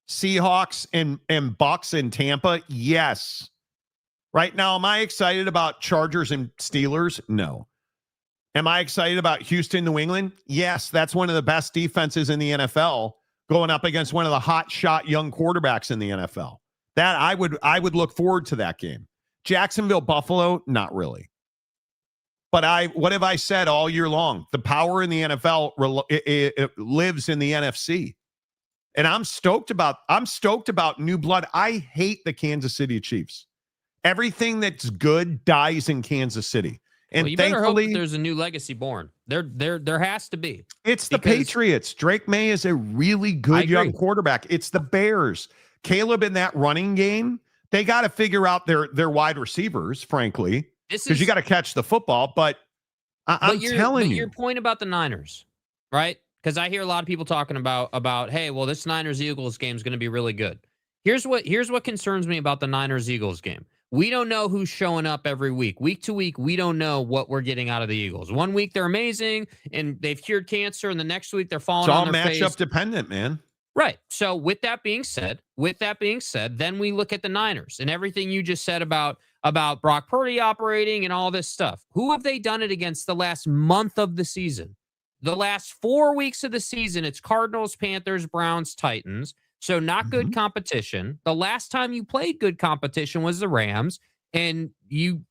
Seahawks and Bucks in Tampa. Yes. Right now, am I excited about Chargers and Steelers? No. Am I excited about Houston, New England? Yes. That's one of the best defenses in the NFL going up against one of the hot shot young quarterbacks in the NFL. That I would look forward to that game. Jacksonville, Buffalo, not really. But what have I said all year long? The power in the NFL it lives in the NFC. And I'm stoked about new blood. I hate the Kansas City Chiefs. Everything that's good dies in Kansas City. And well, you better hope thankfully, that there's a new legacy born. There has to be. It's the Patriots. Drake May is a really good young quarterback. It's the Bears. Caleb in that running game, they got to figure out their wide receivers, frankly, because you got to catch the football. But I'm telling you. Your point about the Niners, right? Because I hear a lot of people talking about, hey, well, this Niners-Eagles game is going to be really good. Here's what concerns me about the Niners-Eagles game. We don't know who's showing up every week. Week to week, we don't know what we're getting out of the Eagles. One week they're amazing and they've cured cancer, and the next week they're falling on their face. It's all matchup dependent, man. Right. So with that being said, then we look at the Niners and everything you just said about Brock Purdy operating and all this stuff. Who have they done it against the last month of the season? The last 4 weeks of the season, it's Cardinals, Panthers, Browns, Titans. So not good competition. The last time you played good competition was the Rams, and you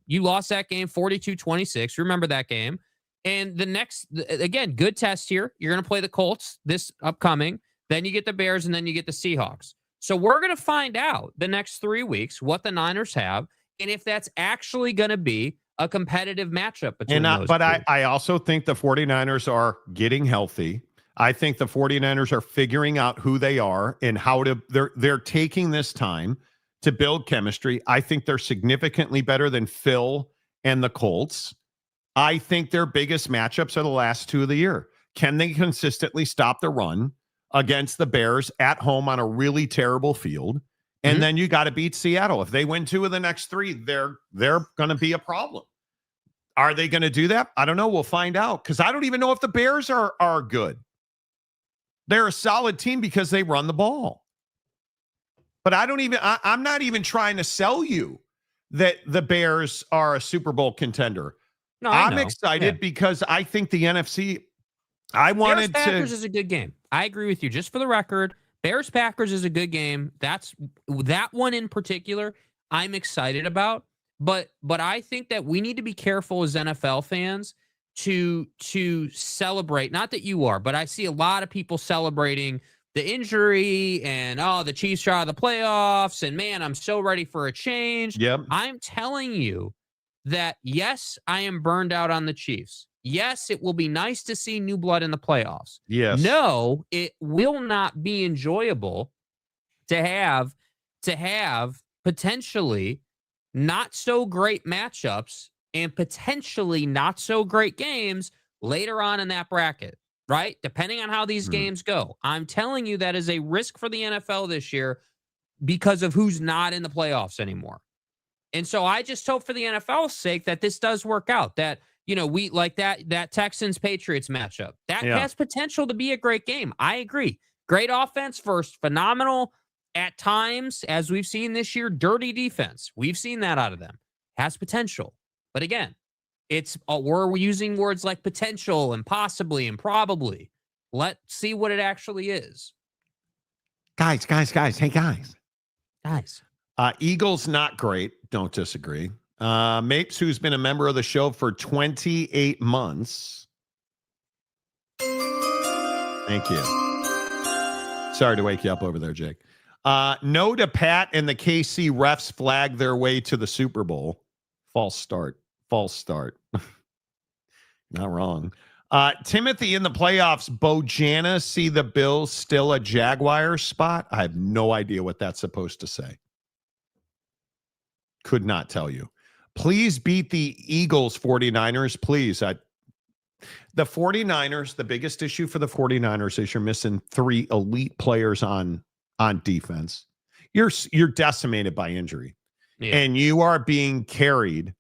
lost that game 42-26. Remember that game. And the next, again, good test here. You're going to play the Colts this upcoming. Then you get the Bears, and then you get the Seahawks. So we're going to find out the next 3 weeks what the Niners have and if that's actually going to be a competitive matchup between those two. I also think the 49ers are getting healthy. I think the 49ers are figuring out who they are and how to they're taking this time to build chemistry. I think they're significantly better than Phil and the Colts. I think their biggest matchups are the last 2 of the year. Can they consistently stop the run against the Bears at home on a really terrible field? And then you got to beat Seattle. If they win 2 of the next 3, they're going to be a problem. Are they going to do that? I don't know. We'll find out, because I don't even know if the Bears are good. They're a solid team because they run the ball. But I'm not even trying to sell you that the Bears are a Super Bowl contender. No, I'm excited because I think the NFC, Bears-Packers is a good game. I agree with you. Just for the record, Bears-Packers is a good game. That one in particular, I'm excited about. But I think that we need to be careful as NFL fans to celebrate. Not that you are, but I see a lot of people celebrating the injury and, the Chiefs are out of the playoffs, and man, I'm so ready for a change. Yep. I'm telling you that, yes, I am burned out on the Chiefs. Yes, it will be nice to see new blood in the playoffs. Yes. No, it will not be enjoyable to have potentially not so great matchups and potentially not so great games later on in that bracket, right? Depending on how these games go. I'm telling you that is a risk for the NFL this year because of who's not in the playoffs anymore. And so I just hope for the NFL's sake that this does work out, that, we like that Texans-Patriots matchup. That has potential to be a great game. I agree. Great offense first, phenomenal at times, as we've seen this year, dirty defense. We've seen that out of them. Has potential. But again, we're using words like potential and possibly and probably. Let's see what it actually is. Guys. Hey, guys. Eagles, not great. Don't disagree. Mapes, who's been a member of the show for 28 months. Thank you. Sorry to wake you up over there, Jake. No to Pat and the KC refs flag their way to the Super Bowl. False start. Not wrong. Timothy in the playoffs. Bojana see the Bills still a Jaguars spot? I have no idea what that's supposed to say. Could not tell you. Please beat the Eagles 49ers, please. The 49ers, the biggest issue for the 49ers is you're missing 3 elite players on defense. You're decimated by injury. Yeah. And you are being carried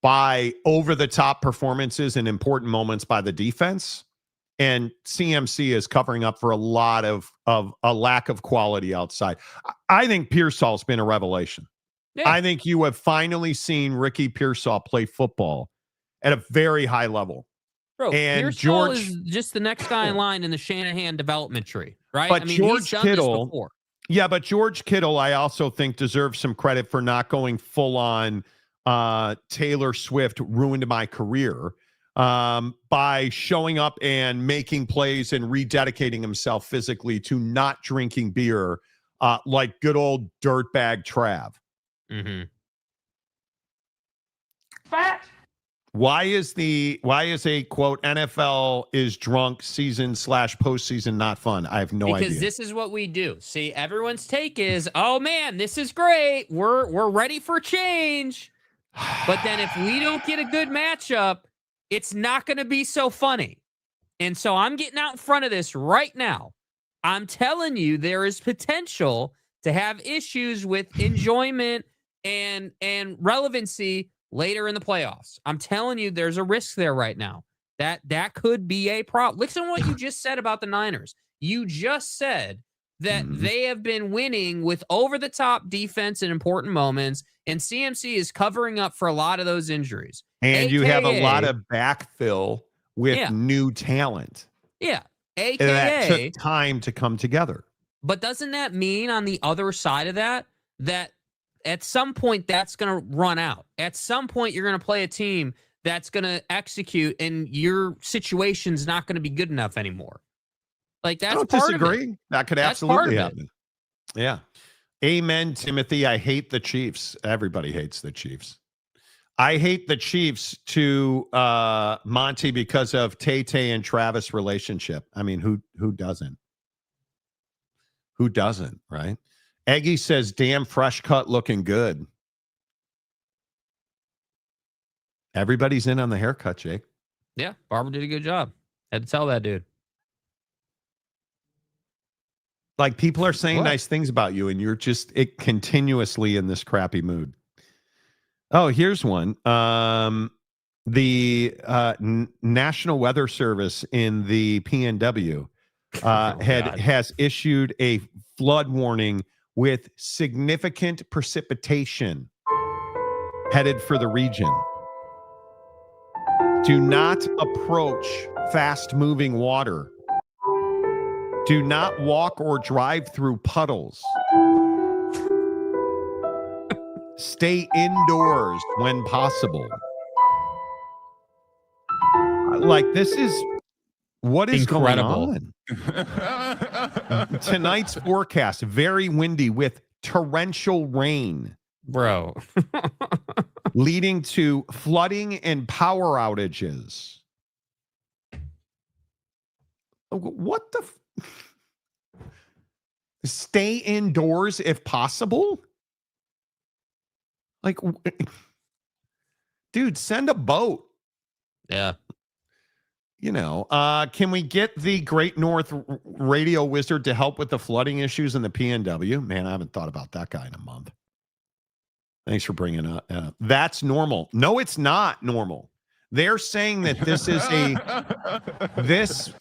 by over-the-top performances in important moments by the defense. And CMC is covering up for a lot of a lack of quality outside. I think Pearsall's been a revelation. Yeah. I think you have finally seen Ricky Pearsall play football at a very high level. Bro, and Pearsall is just the next guy in line in the Shanahan development tree, right? But I mean, George he's done Kittle, this before. Yeah, but George Kittle, I also think, deserves some credit for not going full on Taylor Swift ruined my career by showing up and making plays and rededicating himself physically to not drinking beer like good old dirtbag Trav. Mm-hmm. Fat. Why is a quote NFL is drunk season / postseason not fun? I have no idea. Because this is what we do. See, everyone's take is, oh man, this is great. We're ready for change. But then if we don't get a good matchup, it's not going to be so funny. And so I'm getting out in front of this right now. I'm telling you, there is potential to have issues with enjoyment and relevancy later in the playoffs. I'm telling you, there's a risk there right now. That could be a problem. Listen to what you just said about the Niners. You just said that they have been winning with over-the-top defense in important moments, and CMC is covering up for a lot of those injuries. And you have a lot of backfill with new talent. Yeah. And that took time to come together. But doesn't that mean on the other side of that at some point that's going to run out? At some point you're going to play a team that's going to execute and your situation's not going to be good enough anymore. Like, that's I don't part disagree. Of it. That could absolutely happen. Yeah. Amen, Timothy. I hate the Chiefs. Everybody hates the Chiefs. I hate the Chiefs to Monty because of Tay-Tay and Travis relationship. I mean, who doesn't? Who doesn't, right? Eggy says, damn fresh cut looking good. Everybody's in on the haircut, Jake. Yeah, barber did a good job. Had to tell that dude. Like, people are saying nice things about you, and you're just continuously in this crappy mood. Oh, here's one. The National Weather Service in the PNW has issued a flood warning with significant precipitation headed for the region. Do not approach fast-moving water. Do not walk or drive through puddles. Stay indoors when possible. Like, this is what is incredible. Going on? Tonight's forecast, very windy with torrential rain. Bro. Leading to flooding and power outages. What the stay indoors if possible? Like, dude, send a boat. Yeah. You know, can we get the Great North radio wizard to help with the flooding issues in the PNW? Man, I haven't thought about that guy in a month. Thanks for bringing up. That's normal. No, it's not normal. They're saying that this is this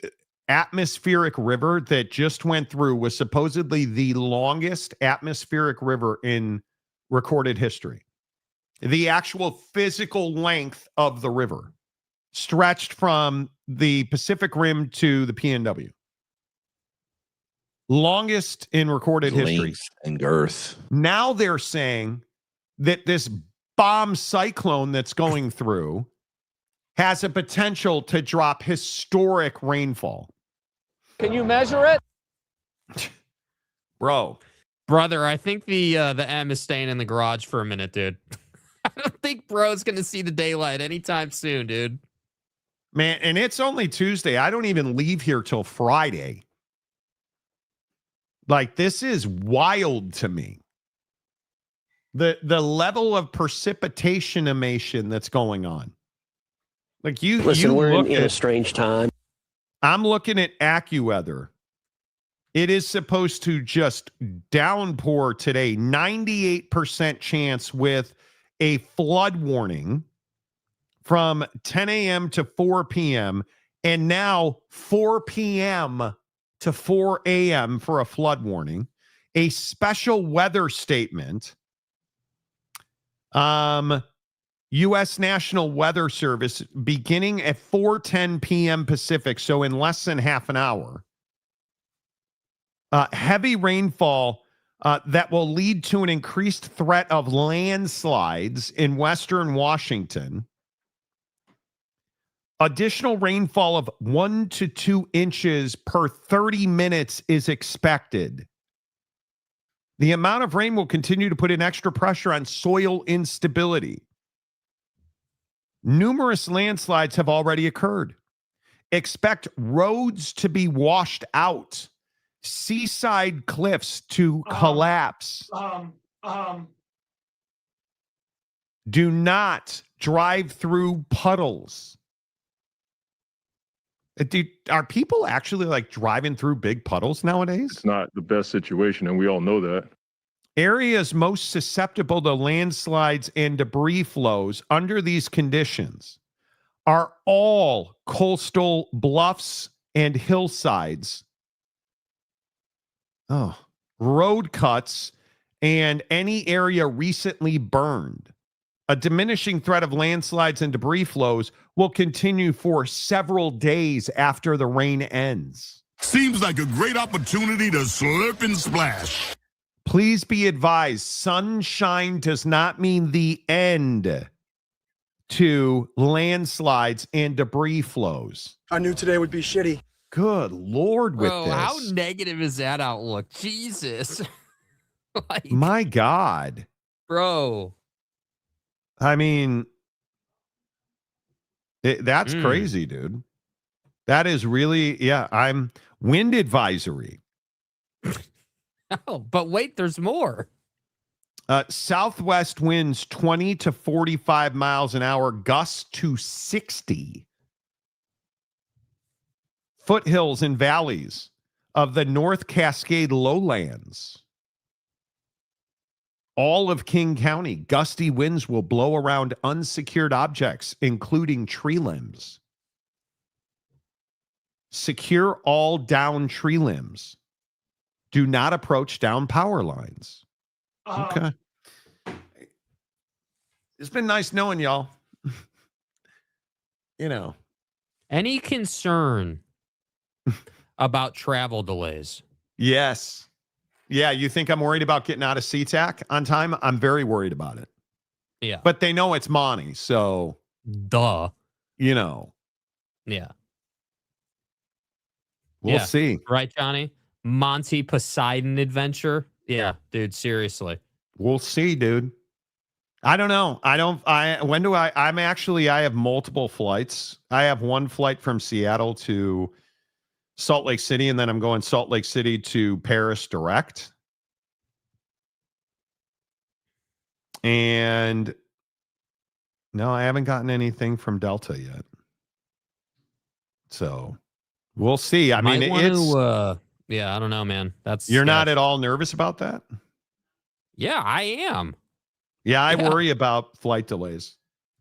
atmospheric river that just went through was supposedly the longest atmospheric river in recorded history. The actual physical length of the river stretched from the Pacific Rim to the PNW. Longest in recorded history. And girth. Now they're saying that this bomb cyclone that's going through has a potential to drop historic rainfall. Can you measure it? Brother, I think the M is staying in the garage for a minute, dude. I don't think bro's going to see the daylight anytime soon, dude. Man, and it's only Tuesday. I don't even leave here till Friday. Like, this is wild to me. The level of precipitation that's going on. Like, Listen, we're in a strange time. I'm looking at AccuWeather. It is supposed to just downpour today. 98% chance with a flood warning from 10 a.m. to 4 p.m. and now 4 p.m. to 4 a.m. for a flood warning. A special weather statement. U.S. National Weather Service beginning at 4:10 p.m. Pacific, so in less than half an hour. Heavy rainfall that will lead to an increased threat of landslides in western Washington. Additional rainfall of 1 to 2 inches per 30 minutes is expected. The amount of rain will continue to put in extra pressure on soil instability. Numerous landslides have already occurred. Expect roads to be washed out, seaside cliffs to collapse. Do not drive through puddles. Dude, are people actually like driving through big puddles nowadays? It's not the best situation, and we all know that. Areas most susceptible to landslides and debris flows under these conditions are all coastal bluffs and hillsides. Road cuts and any area recently burned. A diminishing threat of landslides and debris flows will continue for several days after the rain ends. Seems like a great opportunity to slurp and splash. Please be advised, sunshine does not mean the end to landslides and debris flows. I knew today would be shitty. Good Lord with Bro, this. how negative is that outlook? Jesus. My God. Bro. I mean, that's crazy, dude. That is really, I'm wind advisory. Oh, but wait, there's more. Southwest winds 20 to 45 miles an hour, gusts to 60. Foothills and valleys of the North Cascade lowlands. All of King County, gusty winds will blow around unsecured objects, including tree limbs. Secure all down tree limbs. Do not approach down power lines. Okay. It's been nice knowing y'all. Any concern about travel delays? Yes. Yeah, you think I'm worried about getting out of SeaTac on time? I'm very worried about it. Yeah. But they know it's Monty, so... Duh. Yeah. We'll see. Right, Johnny? Monty Poseidon adventure? Yeah, dude, seriously. We'll see, dude. I don't know. I have multiple flights. I have one flight from Seattle to Salt Lake City, and then I'm going Salt Lake City to Paris direct. And no, I haven't gotten anything from Delta yet. So we'll see. I mean, I don't know, man. You're not at all nervous about that? Yeah, I am. Yeah, I worry about flight delays.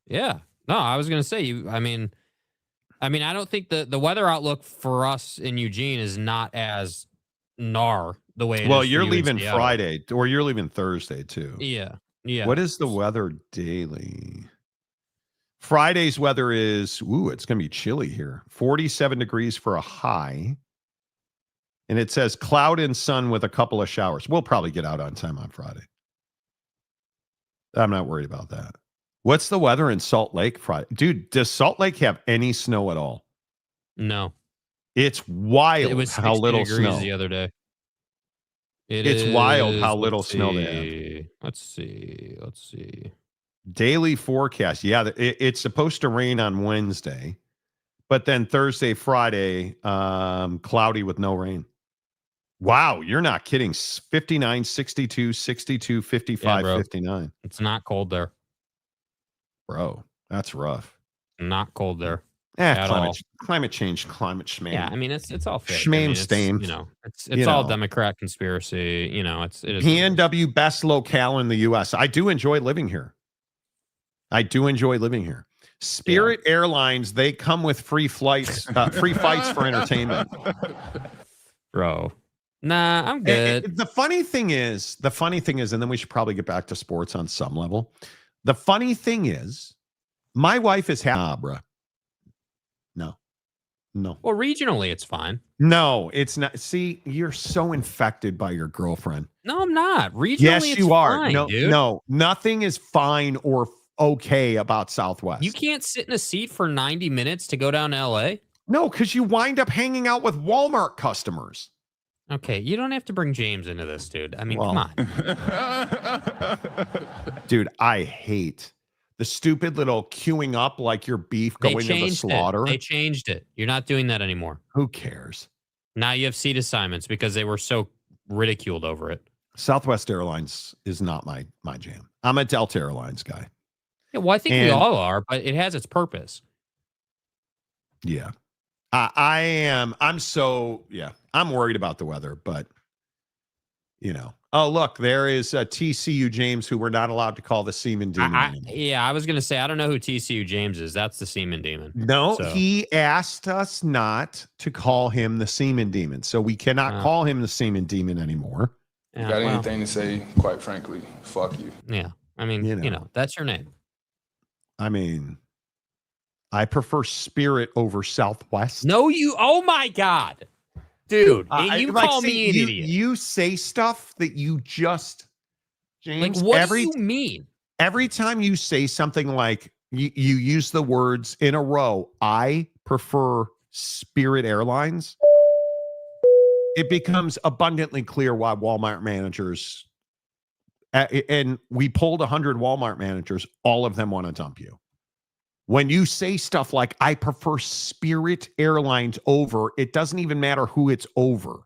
Yeah. No, I was going to say, I mean, I don't think the weather outlook for us in Eugene is not as gnar the way it is. Well, for you're you in leaving Seattle. Friday, or you're leaving Thursday too. Yeah. Yeah. What is the weather daily? Friday's weather is, it's going to be chilly here. 47 degrees for a high. And it says cloud and sun with a couple of showers. We'll probably get out on time on Friday. I'm not worried about that. What's the weather in Salt Lake Friday? Dude, does Salt Lake have any snow at all? No. It's wild It was how 60 little degrees snow. the other day. It's wild how Let's little snow they have. Let's see. Daily forecast. Yeah, it's supposed to rain on Wednesday, but then Thursday, Friday, cloudy with no rain. Wow, you're not kidding. 59, 62, 62, 55, Yeah, 59. It's not cold there. Bro, that's rough. Not cold there. At all. Climate change, climate schmame. Yeah, I mean it's all fake. Schmame stain. It's all Democrat conspiracy. It is PNW best locale in the U.S. I do enjoy living here. Spirit Airlines, they come with free flights, free fights for entertainment. Bro. Nah, I'm good. The funny thing is, and then we should probably get back to sports on some level. The funny thing is, my wife is bruh. No. Well, regionally, it's fine. No, it's not. See, you're so infected by your girlfriend. No, I'm not. Regionally, Yes, it's you are. fine, No, dude. no, nothing is fine or okay about Southwest. You can't sit in a seat for 90 minutes to go down to LA? No, because you wind up hanging out with Walmart customers. Okay, you don't have to bring James into this, dude. I mean, come on. Dude, I hate the stupid little queuing up like your beef going to the slaughter. They changed it. You're not doing that anymore. Who cares? Now you have seat assignments because they were so ridiculed over it. Southwest Airlines is not my jam. I'm a Delta Airlines guy. Yeah, well, I think we all are, but it has its purpose. Yeah. I am. I'm worried about the weather, but Oh, look, there is TCU James, who we're not allowed to call the Seaman Demon anymore. Yeah, I was going to say, I don't know who TCU James is. That's the Seaman Demon. No, he asked us not to call him the Seaman Demon. So we cannot call him the Seaman Demon anymore. You got anything to say, quite frankly, fuck you. Yeah. I mean, that's your name. I mean, I prefer Spirit over Southwest. No, oh my God. Dude, you call me an idiot. You say stuff that you just, James. Like, what do you mean? Every time you say something like you use the words in a row, I prefer Spirit Airlines, it becomes abundantly clear why Walmart managers, and we polled 100 Walmart managers, all of them want to dump you. When you say stuff like, I prefer Spirit Airlines over, it doesn't even matter who it's over.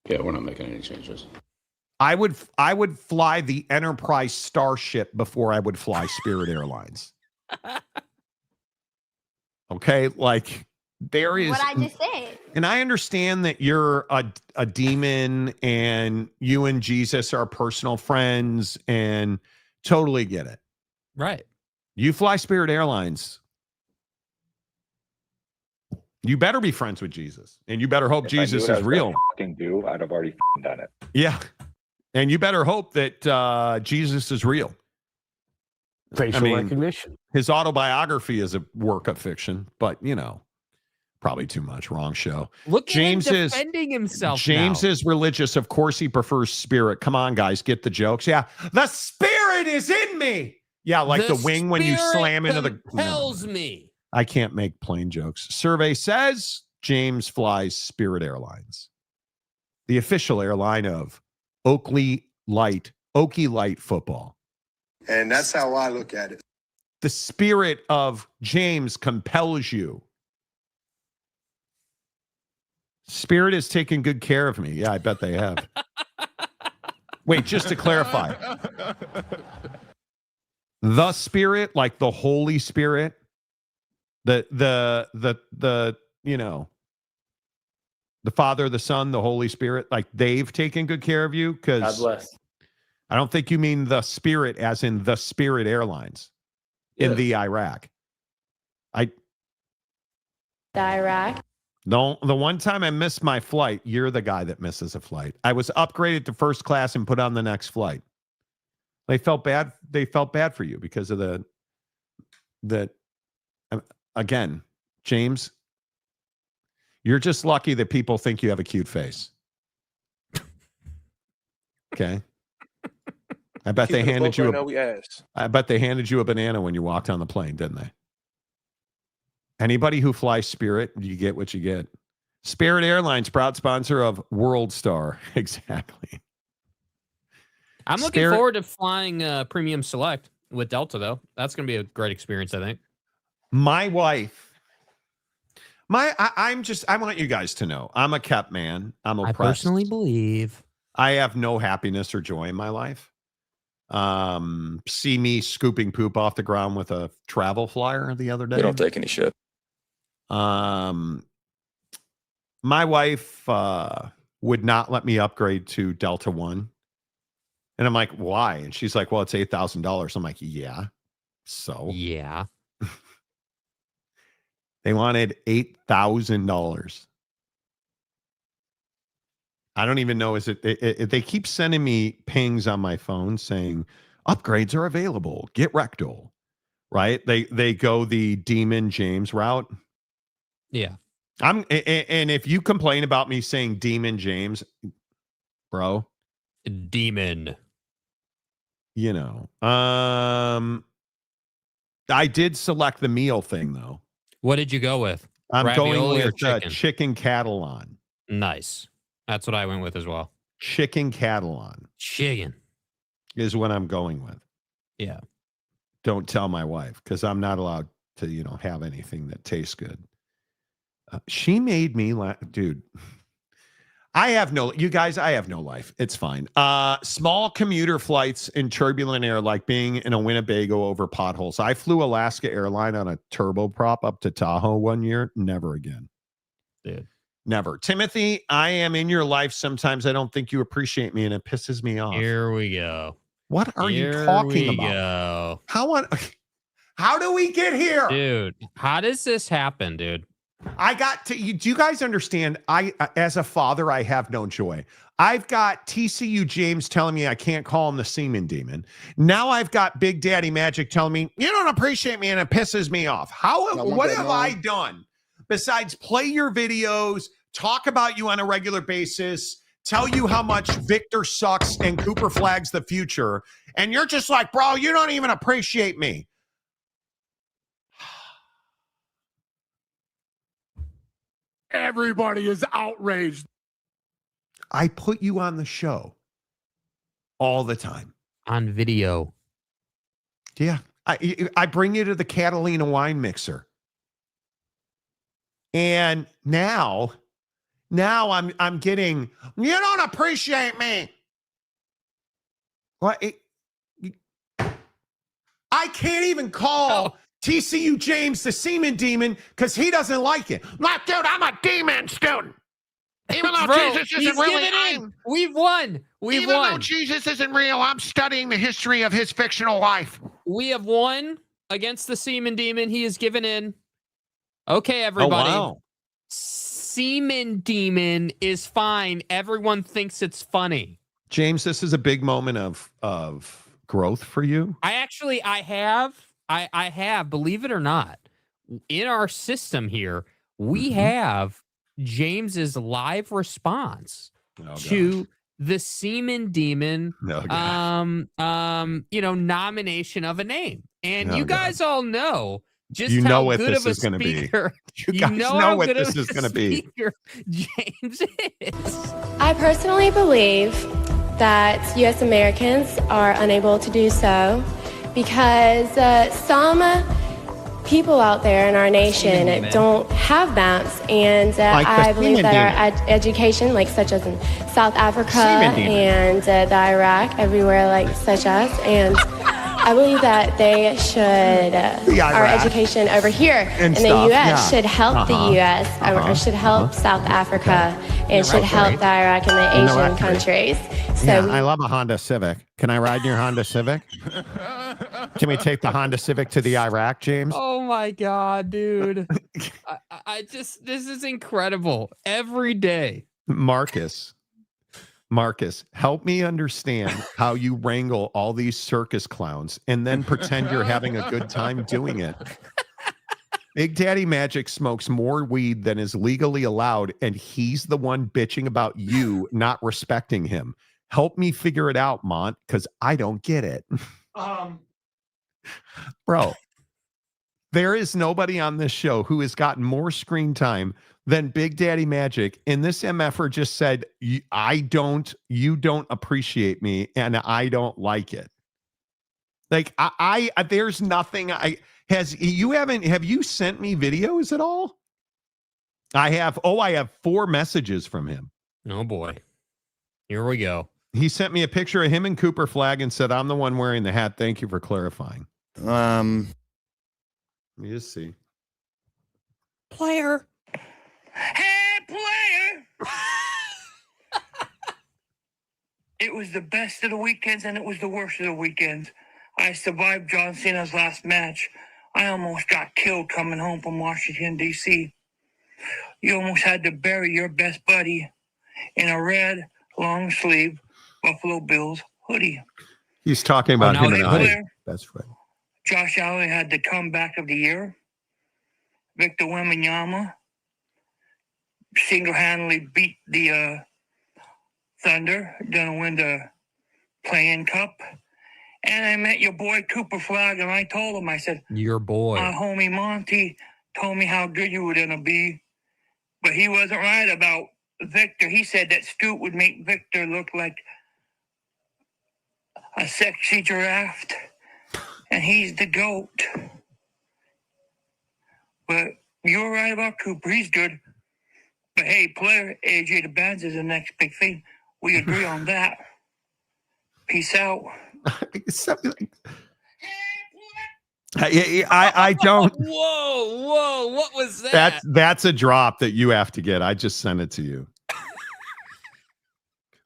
Yeah, we're not making any changes. I would fly the Enterprise Starship before I would fly Spirit Airlines. Okay, like there is what I just said. And I understand that you're a demon and you and Jesus are personal friends and totally get it. Right. You fly Spirit Airlines. You better be friends with Jesus, and you better hope Jesus is real. I'd have already done it. Yeah, and you better hope that Jesus is real. Facial recognition. His autobiography is a work of fiction, but probably too much. Wrong show. Look, James at him defending himself. James now. is religious. Of course, he prefers Spirit. Come on, guys, get the jokes. Yeah, the Spirit is in me. Yeah, like the wing when you slam into the. Tells me. I can't make plain jokes. Survey says James flies Spirit Airlines, the official airline of Oakley Light football. And that's how I look at it. The spirit of James compels you. Spirit is taking good care of me. Yeah, I bet they have. Wait, just to clarify. The Spirit, like the Holy Spirit, the Father, the Son, the Holy Spirit, like they've taken good care of you? Because God bless. I don't think you mean the Spirit as in the Spirit Airlines in the Iraq. The Iraq? No, the one time I missed my flight, you're the guy that misses a flight. I was upgraded to first class and put on the next flight. They felt bad. They felt bad for you because of again, James, you're just lucky that people think you have a cute face. Okay. I bet they handed you Now we asked. I bet they handed you a banana when you walked on the plane, didn't they? Anybody who flies Spirit, you get what you get. Spirit Airlines, proud sponsor of World Star. Exactly. I'm looking forward to flying Premium Select with Delta, though. That's going to be a great experience, I think. My wife, I want you guys to know, I'm a kept man. I'm oppressed. I personally believe I have no happiness or joy in my life. See me scooping poop off the ground with a travel flyer the other day. They don't take any shit. My wife would not let me upgrade to Delta One. And I'm like, why? And she's like, well, it's $8,000. I'm like, yeah. So yeah. They wanted $8,000. I don't even know. Is it they keep sending me pings on my phone saying upgrades are available. Get rectal. Right? They go the Demon James route. Yeah. And if you complain about me saying Demon James, bro. Demon. You know. I did select the meal thing though. What did you go with? I'm Ravioli going or with chicken? Chicken Catalan. Nice. That's what I went with as well. Chicken Catalan. Chicken is what I'm going with. Yeah. Don't tell my wife because I'm not allowed to, have anything that tastes good. She made me laugh, dude. I have no life. It's fine. Small commuter flights in turbulent air, like being in a Winnebago over potholes. I flew Alaska Airline on a turboprop up to Tahoe one year. Never again. Dude. Never. Timothy, I am in your life. Sometimes I don't think you appreciate me and it pisses me off. Here we go. What are you talking about? Go. How do we get here? Dude, how does this happen, dude? Do you guys understand? As a father, I have no joy. I've got TCU James telling me I can't call him the semen demon. Now I've got Big Daddy Magic telling me you don't appreciate me and it pisses me off. What have I done besides play your videos, talk about you on a regular basis, tell you how much Victor sucks and Cooper Flag's the future, and you're just like, bro, you don't even appreciate me. Everybody is outraged. I put you on the show all the time. On video. Yeah. I bring you to the Catalina wine mixer. And now I'm getting, you don't appreciate me. What? I can't even call TCU James the semen demon because he doesn't like it. Like, dude, I'm a demon student. Even though Jesus isn't really, we've won. Even though Jesus isn't real, I'm studying the history of his fictional life. We have won against the semen demon. He has given in. Okay, everybody. Oh, wow. Semen demon is fine. Everyone thinks it's funny. James, this is a big moment of growth for you. I have, believe it or not, in our system here, we have James's live response to the semen demon, nomination of a name. And you guys all know just how good of a speaker. You guys know what this is going to be. James is. I personally believe that U.S. Americans are unable to do so because some people out there in our nation don't have maps, and I believe that our education, such as in South Africa and the Iraq, everywhere such as, and I believe that they should, our education over here in the U.S. should help the U.S. Or should help South Africa and should help the Iraq and the Asian countries. So I love a Honda Civic. Can I ride in your Honda Civic? Can we take the Honda Civic to the Iraq, James? Oh my God, dude. this is incredible. Every day. Marcus, help me understand how you wrangle all these circus clowns and then pretend you're having a good time doing it. Big Daddy Magic smokes more weed than is legally allowed, and he's the one bitching about you not respecting him. Help me figure it out, Mont, because I don't get it. Bro, there is nobody on this show who has gotten more screen time than Big Daddy Magic. And this MFer just said, you don't appreciate me and I don't like it. Like I there's nothing have you sent me videos at all? I have 4 messages from him. Oh boy. Here we go. He sent me a picture of him and Cooper Flag and said, I'm the one wearing the hat. Thank you for clarifying. Let me just see. Player. Hey, player! It was the best of the weekends and it was the worst of the weekends. I survived John Cena's last match. I almost got killed coming home from Washington, D.C. You almost had to bury your best buddy in a red, long-sleeve Buffalo Bills hoodie. He's talking about him and I. That's right. Josh Allen had the comeback of the year. Victor Wembanyama single-handedly beat the Thunder, gonna win the play-in cup. And I met your boy Cooper Flag, and I told him, I said, your boy, my homie Monty told me how good you were gonna be, but he wasn't right about Victor. He said that Scoot would make Victor look like a sexy giraffe, and he's the GOAT. But you're right about Cooper. He's good. But hey, player, AJ DeBanz is the next big thing. We agree on that. Peace out. I don't. Whoa! What was that? That's a drop that you have to get. I just sent it to you.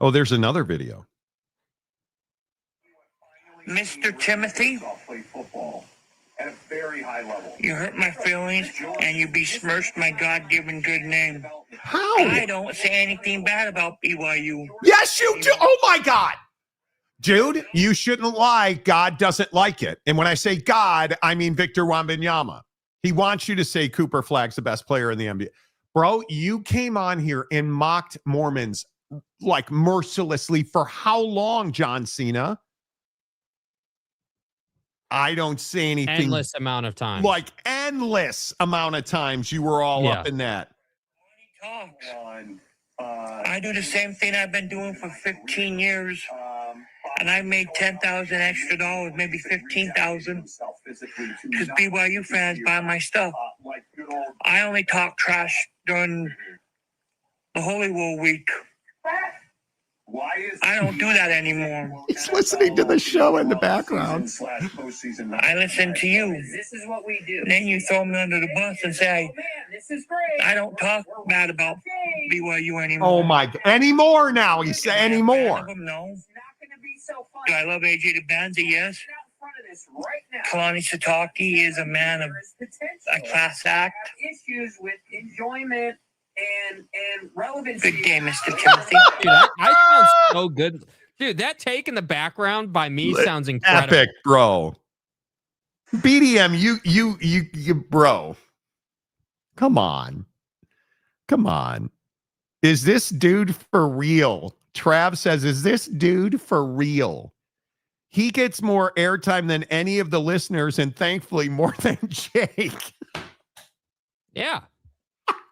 Oh, there's another video. Mr. Timothy, At a very high level. you hurt my feelings and you besmirched my God-given good name. How? I don't say anything bad about BYU. Yes, you do. Oh my God. Dude, you shouldn't lie. God doesn't like it. And when I say God, I mean Victor Wembanyama. He wants you to say Cooper Flag's the best player in the NBA. Bro, you came on here and mocked Mormons like mercilessly for how long, John Cena? I don't say anything. Endless amount of time. Like endless amount of times you were all up in that. I do the same thing I've been doing for 15 years. And I made $10,000 extra dollars, maybe $15,000, because BYU fans buy my stuff. I only talk trash during the Holy War week. I don't do that anymore. He's listening to the show in the background. I listen to you. This is what we do. Then you throw me under the bus and say, Man, this is great. I don't talk bad about BYU anymore. Oh my God. Anymore now. He said anymore. No. Do I love AJ DeBanza? Yes. Kalani Sitake is a man of a class act. Issues with enjoyment and relevancy. Good day, Mr. Timothy. Dude, I sound so good. Dude, that take in the background by me sounds incredible. Epic, bro. BDM, you, bro. Come on. Is this dude for real? Trav says, is this dude for real? He gets more airtime than any of the listeners, and thankfully more than Jake. Yeah.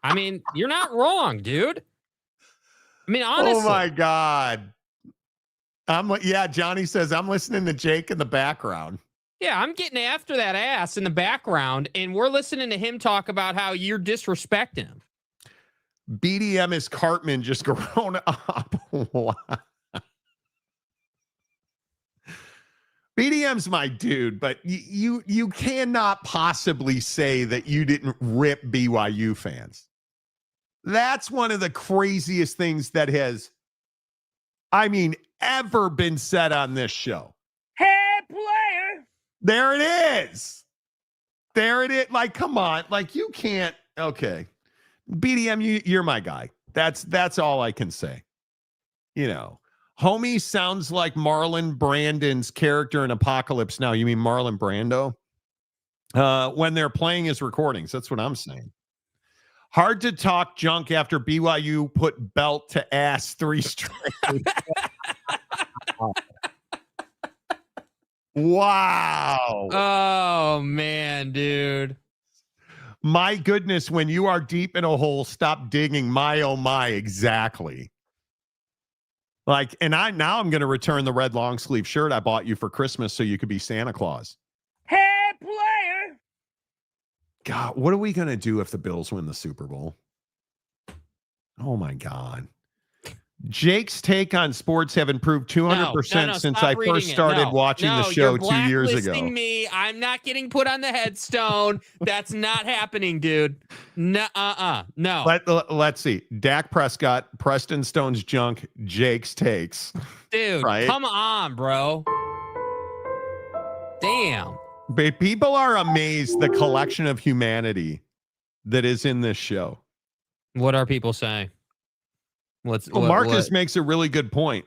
I mean, you're not wrong, dude. I mean, honestly. Oh my God. Johnny says, I'm listening to Jake in the background. Yeah, I'm getting after that ass in the background, and we're listening to him talk about how you're disrespecting him. BDM is Cartman just grown up. Wow. BDM's my dude, but you cannot possibly say that you didn't rip BYU fans. That's one of the craziest things that has, ever been said on this show. Hey, player. There it is. Like, come on. Like, you can't. Okay. BDM, you're my guy. That's all I can say. You know, homie sounds like Marlon Brandon's character in Apocalypse Now. You mean Marlon Brando? When they're playing his recordings. That's what I'm saying. Hard to talk junk after BYU put belt to ass 3 straight. Wow. Oh man, dude. My goodness, when you are deep in a hole, stop digging. My oh my, exactly. Like, and I'm going to return the red long sleeve shirt I bought you for Christmas so you could be Santa Claus. Hey, player. God, what are we going to do if the Bills win the Super Bowl? Oh my God. Jake's take on sports have improved 200% since I first started watching the show 2 years ago. You're blacklisting me. I'm not getting put on the headstone. That's not happening, dude. No, no. Let's see. Dak Prescott, Preston Stone's junk, Jake's takes. Dude, right? Come on, bro. Damn. But people are amazed the collection of humanity that is in this show. What are people saying? Marcus makes a really good point.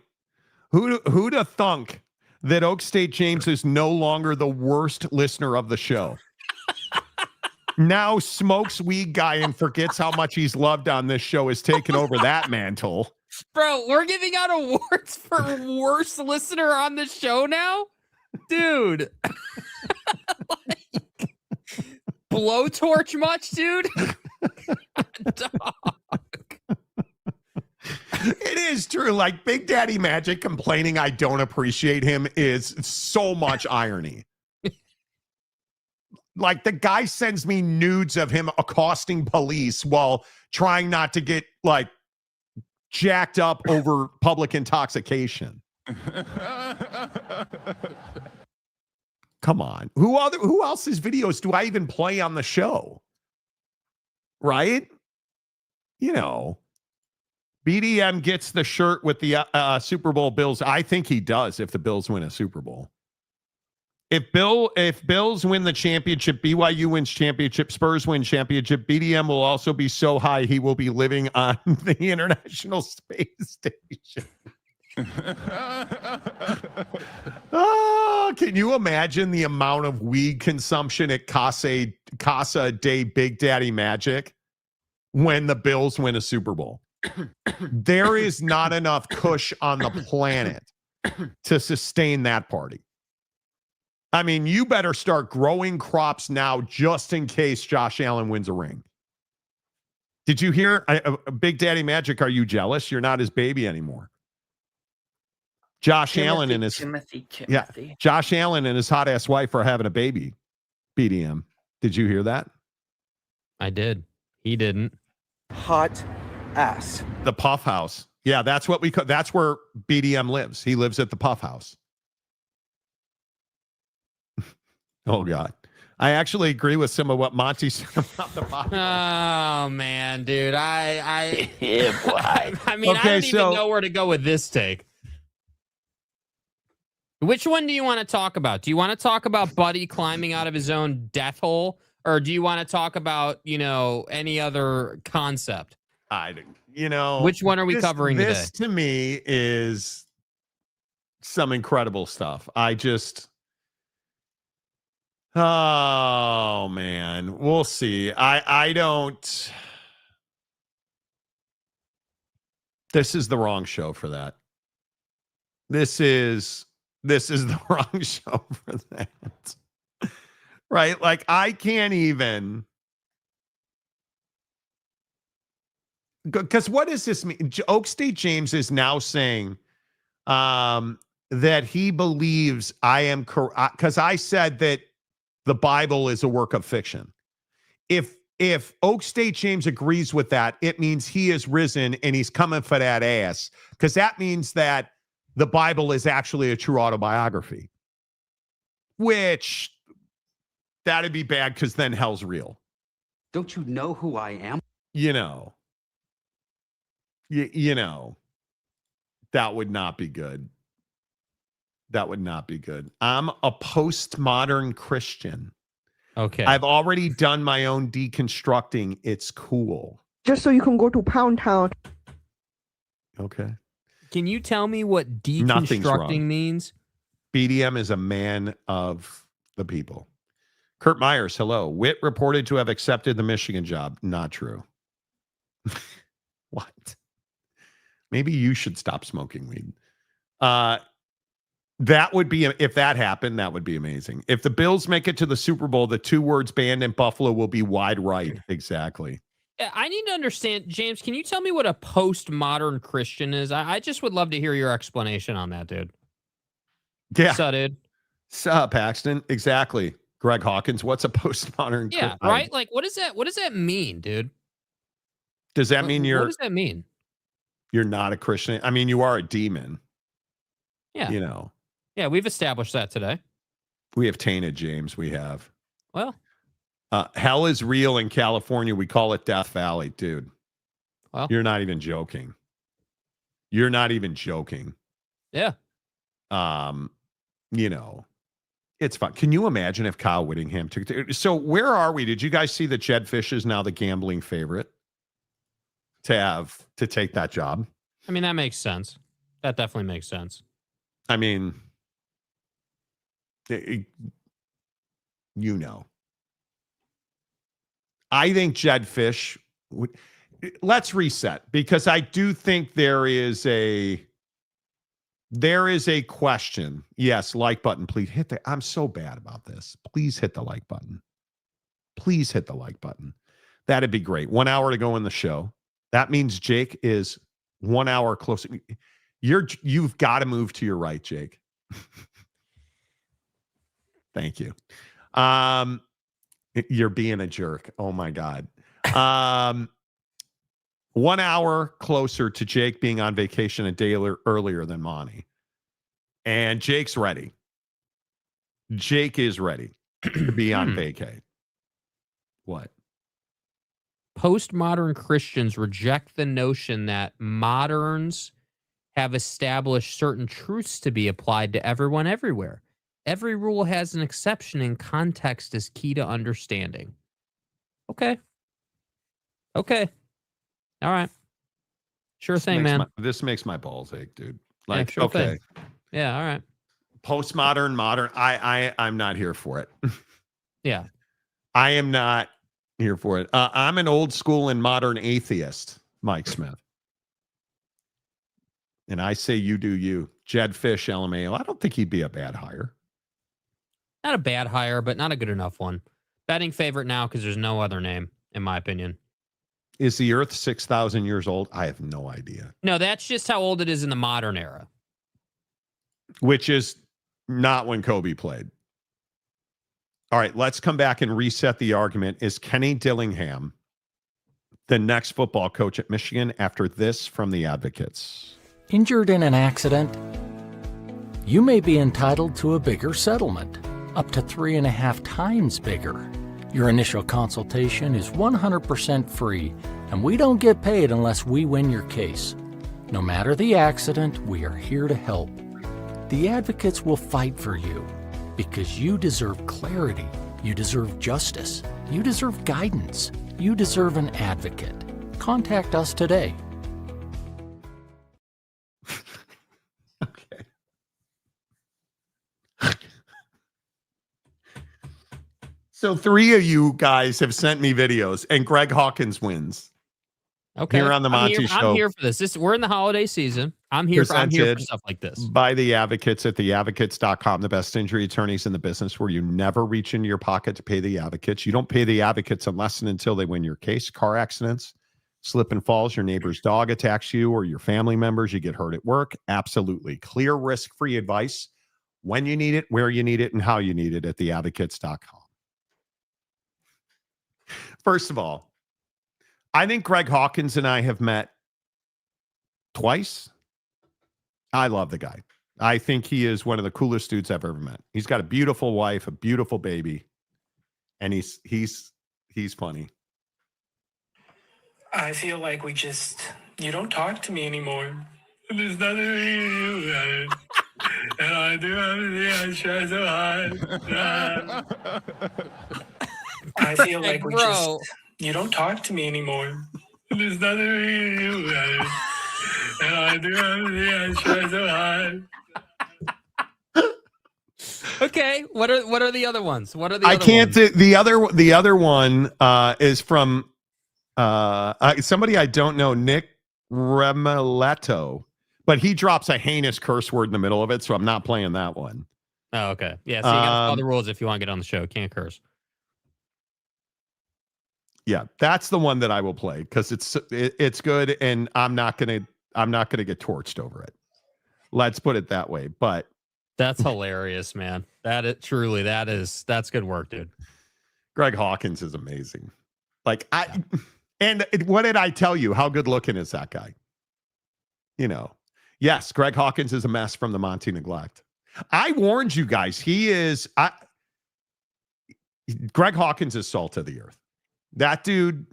Who'd have thunk that Oak State James is no longer the worst listener of the show? Now smokes weed guy and forgets how much he's loved on this show has taken over that mantle. Bro, we're giving out awards for worst listener on the show now? Dude. Blowtorch much, dude? Dog. It is true. Like Big Daddy Magic complaining I don't appreciate him is so much irony. Like the guy sends me nudes of him accosting police while trying not to get like jacked up over public intoxication. Come on. Who else's videos do I even play on the show? Right? You know. BDM gets the shirt with the Super Bowl Bills. I think he does if the Bills win a Super Bowl. If Bills win the championship, BYU wins championship, Spurs win championship, BDM will also be so high he will be living on the International Space Station. Oh, can you imagine the amount of weed consumption at Casa de Big Daddy Magic when the Bills win a Super Bowl? There is not enough kush on the planet to sustain that party. I mean, you better start growing crops now just in case Josh Allen wins a ring. Did you hear Big Daddy Magic? Are you jealous? You're not his baby anymore. Josh Allen and his Josh Allen and his hot ass wife are having a baby. BDM. Did you hear that? I did. He didn't. Hot ass. The Puff House. Yeah, that's what we call. That's where BDM lives. He lives at the Puff House. Oh God, I actually agree with some of what Monty said about the Puff House. Oh man, dude, I mean, Okay, I don't even know where to go with this take. Which one do you want to talk about? Do you want to talk about Buddy climbing out of his own death hole, or do you want to talk about any other concept? Which one are we covering today? This to me is some incredible stuff. Oh man, we'll see. This is the wrong show for that. This is the wrong show for that. Right? Like I can't even. Because what does this mean? Oak State James is now saying that he believes I am correct. Because I said that the Bible is a work of fiction. If Oak State James agrees with that, it means he is risen and he's coming for that ass. Because that means that the Bible is actually a true autobiography. Which, that'd be bad because then hell's real. Don't you know who I am? You know, that would not be good. That would not be good. I'm a postmodern Christian. Okay. I've already done my own deconstructing. It's cool. Just so you can go to Pound Town. Okay. Can you tell me what Nothing's wrong. deconstructing means? BDM is a man of the people. Kurt Myers, hello. Witt reported to have accepted the Michigan job. Not true. What? Maybe you should stop smoking weed. That would be, if that happened, that would be amazing. If the Bills make it to the Super Bowl, the 2 words banned in Buffalo will be wide right. Exactly. I need to understand, James, can you tell me what a postmodern Christian is? I just would love to hear your explanation on that, dude. Yeah. So, dude. Paxton. Exactly. Greg Hawkins, what's a postmodern Yeah, right? Like, what does that mean, dude? Does that mean what does that mean? You're not a Christian? I mean, you are a demon. Yeah. You know. Yeah, we've established that today. We have tainted James. We have. Well. Hell is real in California. We call it Death Valley, dude. Well. You're not even joking. You're not even joking. Yeah. You know, it's fun. Can you imagine if Kyle Whittingham took it? So where are we? Did you guys see that Jed Fish is now the gambling favorite to take that job? I mean, that makes sense. That definitely makes sense. I mean, you know, I think Jed Fish would. Let's reset, because I do think there is a question. Yes, like button, please hit the. I'm so bad about this. Please hit the like button. Please hit the like button. That'd be great. 1 hour to go in the show. That means Jake is 1 hour closer. You've got to move to your right, Jake. Thank you. You're being a jerk. Oh my God. 1 hour closer to Jake being on vacation a day earlier than Monty. And Jake's ready. Jake is ready to be on vacay. What? Postmodern Christians reject the notion that moderns have established certain truths to be applied to everyone everywhere. Every rule has an exception, and context is key to understanding. Okay. All right. Sure thing, man. This makes my balls ache, dude. Like, yeah, sure okay. Thing. Yeah, all right. Postmodern, modern. I'm not here for it. Yeah. I am not here for it. I'm an old school and modern atheist, Mike Smith. And I say you do you. Jed Fish, LMAO. I don't think he'd be a bad hire. Not a bad hire, but not a good enough one. Betting favorite now because there's no other name, in my opinion. Is the Earth 6,000 years old? I have no idea. No, that's just how old it is in the modern era. Which is not when Kobe played. All right, let's come back and reset the argument. Is Kenny Dillingham the next football coach at Michigan after this from the Advocates? Injured in an accident? You may be entitled to a bigger settlement, up to 3.5 times bigger. Your initial consultation is 100% free, and we don't get paid unless we win your case. No matter the accident, we are here to help. The Advocates will fight for you because you deserve clarity, you deserve justice, you deserve guidance, you deserve an advocate. Contact us today. Okay. So 3 of you guys have sent me videos, and Greg Hawkins wins. Okay. Here on the Monty Show. I'm here for this. We're in the holiday season. I'm here for stuff like this. By the Advocates at theadvocates.com, the best injury attorneys in the business, where you never reach into your pocket to pay the Advocates. You don't pay the Advocates unless and until they win your case. Car accidents, slip and falls, your neighbor's dog attacks you, or your family members, you get hurt at work. Absolutely. Clear, risk-free advice when you need it, where you need it, and how you need it at theadvocates.com. First of all, I think Greg Hawkins and I have met twice. I love the guy. I think he is one of the coolest dudes I've ever met. He's got a beautiful wife, a beautiful baby, and he's funny. I feel like you don't talk to me anymore. There's nothing you can do about it. And I do everything, I try so hard. I feel like you don't talk to me anymore. There's nothing you can do about it. And I do everything, I try so hard. Okay, what are the other ones? What are the I other can't ones? the other one is from somebody I don't know, Nick Remoletto. But he drops a heinous curse word in the middle of it, so I'm not playing that one. Oh, okay. Yeah, so you got to follow the rules if you want to get on the show. Can't curse. Yeah, that's the one that I will play because it's good, and I'm not gonna get torched over it. Let's put it that way. But that's hilarious, man. That's good work, dude. Greg Hawkins is amazing. Like and what did I tell you? How good looking is that guy? You know, yes, Greg Hawkins is a mess from the Monty neglect. I warned you guys. Greg Hawkins is salt of the earth. That dude,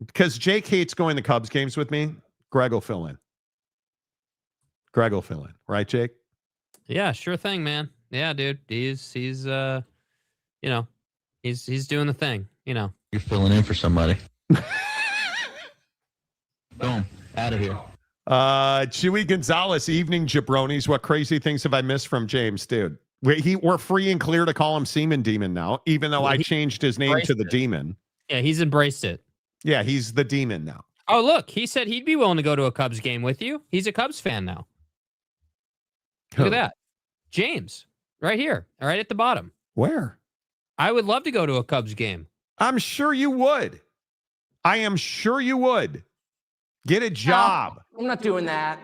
because Jake hates going to Cubs games with me. Greg will fill in. Right, Jake? Yeah, sure thing, man. Yeah, dude. He's doing the thing, You're filling in for somebody. Boom. Out of here. Chewy Gonzalez, evening jabronis. What crazy things have I missed from James, dude? We're free and clear to call him Seaman Demon now, even though I changed his name to the Demon. Yeah, he's embraced it. Yeah, he's the Demon now. Oh, look, he said he'd be willing to go to a Cubs game with you. He's a Cubs fan now. Look at that. James, right here, right at the bottom. Where? I would love to go to a Cubs game. I'm sure you would. I am sure you would. Get a job. No, I'm not doing that.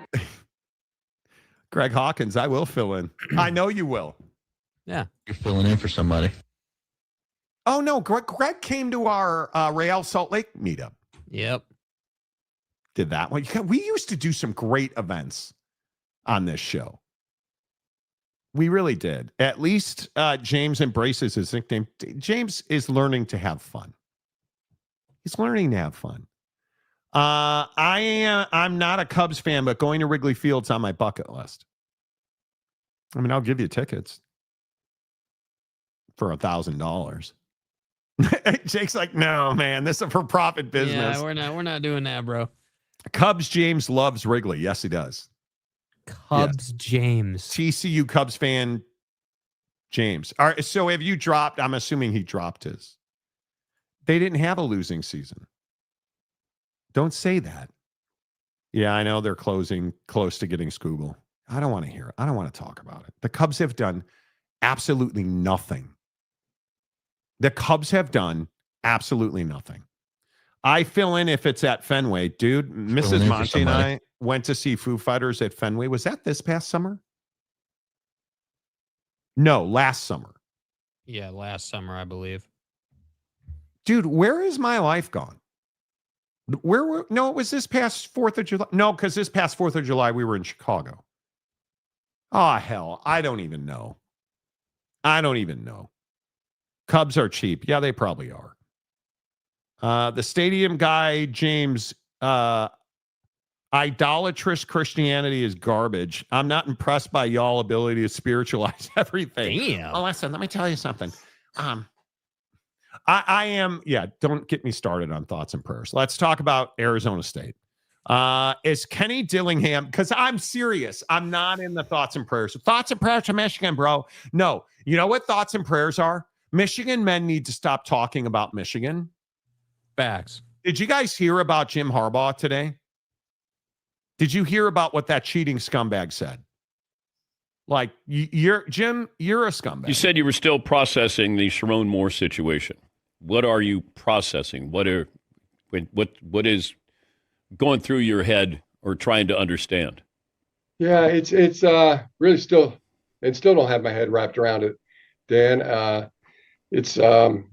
Greg Hawkins, I will fill in. I know you will. Yeah. You're filling in for somebody. Oh, no. Greg came to our Real Salt Lake meetup. Yep. Did that one. We used to do some great events on this show. We really did. At least James embraces his nickname. James is learning to have fun. He's learning to have fun. I'm not a Cubs fan, but going to Wrigley Field's on my bucket list. I mean, I'll give you tickets for $1,000. Jake's like, no, man, this is a for-profit business. Yeah, we're not doing that, bro. Cubs James loves Wrigley. Yes, he does. Cubs yes. James. TCU Cubs fan James. All right, so have you dropped? I'm assuming he dropped his. They didn't have a losing season. Don't say that. Yeah, I know they're close to getting Scoogle. I don't want to hear it. I don't want to talk about it. The Cubs have done absolutely nothing. The Cubs have done absolutely nothing. I fill in if it's at Fenway. Dude, Mrs. Monty and I went to see Foo Fighters at Fenway. Was that this past summer? No, last summer. Yeah, last summer, I believe. Dude, where is my life gone? No, it was this past 4th of July. No, because this past 4th of July, we were in Chicago. Oh, hell. I don't even know. Cubs are cheap. Yeah, they probably are. The stadium guy, James, idolatrous Christianity is garbage. I'm not impressed by y'all ability to spiritualize everything. Damn. Oh, listen, let me tell you something. I am, don't get me started on thoughts and prayers. Let's talk about Arizona State. Is Kenny Dillingham, because I'm serious. I'm not in the thoughts and prayers. Thoughts and prayers to Michigan, bro. No. You know what thoughts and prayers are? Michigan men need to stop talking about Michigan. Facts. Did you guys hear about Jim Harbaugh today? Did you hear about what that cheating scumbag said? Like, Jim, you're a scumbag. You said you were still processing the Sharon Moore situation. What are you processing? What is going through your head or trying to understand? Yeah, it's really still don't have my head wrapped around it, Dan. It's a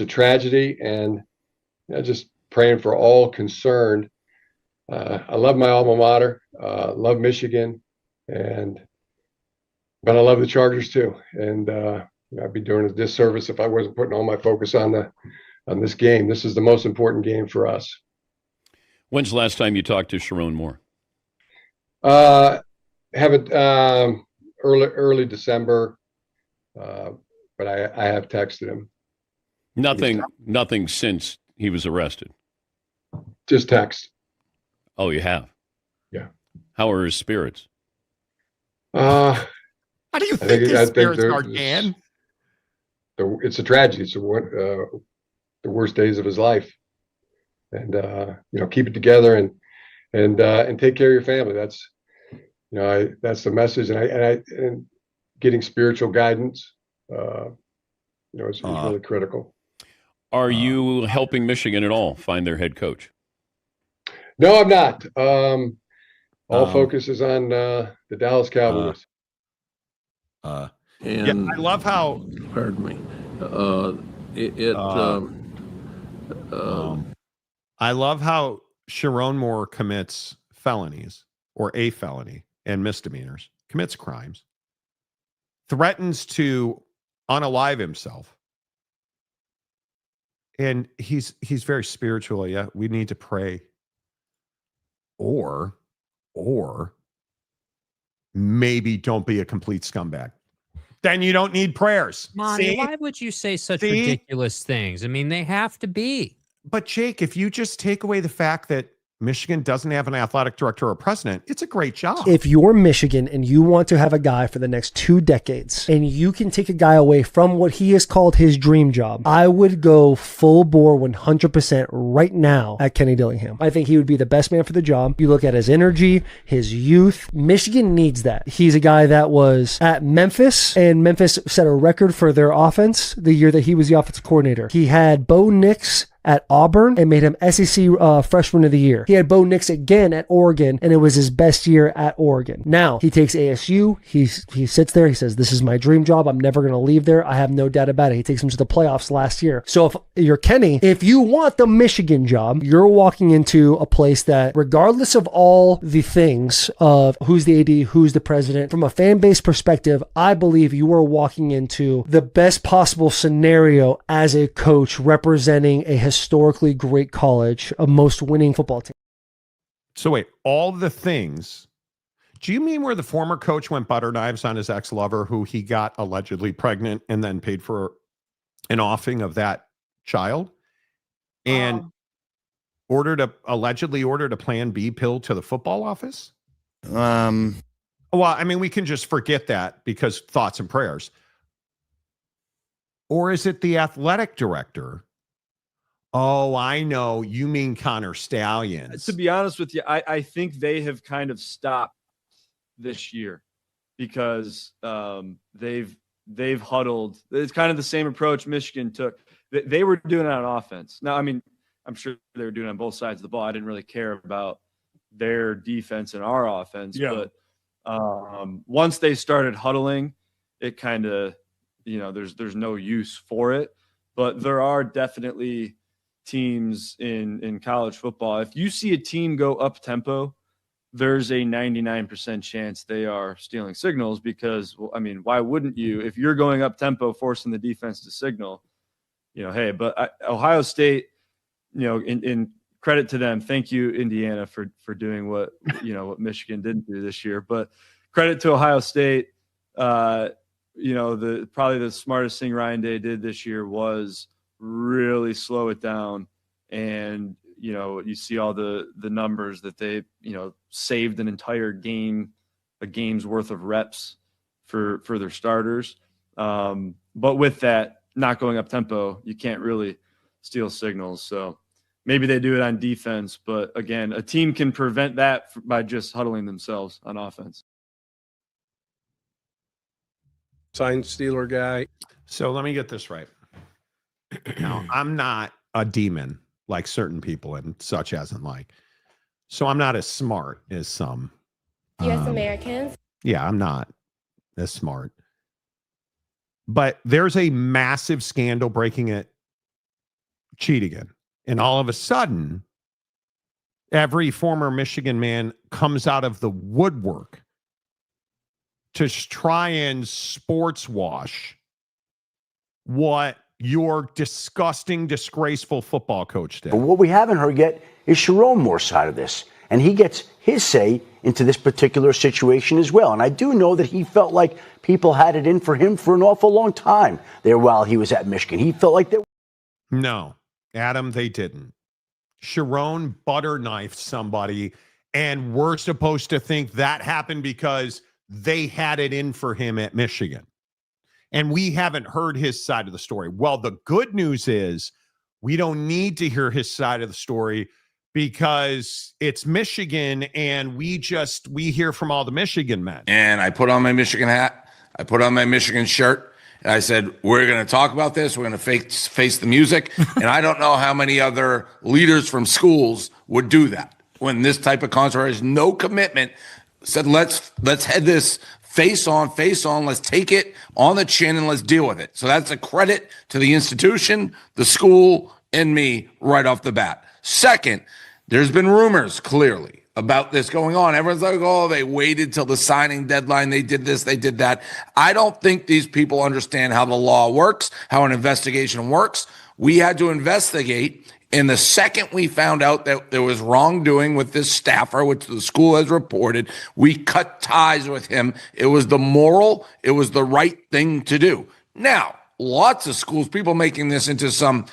tragedy, and just praying for all concerned. I love my alma mater, love Michigan, but I love the Chargers too. And I'd be doing a disservice if I wasn't putting all my focus on this game. This is the most important game for us. When's the last time you talked to Sharon Moore? Haven't early December, but I have texted him. Nothing since he was arrested. Just text. Oh, you have? Yeah. How are his spirits? How do you think his spirits are, Dan? It's a tragedy. It's the worst days of his life. and keep it together and take care of your family. That's that's the message, and getting spiritual guidance, is really critical. Are you helping Michigan at all find their head coach? No, I'm not. All focus is on the Dallas Cowboys. I love how. Pardon me. I love how Sharon Moore commits felonies or a felony and misdemeanors, commits crimes, threatens to unalive himself. And he's very spiritual. Yeah, we need to pray. Or maybe don't be a complete scumbag. Then you don't need prayers. Monty, why would you say such ridiculous things? I mean, they have to be. But Jake, if you just take away the fact that Michigan doesn't have an athletic director or president, it's a great job. If you're Michigan and you want to have a guy for the next 2 decades and you can take a guy away from what he has called his dream job, I would go full bore 100% right now at Kenny Dillingham. I think he would be the best man for the job. You look at his energy, his youth. Michigan needs that. He's a guy that was at Memphis, and Memphis set a record for their offense the year that he was the offensive coordinator. He had Bo Nix at Auburn and made him SEC freshman of the year. He had Bo Nix again at Oregon, and it was his best year at Oregon. Now he takes ASU. He sits there. He says, "This is my dream job. I'm never going to leave there. I have no doubt about it." He takes him to the playoffs last year. So if you're Kenny, if you want the Michigan job, you're walking into a place that, regardless of all the things of who's the AD, who's the president, from a fan base perspective, I believe you are walking into the best possible scenario as a coach representing a historically great college, a most winning football team. So wait, all the things, do you mean where the former coach went butter knives on his ex-lover who he got allegedly pregnant and then paid for an offing of that child and allegedly ordered a Plan B pill to the football office? Well, I mean, we can just forget that because thoughts and prayers. Or is it the athletic director? Oh, I know. You mean Connor Stallions. To be honest with you, I think they have kind of stopped this year because they've huddled. It's kind of the same approach Michigan took. They were doing it on offense. Now, I mean, I'm sure they were doing it on both sides of the ball. I didn't really care about their defense and our offense. Yeah. But once they started huddling, it kind of, there's no use for it. But there are definitely teams in college football. If you see a team go up tempo, there's a 99% chance they are stealing signals because, well, I mean, why wouldn't you? If you're going up tempo, forcing the defense to signal, hey, but Ohio State, in credit to them, thank you, Indiana, for doing what Michigan didn't do this year. But credit to Ohio State, probably the smartest thing Ryan Day did this year was really slow it down. And, you see all the numbers that they, saved an entire game, a game's worth of reps for their starters. But with that, not going up tempo, you can't really steal signals. So maybe they do it on defense, but again, a team can prevent that by just huddling themselves on offense. Sign stealer guy. So let me get this right. Now, I'm not a demon like certain people and such as in like. So I'm not as smart as some. U.S. Americans. Yeah, I'm not as smart. But there's a massive scandal breaking at Cheatigan. And all of a sudden, every former Michigan man comes out of the woodwork to try and sports wash what your disgusting, disgraceful football coach did. But what we haven't heard yet is Sharon Moore's side of this. And he gets his say into this particular situation as well. And I do know that he felt like people had it in for him for an awful long time there while he was at Michigan. He felt like that. No, Adam, they didn't. Sharon butter knifed somebody, and we're supposed to think that happened because they had it in for him at Michigan. And we haven't heard his side of the story. Well, the good news is We don't need to hear his side of the story because it's Michigan and we hear from all the Michigan men. And I put on my Michigan hat. I put on my Michigan shirt. And I said, we're going to talk about this. We're going to face the music. And I don't know how many other leaders from schools would do that when this type of controversy, no commitment, said, let's head this face on. Let's take it on the chin and let's deal with it. So that's a credit to the institution, the school, and me right off the bat. Second, there's been rumors clearly about this going on. Everyone's like, oh, they waited till the signing deadline. They did this, they did that. I don't think these people understand how the law works, how an investigation works. We had to investigate. And the second we found out that there was wrongdoing with this staffer, which the school has reported, we cut ties with him. It was the right thing to do. Now, lots of schools, people making this into some,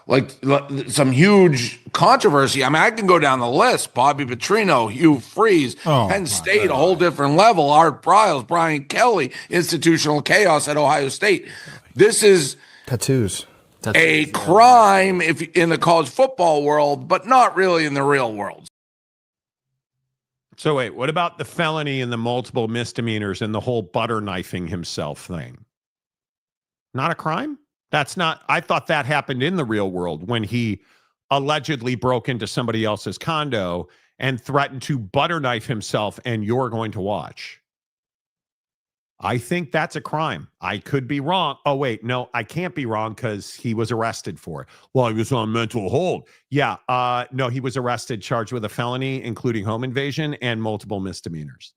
like some huge controversy. I mean, I can go down the list. Bobby Petrino, Hugh Freeze, Penn State, a whole different level. Art Briles, Brian Kelly, institutional chaos at Ohio State. This is tattoos. A crime if in the college football world, but not really in the real world. So wait, what about the felony and the multiple misdemeanors and the whole butter knifing himself thing? Not a crime? That's not, I thought that happened in the real world when he allegedly broke into somebody else's condo and threatened to butter knife himself, and you're going to watch. I think that's a crime. I could be wrong. Oh, wait, no, I can't be wrong because he was arrested for it. Well, he was on mental hold. Yeah, no, he was arrested, charged with a felony, including home invasion and multiple misdemeanors.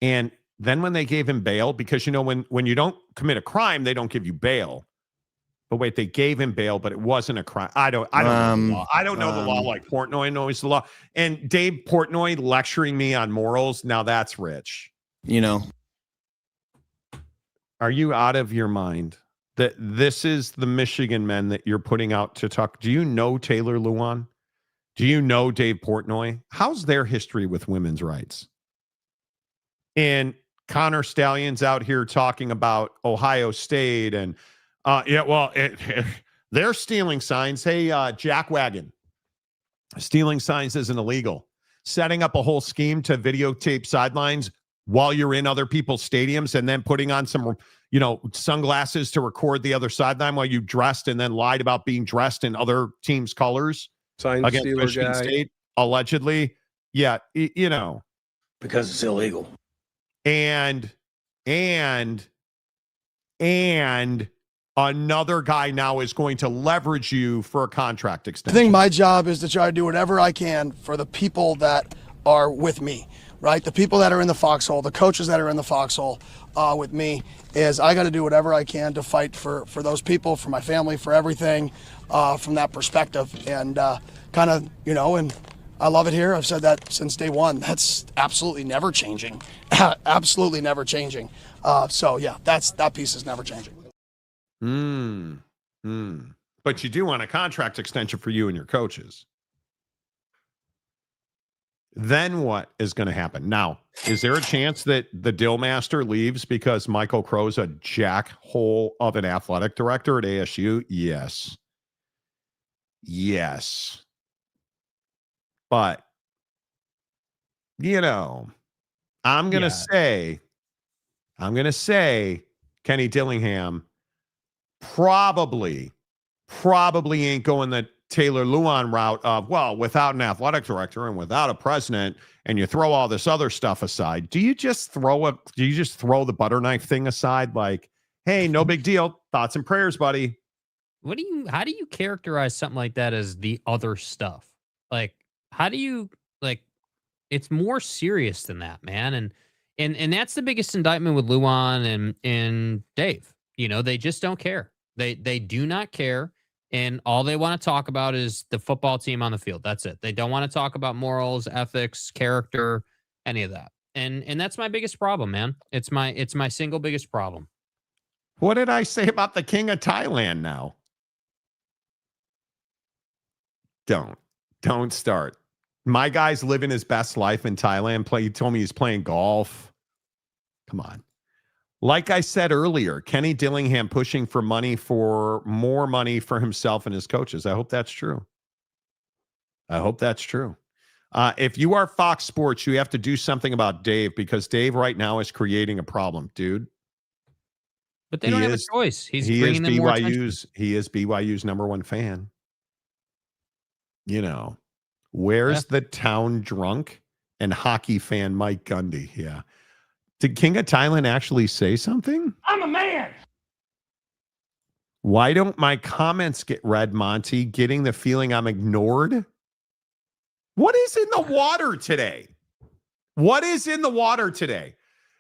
And then when they gave him bail, because, when you don't commit a crime, they don't give you bail. But wait, they gave him bail, but it wasn't a crime. I don't know the law. I don't know the law like Portnoy knows the law. And Dave Portnoy lecturing me on morals, now that's rich. Are you out of your mind that this is the Michigan men that you're putting out to talk? Do you know Taylor Lewan? Do you know Dave Portnoy? How's their history with women's rights? And Connor Stallion's out here talking about Ohio State and they're stealing signs. Hey, Jack Wagon, stealing signs isn't illegal. Setting up a whole scheme to videotape sidelines while you're in other people's stadiums and then putting on some, sunglasses to record the other sideline while you dressed and then lied about being dressed in other teams' colors against Michigan State, allegedly. Yeah, because it's illegal. And another guy now is going to leverage you for a contract I extension. think my job is to try to do whatever I can for the people that are with me, right? The people that are in the foxhole, the coaches that are in the foxhole with me, is I got to do whatever I can to fight for those people, for my family, for everything from that perspective. And and I love it here. I've said that since day one. That's absolutely never changing. Absolutely never changing. That piece is never changing. But you do want a contract extension for you and your coaches. Then what is going to happen? Now, is there a chance that the Dill Master leaves because Michael Crow's a jackhole of an athletic director at ASU? Yes. But, I'm going to say Kenny Dillingham probably ain't going the Taylor Lewan route of, without an athletic director and without a president, and you throw all this other stuff aside, do you just throw the butter knife thing aside? Like, hey, no big deal. Thoughts and prayers, buddy. How do you characterize something like that as the other stuff? Like, how do you, it's more serious than that, man. And that's the biggest indictment with Lewan and Dave. They just don't care. They do not care. And all they want to talk about is the football team on the field. That's it. They don't want to talk about morals, ethics, character, any of that. And that's my biggest problem, man. It's my single biggest problem. What did I say about the king of Thailand now? Don't start. My guy's living his best life in Thailand. He told me he's playing golf. Come on. Like I said earlier, Kenny Dillingham pushing for more money for himself and his coaches. I hope that's true. If you are Fox Sports, you have to do something about Dave, because Dave right now is creating a problem, dude. But they don't have a choice. He's bringing them more attention. He is BYU's number one fan. Where's the town drunk and hockey fan Mike Gundy? Yeah. Did King of Thailand actually say something? I'm a man. Why don't my comments get read, Monty? Getting the feeling I'm ignored? What is in the water today?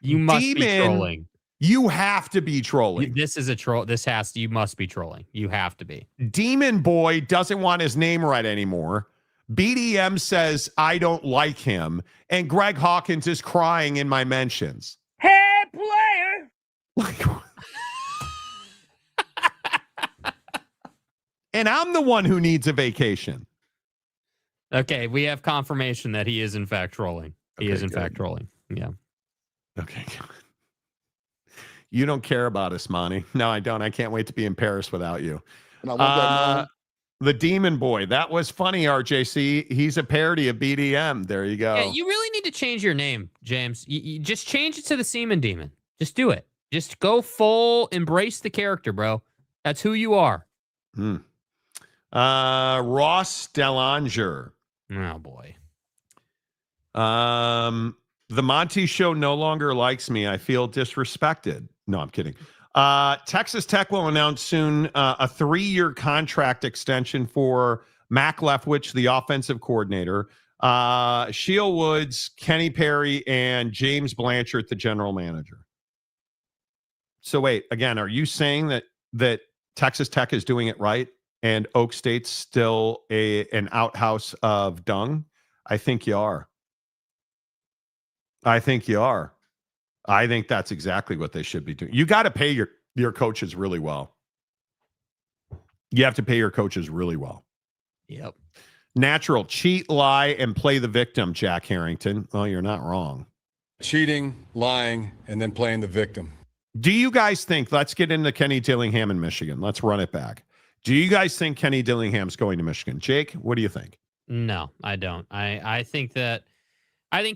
You must be trolling. You have to be trolling. This is a troll. You must be trolling. You have to be. Demon Boy doesn't want his name read anymore. BDM says I don't like him. And Greg Hawkins is crying in my mentions. Hey, player. And I'm the one who needs a vacation. Okay, we have confirmation that he is in fact trolling. He is in fact trolling. Yeah. Okay. You don't care about us, Monty. No, I don't. I can't wait to be in Paris without you. And I want that The Demon Boy. That was funny, RJC. He's a parody of BDM. There you go. Yeah, you really need to change your name, James. You just change it to the Seaman Demon. Just do it. Just go full, embrace the character, bro. That's who you are. Ross Delanger. Oh, boy. The Monty Show no longer likes me. I feel disrespected. No, I'm kidding. Texas Tech will announce soon a 3-year contract extension for Mac Leftwich, the offensive coordinator, Sheil Woods, Kenny Perry, and James Blanchard, the general manager. So wait, again, are you saying that Texas Tech is doing it right and Oak State's still an outhouse of dung? I think you are. I think that's exactly what they should be doing. You got to pay your coaches really well. You have to pay your coaches really well. Yep. Natural. Cheat, lie, and play the victim, Jack Harrington. Well, you're not wrong. Cheating, lying, and then playing the victim. Do you guys think, let's get into Kenny Dillingham in Michigan. Let's run it back. Do you guys think Kenny Dillingham's going to Michigan? Jake, what do you think? No, I don't. I think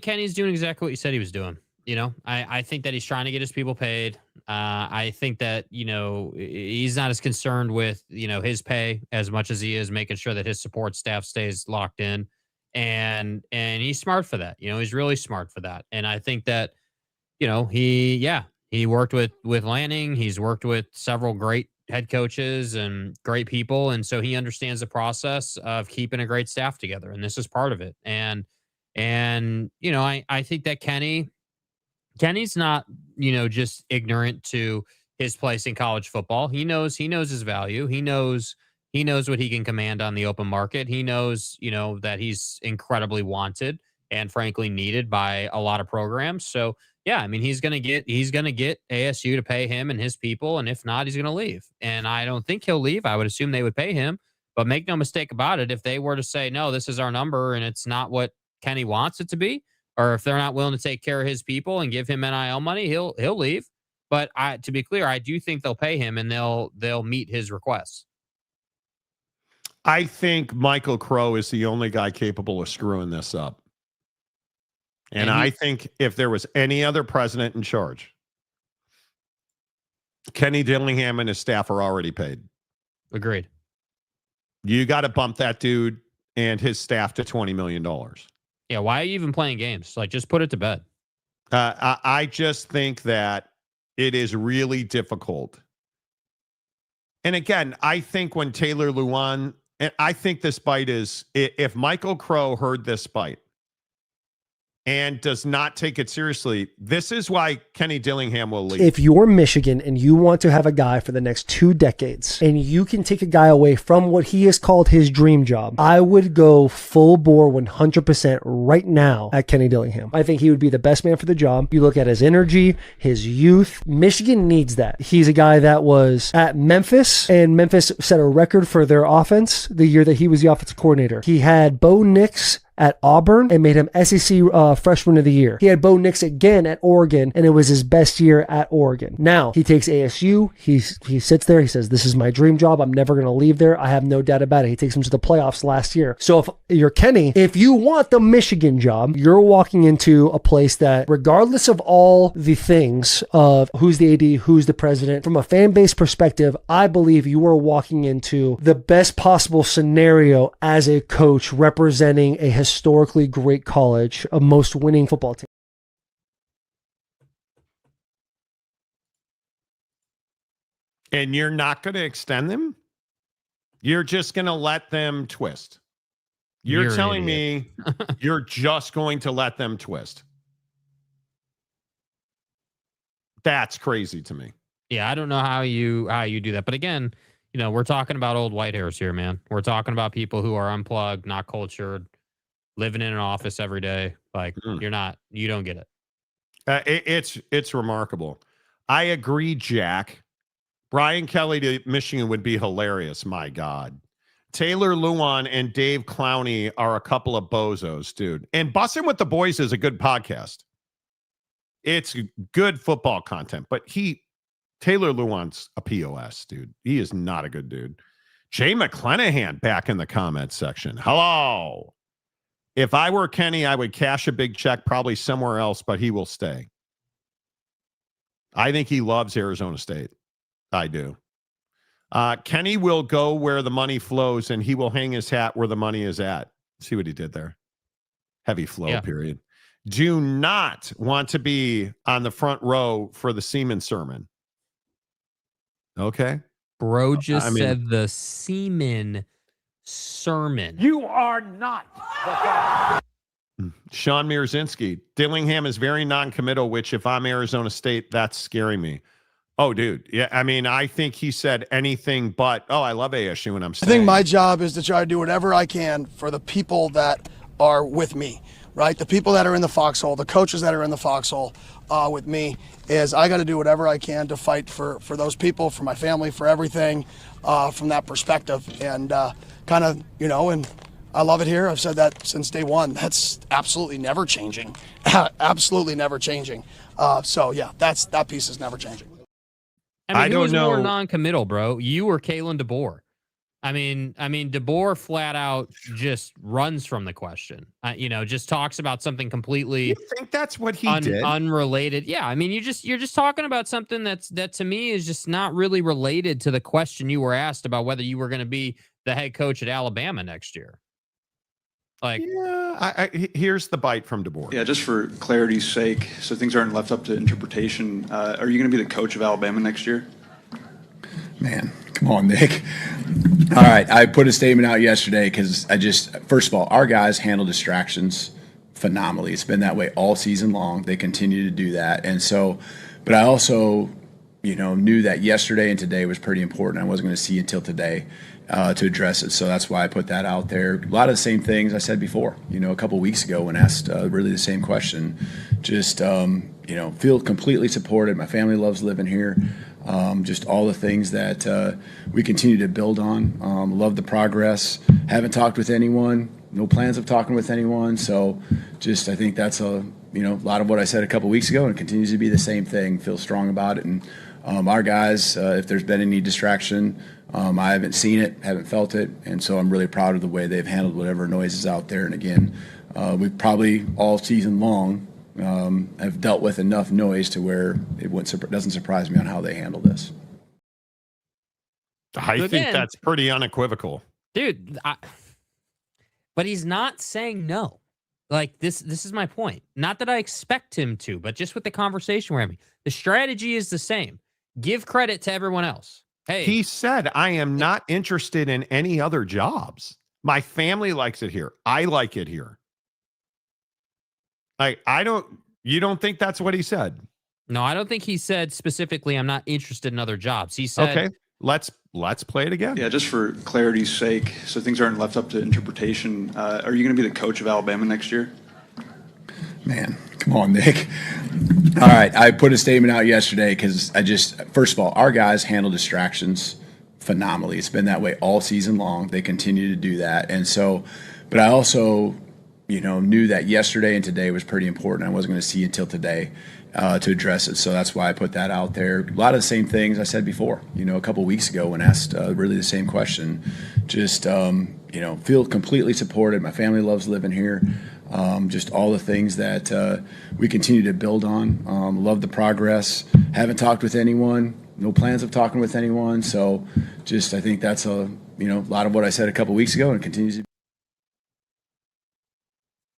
Kenny's doing exactly what you said he was doing. I think that he's trying to get his people paid. I think that, he's not as concerned with, his pay as much as he is making sure that his support staff stays locked in. And he's smart for that. He's really smart for that. And I think that, he worked with Lanning. He's worked with several great head coaches and great people. And so he understands the process of keeping a great staff together. And this is part of it. And I think that Kenny's not, just ignorant to his place in college football. He knows his value. He knows what he can command on the open market. He knows, that he's incredibly wanted and frankly needed by a lot of programs. So yeah, I mean, he's going to get ASU to pay him and his people. And if not, he's going to leave. And I don't think he'll leave. I would assume they would pay him, but make no mistake about it. If they were to say, no, this is our number and it's not what Kenny wants it to be, or if they're not willing to take care of his people and give him NIL money, he'll leave. But to be clear, I do think they'll pay him and they'll meet his requests. I think Michael Crow is the only guy capable of screwing this up. And I think if there was any other president in charge, Kenny Dillingham and his staff are already paid. Agreed. You got to bump that dude and his staff to $20 million. Yeah, why are you even playing games? Like, just put it to bed. I just think that it is really difficult. And again, I think when Taylor Lewan, and I think this bite is, if Michael Crow heard this bite and does not take it seriously, this is why Kenny Dillingham will leave. If you're Michigan and you want to have a guy for the next 2 decades and you can take a guy away from what he has called his dream job, I would go full bore 100% right now at Kenny Dillingham. I think he would be the best man for the job. You look at his energy, his youth. Michigan needs that. He's a guy that was at Memphis, and Memphis set a record for their offense the year that he was the offensive coordinator. He had Bo Nix at Auburn and made him SEC Freshman of the Year. He had Bo Nix again at Oregon, and it was his best year at Oregon. Now he takes ASU. He sits there. He says, "This is my dream job. I'm never going to leave there. I have no doubt about it." He takes him to the playoffs last year. So if you're Kenny, if you want the Michigan job, you're walking into a place that, regardless of all the things of who's the AD, who's the president, from a fan base perspective, I believe you are walking into the best possible scenario as a coach representing a historically great college, a most winning football team. And you're not going to extend them? You're just going to let them twist. You're telling me you're just going to let them twist. That's crazy to me. Yeah, I don't know how you do that. But again, we're talking about old white hairs here, man. We're talking about people who are unplugged, not cultured, living in an office every day. Like you don't get it. It's remarkable. I agree, Jack. Brian Kelly to Michigan would be hilarious. My God. Taylor Luan and Dave Clowney are a couple of bozos, dude. And Bussin' with the Boys is a good podcast. It's good football content, but Taylor Luan's a POS, dude. He is not a good dude. Jay McClanahan back in the comments section. Hello. If I were Kenny, I would cash a big check probably somewhere else, but he will stay. I think he loves Arizona State. I do. Kenny will go where the money flows, and he will hang his hat where the money is at. See what he did there? Heavy flow, period. Do not want to be on the front row for the Seaman sermon. Okay. Bro just said the Seaman sermon. You are not the guy. Sean Mierzinski. Dillingham is very non-committal, which if I'm Arizona State, that's scaring me. Oh, dude. Yeah, I think he said anything but, I love ASU and I'm staying. I think my job is to try to do whatever I can for the people that are with me, right? The people that are in the foxhole, the coaches that are in the foxhole with me, is I got to do whatever I can to fight for those people, for my family, for everything from that perspective. And and I love it here. I've said that since day one. That's absolutely never changing. Absolutely never changing. That piece is never changing. I mean, who was more non-committal, bro? You or Kalen DeBoer? I mean, DeBoer flat out just runs from the question. Just talks about something completely. You think that's what he did? Unrelated. Yeah, I mean, you're just talking about something that to me is just not really related to the question you were asked about whether you were going to be the head coach at Alabama next year. Like, yeah, here's the bite from DeBoer. Yeah, just for clarity's sake, so things aren't left up to interpretation. Are you going to be the coach of Alabama next year? Man, come on, Nick. All right, I put a statement out yesterday because first of all, our guys handle distractions phenomenally. It's been that way all season long. They continue to do that. And so, but I also, knew that yesterday and today was pretty important. I wasn't going to see until today to address it. So that's why I put that out there. A lot of the same things I said before, a couple of weeks ago when asked really the same question. Just, feel completely supported. My family loves living here. Just all the things that we continue to build on. Love the progress. Haven't talked with anyone. No plans of talking with anyone. So I think that's a lot of what I said a couple weeks ago and continues to be the same thing. Feel strong about it. And our guys, if there's been any distraction, I haven't seen it, haven't felt it. And so I'm really proud of the way they've handled whatever noise is out there. And again, we've probably all season long have dealt with enough noise to where it doesn't surprise me on how they handle this. I think that's pretty unequivocal. Dude, but he's not saying no. Like, this is my point. Not that I expect him to, but just with the conversation we're having. The strategy is the same. Give credit to everyone else. Hey, he said, I am not interested in any other jobs. My family likes it here. I like it here. You don't think that's what he said? No, I don't think he said specifically, I'm not interested in other jobs. He said, okay, let's play it again. Yeah, just for clarity's sake, so things aren't left up to interpretation. Are you going to be the coach of Alabama next year? Man, come on, Nick. All right, I put a statement out yesterday because first of all, our guys handle distractions phenomenally. It's been that way all season long. They continue to do that. And so, but I also, knew that yesterday and today was pretty important. I wasn't going to see until today to address it. So that's why I put that out there. A lot of the same things I said before, a couple of weeks ago when asked really the same question. Just, feel completely supported. My family loves living here. Just all the things that we continue to build on. Love the progress. Haven't talked with anyone. No plans of talking with anyone. So just I think that's a lot of what I said a couple of weeks ago and continues to be.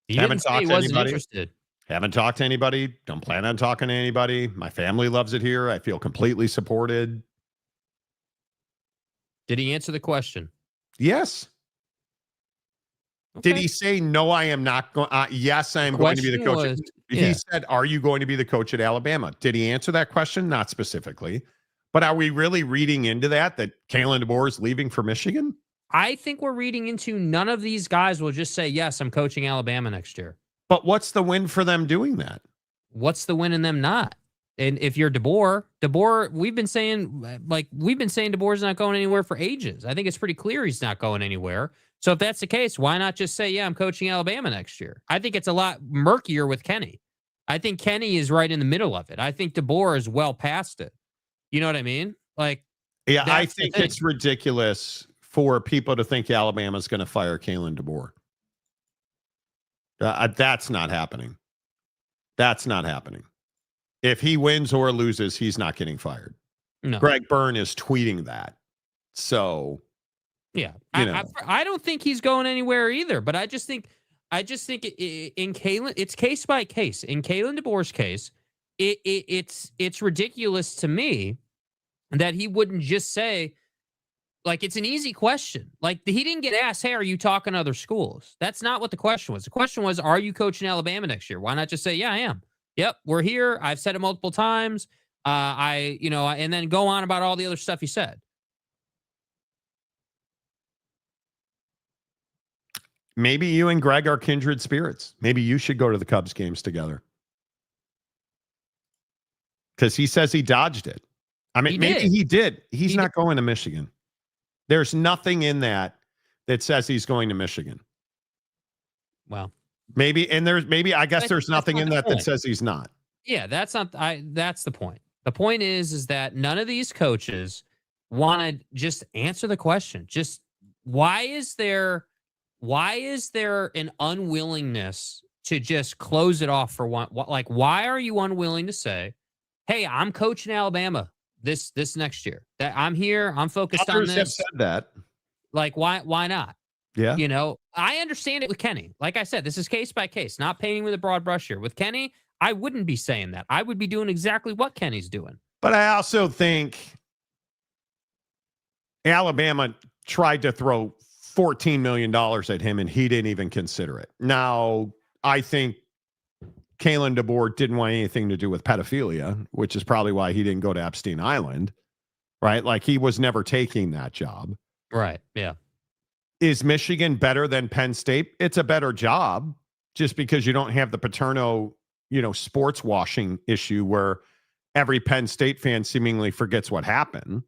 He Haven't didn't say talked he to wasn't anybody. interested. Haven't talked to anybody. Don't plan on talking to anybody. My family loves it here. I feel completely supported. Did he answer the question? Yes. Okay. Did he say, no, I am not going? Yes, I am going to be the Question coach. was- He yeah. said, are you going to be the coach at Alabama? Did he answer that question? Not specifically. But are we really reading into that Kalen DeBoer is leaving for Michigan? I think we're reading into none of these guys will just say, yes, I'm coaching Alabama next year. But what's the win for them doing that? What's the win in them not? And if you're DeBoer, we've been saying DeBoer's not going anywhere for ages. I think it's pretty clear he's not going anywhere. So if that's the case, why not just say, yeah, I'm coaching Alabama next year? I think it's a lot murkier with Kenny. I think Kenny is right in the middle of it. I think DeBoer is well past it. You know what I mean? Yeah, I that's the think thing. it's ridiculous for people to think Alabama's going to fire Kalen DeBoer. That's not happening. That's not happening. If he wins or loses, he's not getting fired. No. Greg Byrne is tweeting that. So, yeah, I don't think he's going anywhere either. But I just think in Kalen, it's case by case. In Kalen DeBoer's case, it's ridiculous to me that he wouldn't just say, it's an easy question. He didn't get asked, hey, are you talking to other schools? That's not what the question was. The question was, are you coaching Alabama next year? Why not just say, yeah, I am. Yep, we're here. I've said it multiple times. And then go on about all the other stuff he said. maybe you and Greg are kindred spirits. Maybe you should go to the Cubs games together. Because he says he dodged it. I mean, maybe he did. He's not going to Michigan. There's nothing in that says he's going to Michigan. Well, maybe, and I guess there's nothing in that says he's not. Yeah, that's the point. The point is that none of these coaches want to just answer the question. Just why is there an unwillingness to just close it off for one? Like, why are you unwilling to say, hey, I'm coaching Alabama this next year? That I'm here, I'm focused on this. Others have said that. Like, why not? Yeah. You know, I understand it with Kenny. Like I said, this is case by case, not painting with a broad brush here. With Kenny, I wouldn't be saying that. I would be doing exactly what Kenny's doing. But I also think Alabama tried to throw $14 million at him, and he didn't even consider it. Now, I think Kalen DeBoer didn't want anything to do with pedophilia, which is probably why he didn't go to Epstein Island, right? Like, he was never taking that job. Right, yeah. Is Michigan better than Penn State? It's a better job just because you don't have the Paterno, sports washing issue where every Penn State fan seemingly forgets what happened.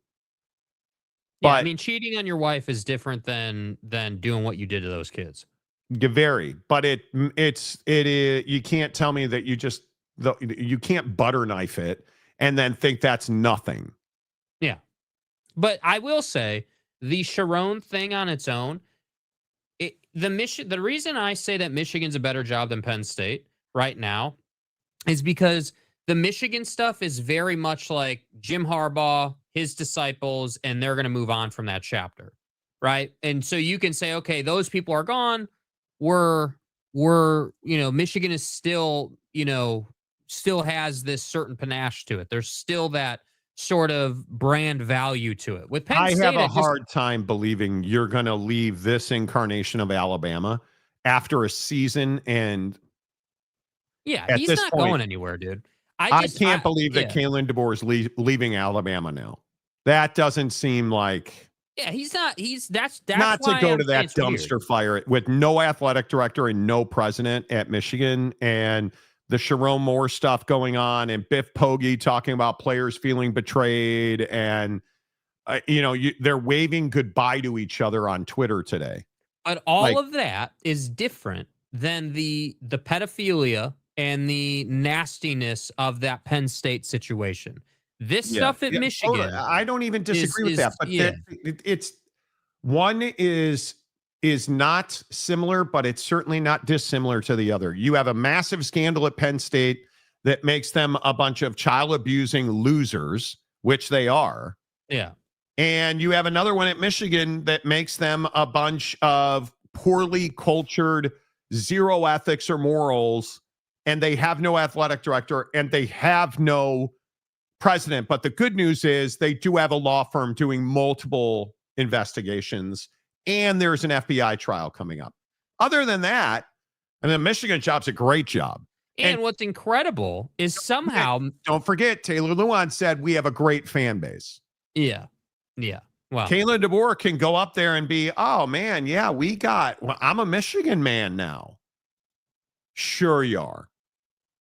Yeah, I mean, cheating on your wife is different than doing what you did to those kids. Very, but it is. You can't tell me that you can't butter knife it and then think that's nothing. Yeah, but I will say the Sharon thing on its own. The reason I say that Michigan's a better job than Penn State right now is because the Michigan stuff is very much like Jim Harbaugh, his disciples, and they're going to move on from that chapter, right? And so you can say, okay, those people are gone. Michigan is still has this certain panache to it. There's still that sort of brand value to it. With Penn State, I have a hard time believing you're going to leave this incarnation of Alabama after a season. And yeah, he's not going anywhere, dude. I can't believe that Kalen DeBoer is leaving Alabama now. That doesn't seem like. Yeah, he's not. That's not to go to that dumpster weird. fire with no athletic director and no president at Michigan, and the Sharon Moore stuff going on, and Biff Poggi talking about players feeling betrayed, and they're waving goodbye to each other on Twitter today. But all of that is different than the pedophilia and the nastiness of that Penn State situation. This stuff at Michigan, I don't even disagree with that, but yeah. it's one is not similar, but it's certainly not dissimilar to the other. You have a massive scandal at Penn State that makes them a bunch of child abusing losers, which they are. Yeah. And you have another one at Michigan that makes them a bunch of poorly cultured, zero ethics or morals, and they have no athletic director and they have no president. But the good news is they do have a law firm doing multiple investigations, and there's an FBI trial coming up. Other than that, I mean, the Michigan job's a great job. And what's incredible is somehow... Don't forget, Taylor Lewan said we have a great fan base. Yeah. Yeah. Well, Kayla DeBoer can go up there and be, oh, man, yeah, I'm a Michigan man now. Sure you are.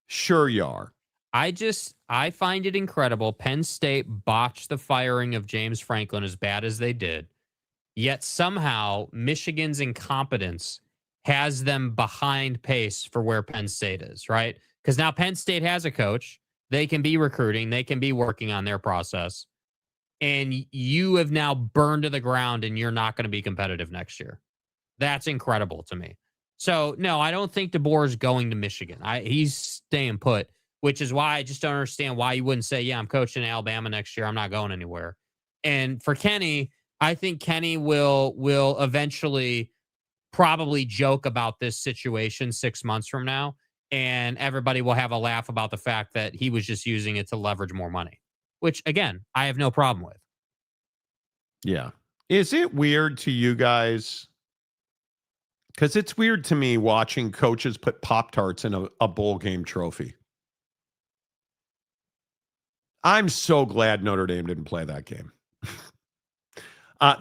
Sure you are. I find it incredible. Penn State botched the firing of James Franklin as bad as they did. Yet somehow Michigan's incompetence has them behind pace for where Penn State is, right? Because now Penn State has a coach. They can be recruiting. They can be working on their process. And you have now burned to the ground and you're not going to be competitive next year. That's incredible to me. So, no, I don't think DeBoer's going to Michigan. He's staying put, which is why I just don't understand why you wouldn't say, yeah, I'm coaching Alabama next year. I'm not going anywhere. And for Kenny, I think Kenny will eventually probably joke about this situation 6 months from now, and everybody will have a laugh about the fact that he was just using it to leverage more money, which, again, I have no problem with. Yeah. Is it weird to you guys? Because it's weird to me watching coaches put Pop-Tarts in a bowl game trophy. I'm so glad Notre Dame didn't play that game.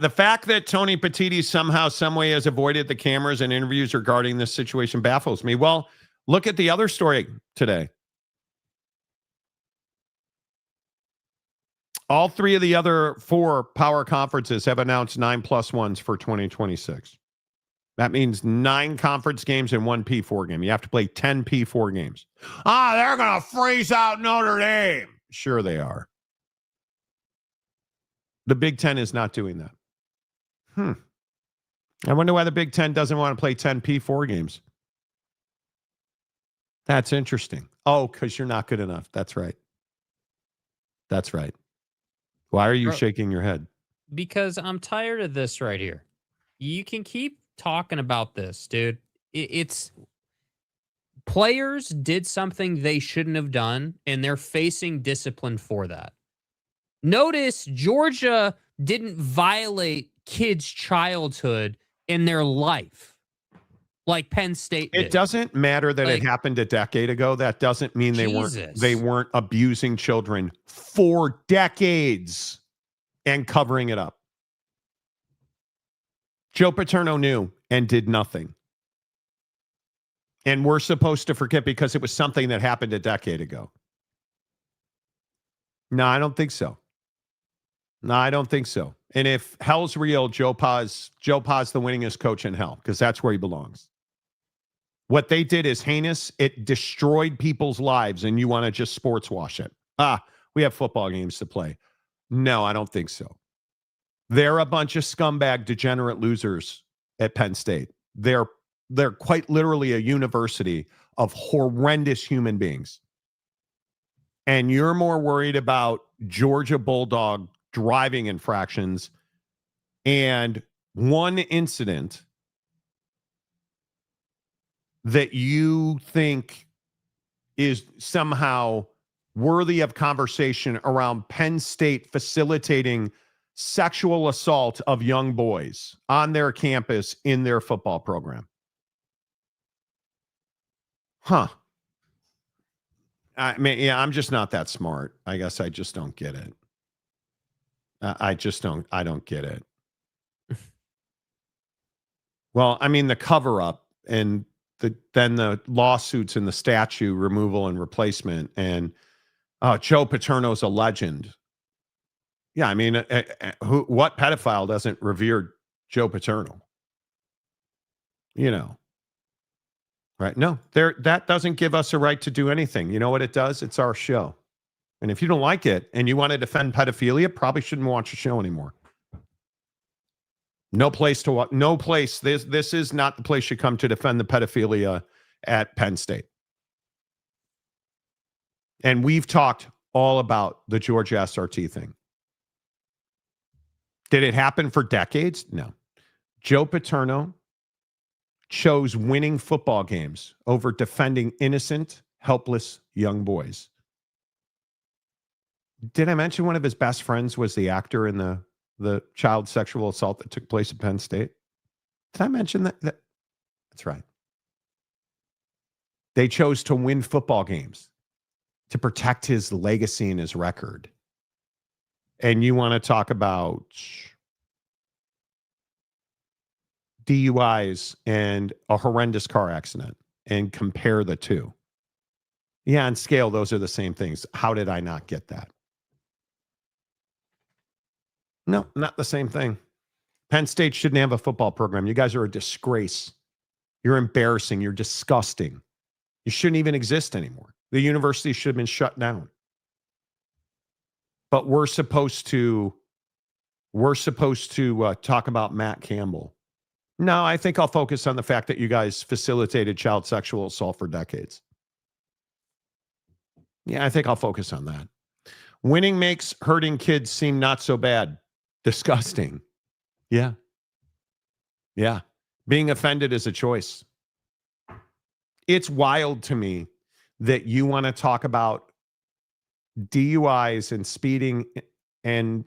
The fact that Tony Petitti somehow, someway has avoided the cameras and interviews regarding this situation baffles me. Well, look at the other story today. All three of the other four power conferences have announced 9+1s for 2026. That means 9 conference games and 1 P4 game. You have to play 10 P4 games. They're going to freeze out Notre Dame. Sure they are. The Big Ten is not doing that. I wonder why the Big Ten doesn't want to play 10 P4 games. That's interesting. Oh, because you're not good enough. That's right. That's right. Why are you shaking your head? Because I'm tired of this right here. You can keep talking about this, dude. It's players did something they shouldn't have done, and they're facing discipline for that. Notice Georgia didn't violate kids' childhood in their life like Penn State did. It doesn't matter that it happened a decade ago. That doesn't mean they weren't abusing children for decades and covering it up. Joe Paterno knew and did nothing. And we're supposed to forget because it was something that happened a decade ago. No, I don't think so. No, I don't think so. And if hell's real, Joe Pa's the winningest coach in hell because that's where he belongs. What they did is heinous. It destroyed people's lives, and you want to just sports wash it. We have football games to play. No, I don't think so. They're a bunch of scumbag, degenerate losers at Penn State. They're quite literally a university of horrendous human beings. And you're more worried about Georgia Bulldog driving infractions and one incident that you think is somehow worthy of conversation around Penn State facilitating sexual assault of young boys on their campus in their football program. I mean, yeah, I'm just not that smart. I guess I just don't get it. I don't get it. Well, I mean, the cover up and then the lawsuits and the statue removal and replacement and Joe Paterno's a legend. Yeah, I mean, what pedophile doesn't revere Joe Paterno? You know. Right? No, that doesn't give us a right to do anything. You know what it does? It's our show. And if you don't like it and you want to defend pedophilia, probably shouldn't watch the show anymore. No place to watch. No place. This is not the place you come to defend the pedophilia at Penn State. And we've talked all about the Georgia SRT thing. Did it happen for decades? No. Joe Paterno chose winning football games over defending innocent, helpless young boys. Did I mention one of his best friends was the actor in the child sexual assault that took place at Penn State? Did I mention that? That's right. They chose to win football games to protect his legacy and his record. And you want to talk about DUIs and a horrendous car accident and compare the two. Yeah, on scale, those are the same things. How did I not get that? No, not the same thing. Penn State shouldn't have a football program. You guys are a disgrace. You're embarrassing. You're disgusting. You shouldn't even exist anymore. The university should have been shut down. But we're supposed to talk about Matt Campbell. No, I think I'll focus on the fact that you guys facilitated child sexual assault for decades. Yeah, I think I'll focus on that. Winning makes hurting kids seem not so bad. Disgusting. Yeah. Yeah. Being offended is a choice. It's wild to me that you want to talk about DUIs and speeding, and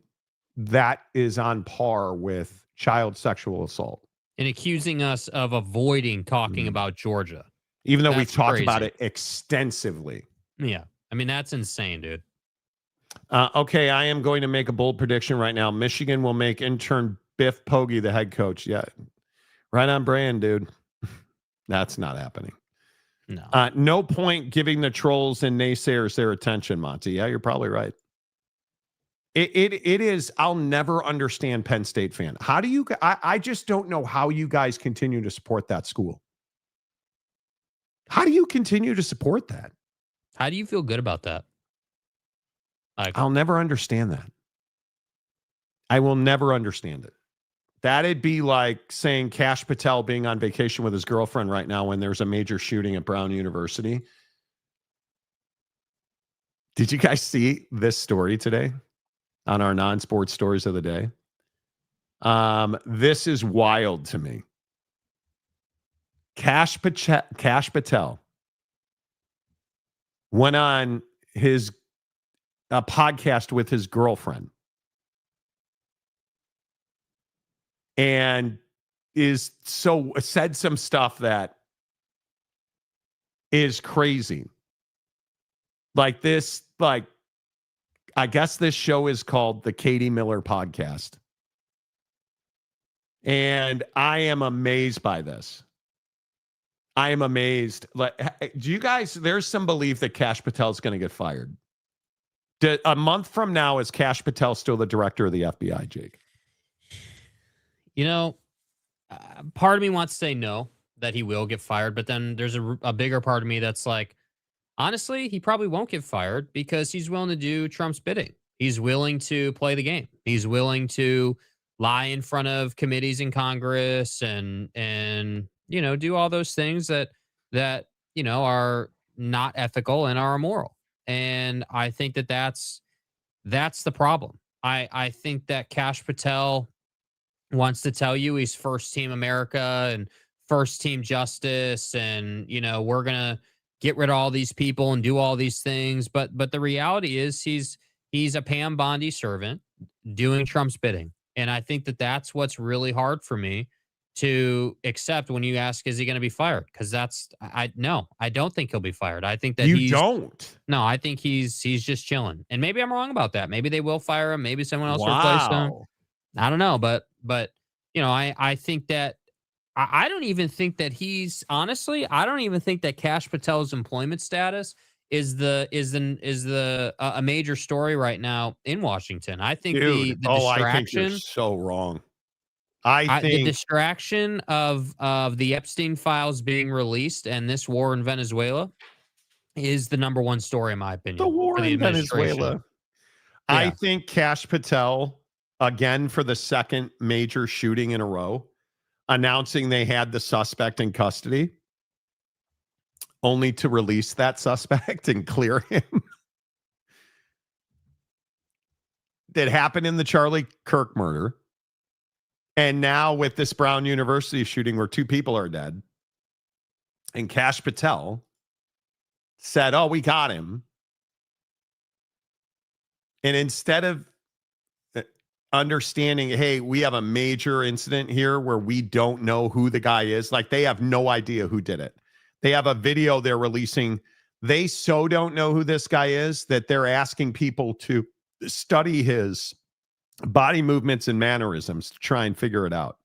that is on par with child sexual assault. And accusing us of avoiding talking about Georgia. Even though we've talked about it extensively. Yeah. I mean, that's insane, dude. Okay, I am going to make a bold prediction right now. Michigan will make intern Biff Poggi the head coach. Yeah. Right on brand, dude. That's not happening. No. No point giving the trolls and naysayers their attention, Monty. Yeah, you're probably right. It is. I'll never understand Penn State fan. How do you? I just don't know how you guys continue to support that school. How do you continue to support that? How do you feel good about that? I'll never understand that. I will never understand it. That'd be like saying Kash Patel being on vacation with his girlfriend right now when there's a major shooting at Brown University. Did you guys see this story today on our non-sports stories of the day? This is wild to me. Kash Patel went on his podcast with his girlfriend and said some stuff that is crazy. Like this, I guess this show is called the Katie Miller Podcast. And I am amazed by this. I am amazed. Do you guys, there's some belief that Kash Patel is going to get fired. A month from now, is Kash Patel still the director of the FBI, Jake? You know, part of me wants to say no, that he will get fired. But then there's a bigger part of me that's like, honestly, he probably won't get fired because he's willing to do Trump's bidding. He's willing to play the game. He's willing to lie in front of committees in Congress and you know, do all those things that you know are not ethical and are immoral. And I think that's the problem. I think that Kash Patel wants to tell you he's first team America and first team justice, and you know, we're gonna get rid of all these people and do all these things. But the reality is he's a Pam Bondi servant doing Trump's bidding. And I think that's what's really hard for me to accept when you ask, is he going to be fired? Because I don't think he'll be fired. I think that No, I think he's just chilling. And maybe I'm wrong about that. Maybe they will fire him. Maybe someone else replace him. I don't know. But you know, I think that I don't even think that I don't even think that Kash Patel's employment status is a major story right now in Washington. I think the distraction. I think you're so wrong. I the think distraction of the Epstein files being released and this war in Venezuela is the number one story, in my opinion. the war for the in administration. Venezuela. I Yeah. think Kash Patel, again for the second major shooting in a row, announcing they had the suspect in custody, only to release that suspect and clear him. That happened in the Charlie Kirk murder. And now with this Brown University shooting where 2 people are dead. And Kash Patel said, oh, we got him. And instead of understanding, hey, we have a major incident here where we don't know who the guy is. Like, they have no idea who did it. They have a video they're releasing. They so don't know who this guy is that they're asking people to study his body movements and mannerisms to try and figure it out.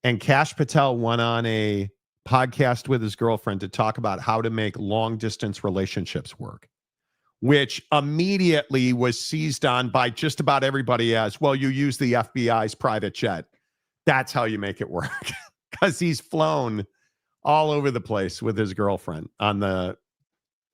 And Kash Patel went on a podcast with his girlfriend to talk about how to make long distance relationships work, which immediately was seized on by just about everybody as, well, you use the FBI's private jet. That's how you make it work. Because he's flown all over the place with his girlfriend on the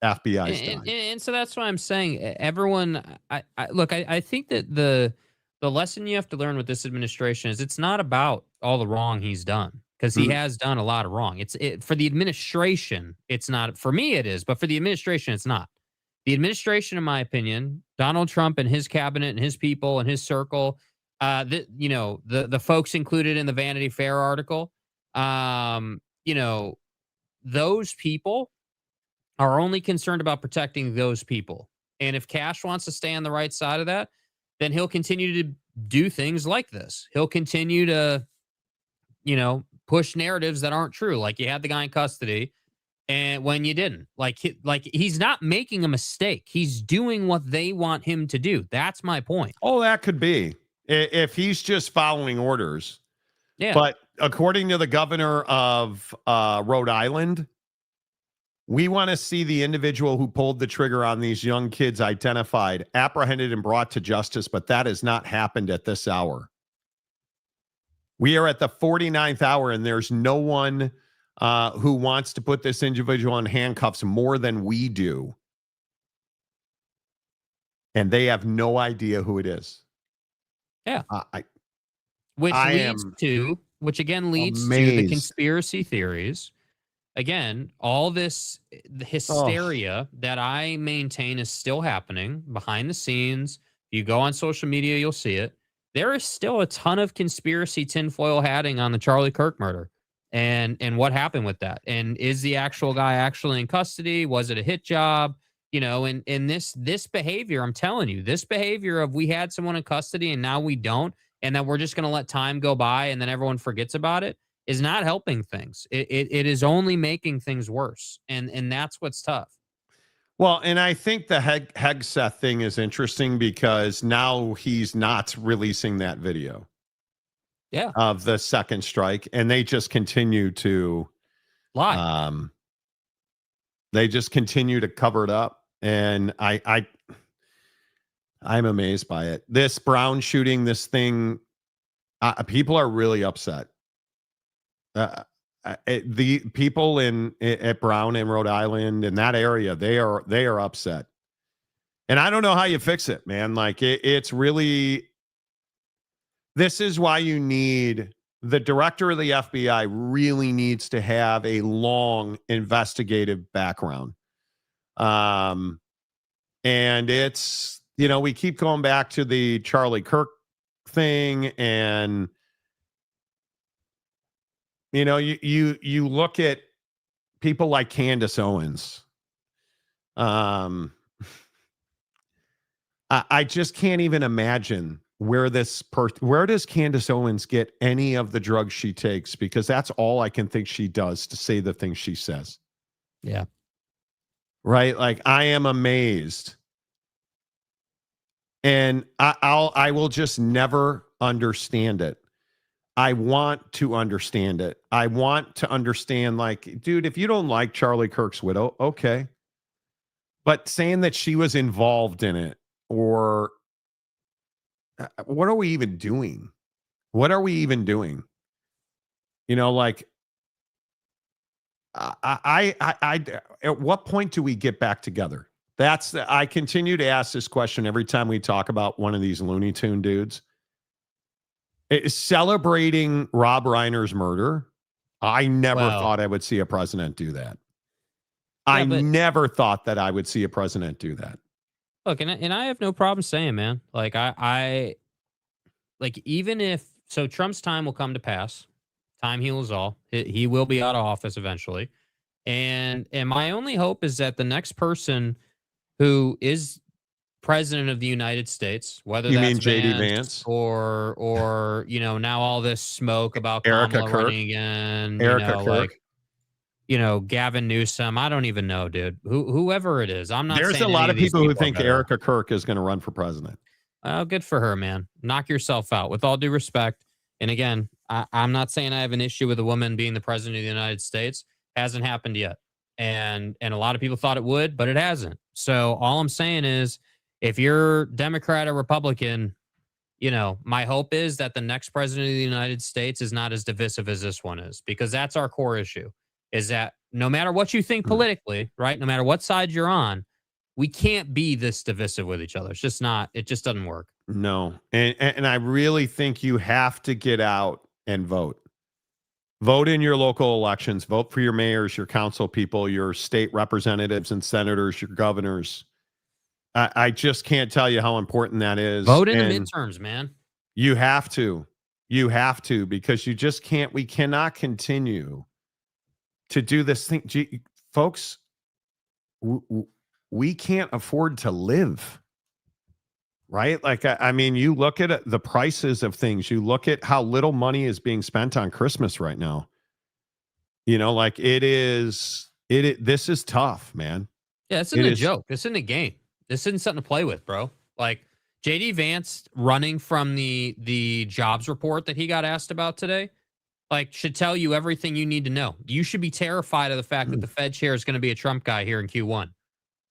FBI's dime. And so that's why I'm saying everyone, I think that the lesson you have to learn with this administration is it's not about all the wrong he's done, because he has done a lot of wrong. For the administration, it's not. For me, it is, but for the administration, it's not. The administration, in my opinion, Donald Trump and his cabinet and his people and his circle, the folks included in the Vanity Fair article, those people are only concerned about protecting those people. And if Kash wants to stay on the right side of that, then he'll continue to do things like this. He'll continue to, push narratives that aren't true. Like, you had the guy in custody and when you didn't. Like he's not making a mistake. He's doing what they want him to do. That's my point. Oh, that could be. If he's just following orders. Yeah. But according to the governor of Rhode Island, we want to see the individual who pulled the trigger on these young kids identified, apprehended, and brought to justice, but that has not happened at this hour. We are at the 49th hour, and there's no one who wants to put this individual in handcuffs more than we do. And they have no idea who it is. Yeah. Which again leads to the conspiracy theories. Again, all this hysteria that I maintain is still happening behind the scenes. You go on social media, you'll see it. There is still a ton of conspiracy tinfoil hatting on the Charlie Kirk murder and what happened with that. And is the actual guy actually in custody? Was it a hit job? And this behavior, I'm telling you, this behavior of we had someone in custody and now we don't, and that we're just going to let time go by and then everyone forgets about it, is not helping things. It is only making things worse. And that's what's tough. Well, and I think the Hegseth thing is interesting because now he's not releasing that video of the second strike, and they just continue to lie. They just continue to cover it up. And I'm amazed by it. This Brown shooting, this thing, people are really upset. The people at Brown in Rhode Island in that area, they are upset, and I don't know how you fix it, man. Like it's really, this is why you need the director of the FBI really needs to have a long investigative background. And it's, we keep going back to the Charlie Kirk thing, and you look at people like Candace Owens. I just can't even imagine where where does Candace Owens get any of the drugs she takes, because that's all I can think she does to say the things she says. Yeah. Right. Like, I am amazed. And I will just never understand it. I want to understand it. I want to understand, like, dude, if you don't like Charlie Kirk's widow, okay. But saying that she was involved in it, or what are we even doing? What are we even doing? You know, like, at what point do we get back together? I continue to ask this question every time we talk about one of these Looney Tune dudes. Celebrating Rob Reiner's murder, I never thought I would see a president do that. I never thought that I would see a president do that. Look, and I have no problem saying, man, like I like, even if so, Trump's time will come to pass. Time heals all. He will be out of office eventually, and my only hope is that the next person who is president of the United States, whether you that's mean JD Vance or you know, now all this smoke about Erica Kamala Kirk. running again, Erica Kirk. like, you know, Gavin Newsom. I don't even know, dude. Whoever it is, I'm not. There's saying a lot any of these people who are think better. Erica Kirk is going to run for president. Good for her, man. Knock yourself out. With all due respect, and again, I'm not saying I have an issue with a woman being the president of the United States. Hasn't happened yet, and a lot of people thought it would, but it hasn't. So all I'm saying is, if you're Democrat or Republican, you know, my hope is that the next president of the United States is not as divisive as this one is, because that's our core issue. Is that no matter what you think politically, right? No matter what side you're on, we can't be this divisive with each other. It's just not. It just doesn't work. No, and I really think you have to get out and vote. Vote in your local elections. Vote for your mayors, your council people, your state representatives and senators, your governors. I just can't tell you how important that is. Vote in the midterms, man. You have to. You have to, because you just can't. We cannot continue to do this thing. Folks, we can't afford to live. Right? Like, I mean, you look at the prices of things. You look at how little money is being spent on Christmas right now. You know, like this is tough, man. Yeah, this isn't a joke. This isn't a game. This isn't something to play with, bro. Like, JD Vance running from the jobs report that he got asked about today, like, should tell you everything you need to know. You should be terrified of the fact that the Fed chair is going to be a Trump guy here in Q1.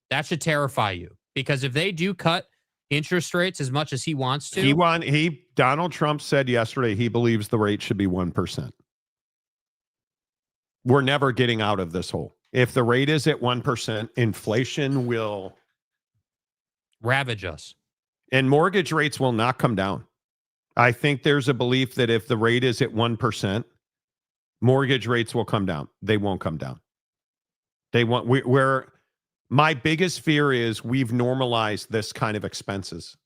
That should terrify you, because if they do cut interest rates as much as he wants to, Donald Trump said yesterday he believes the rate should be 1%. We're never getting out of this hole. If the rate is at 1%, inflation will ravage us. And mortgage rates will not come down. I think there's a belief that if the rate is at 1%, mortgage rates will come down. They won't come down. My biggest fear is we've normalized this kind of expenses.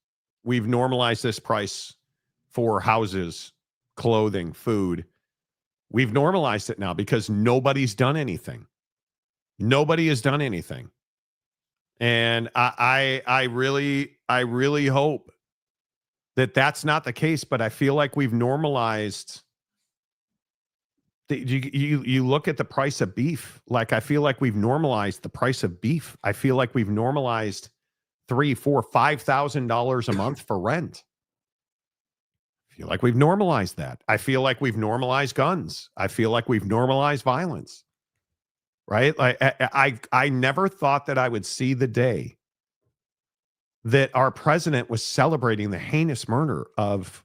We've normalized this price for houses, clothing, food. We've normalized it now because nobody's done anything. Nobody has done anything. And I really hope that that's not the case, but I feel like we've normalized. You look at the price of beef. Like, I feel like we've normalized the price of beef. I feel like we've normalized $3,000, $4,000, $5,000 a month for rent. I feel like we've normalized that. I feel like we've normalized guns. I feel like we've normalized violence. Right? Like, I never thought that I would see the day that our president was celebrating the heinous murder of,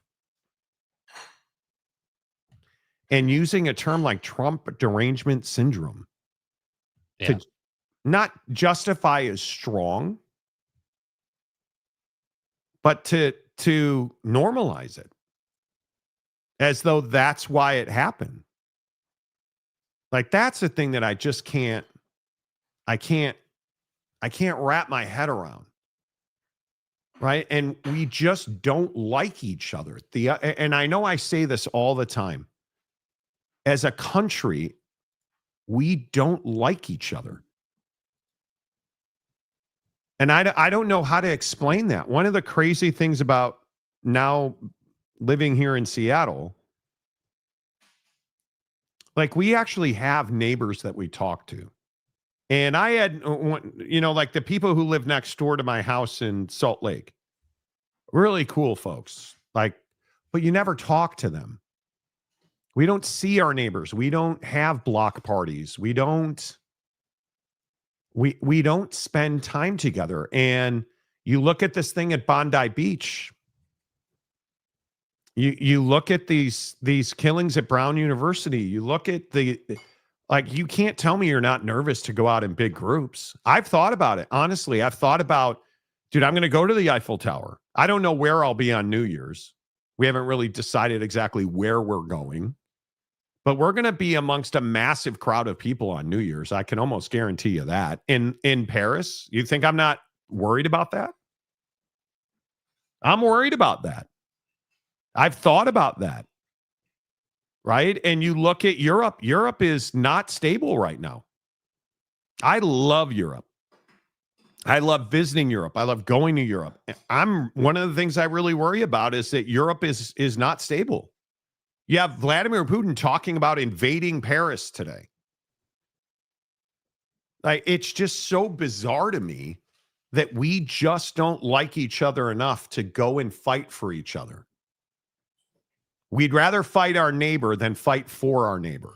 and using a term like Trump derangement syndrome to not justify as strong, but to normalize it as though that's why it happened. Like, that's the thing that I just can't wrap my head around. Right? And we just don't like each other. And I know I say this all the time. As a country, we don't like each other. And I don't know how to explain that. One of the crazy things about now living here in Seattle, like, we actually have neighbors that we talk to. And I had, like the people who live next door to my house in Salt Lake, really cool folks. Like, but you never talk to them. We don't see our neighbors. We don't have block parties. We don't spend time together. And you look at this thing at Bondi Beach, You look at these killings at Brown University. You look at you can't tell me you're not nervous to go out in big groups. I've thought about it. Honestly, I've thought about, dude, I'm going to go to the Eiffel Tower. I don't know where I'll be on New Year's. We haven't really decided exactly where we're going, but we're going to be amongst a massive crowd of people on New Year's. I can almost guarantee you that. In Paris, you think I'm not worried about that? I'm worried about that. I've thought about that. Right? And you look at Europe. Europe is not stable right now. I love Europe. I love visiting Europe. I love going to Europe. One of the things I really worry about is that Europe is not stable. You have Vladimir Putin talking about invading Paris today. It's just so bizarre to me that we just don't like each other enough to go and fight for each other. We'd rather fight our neighbor than fight for our neighbor.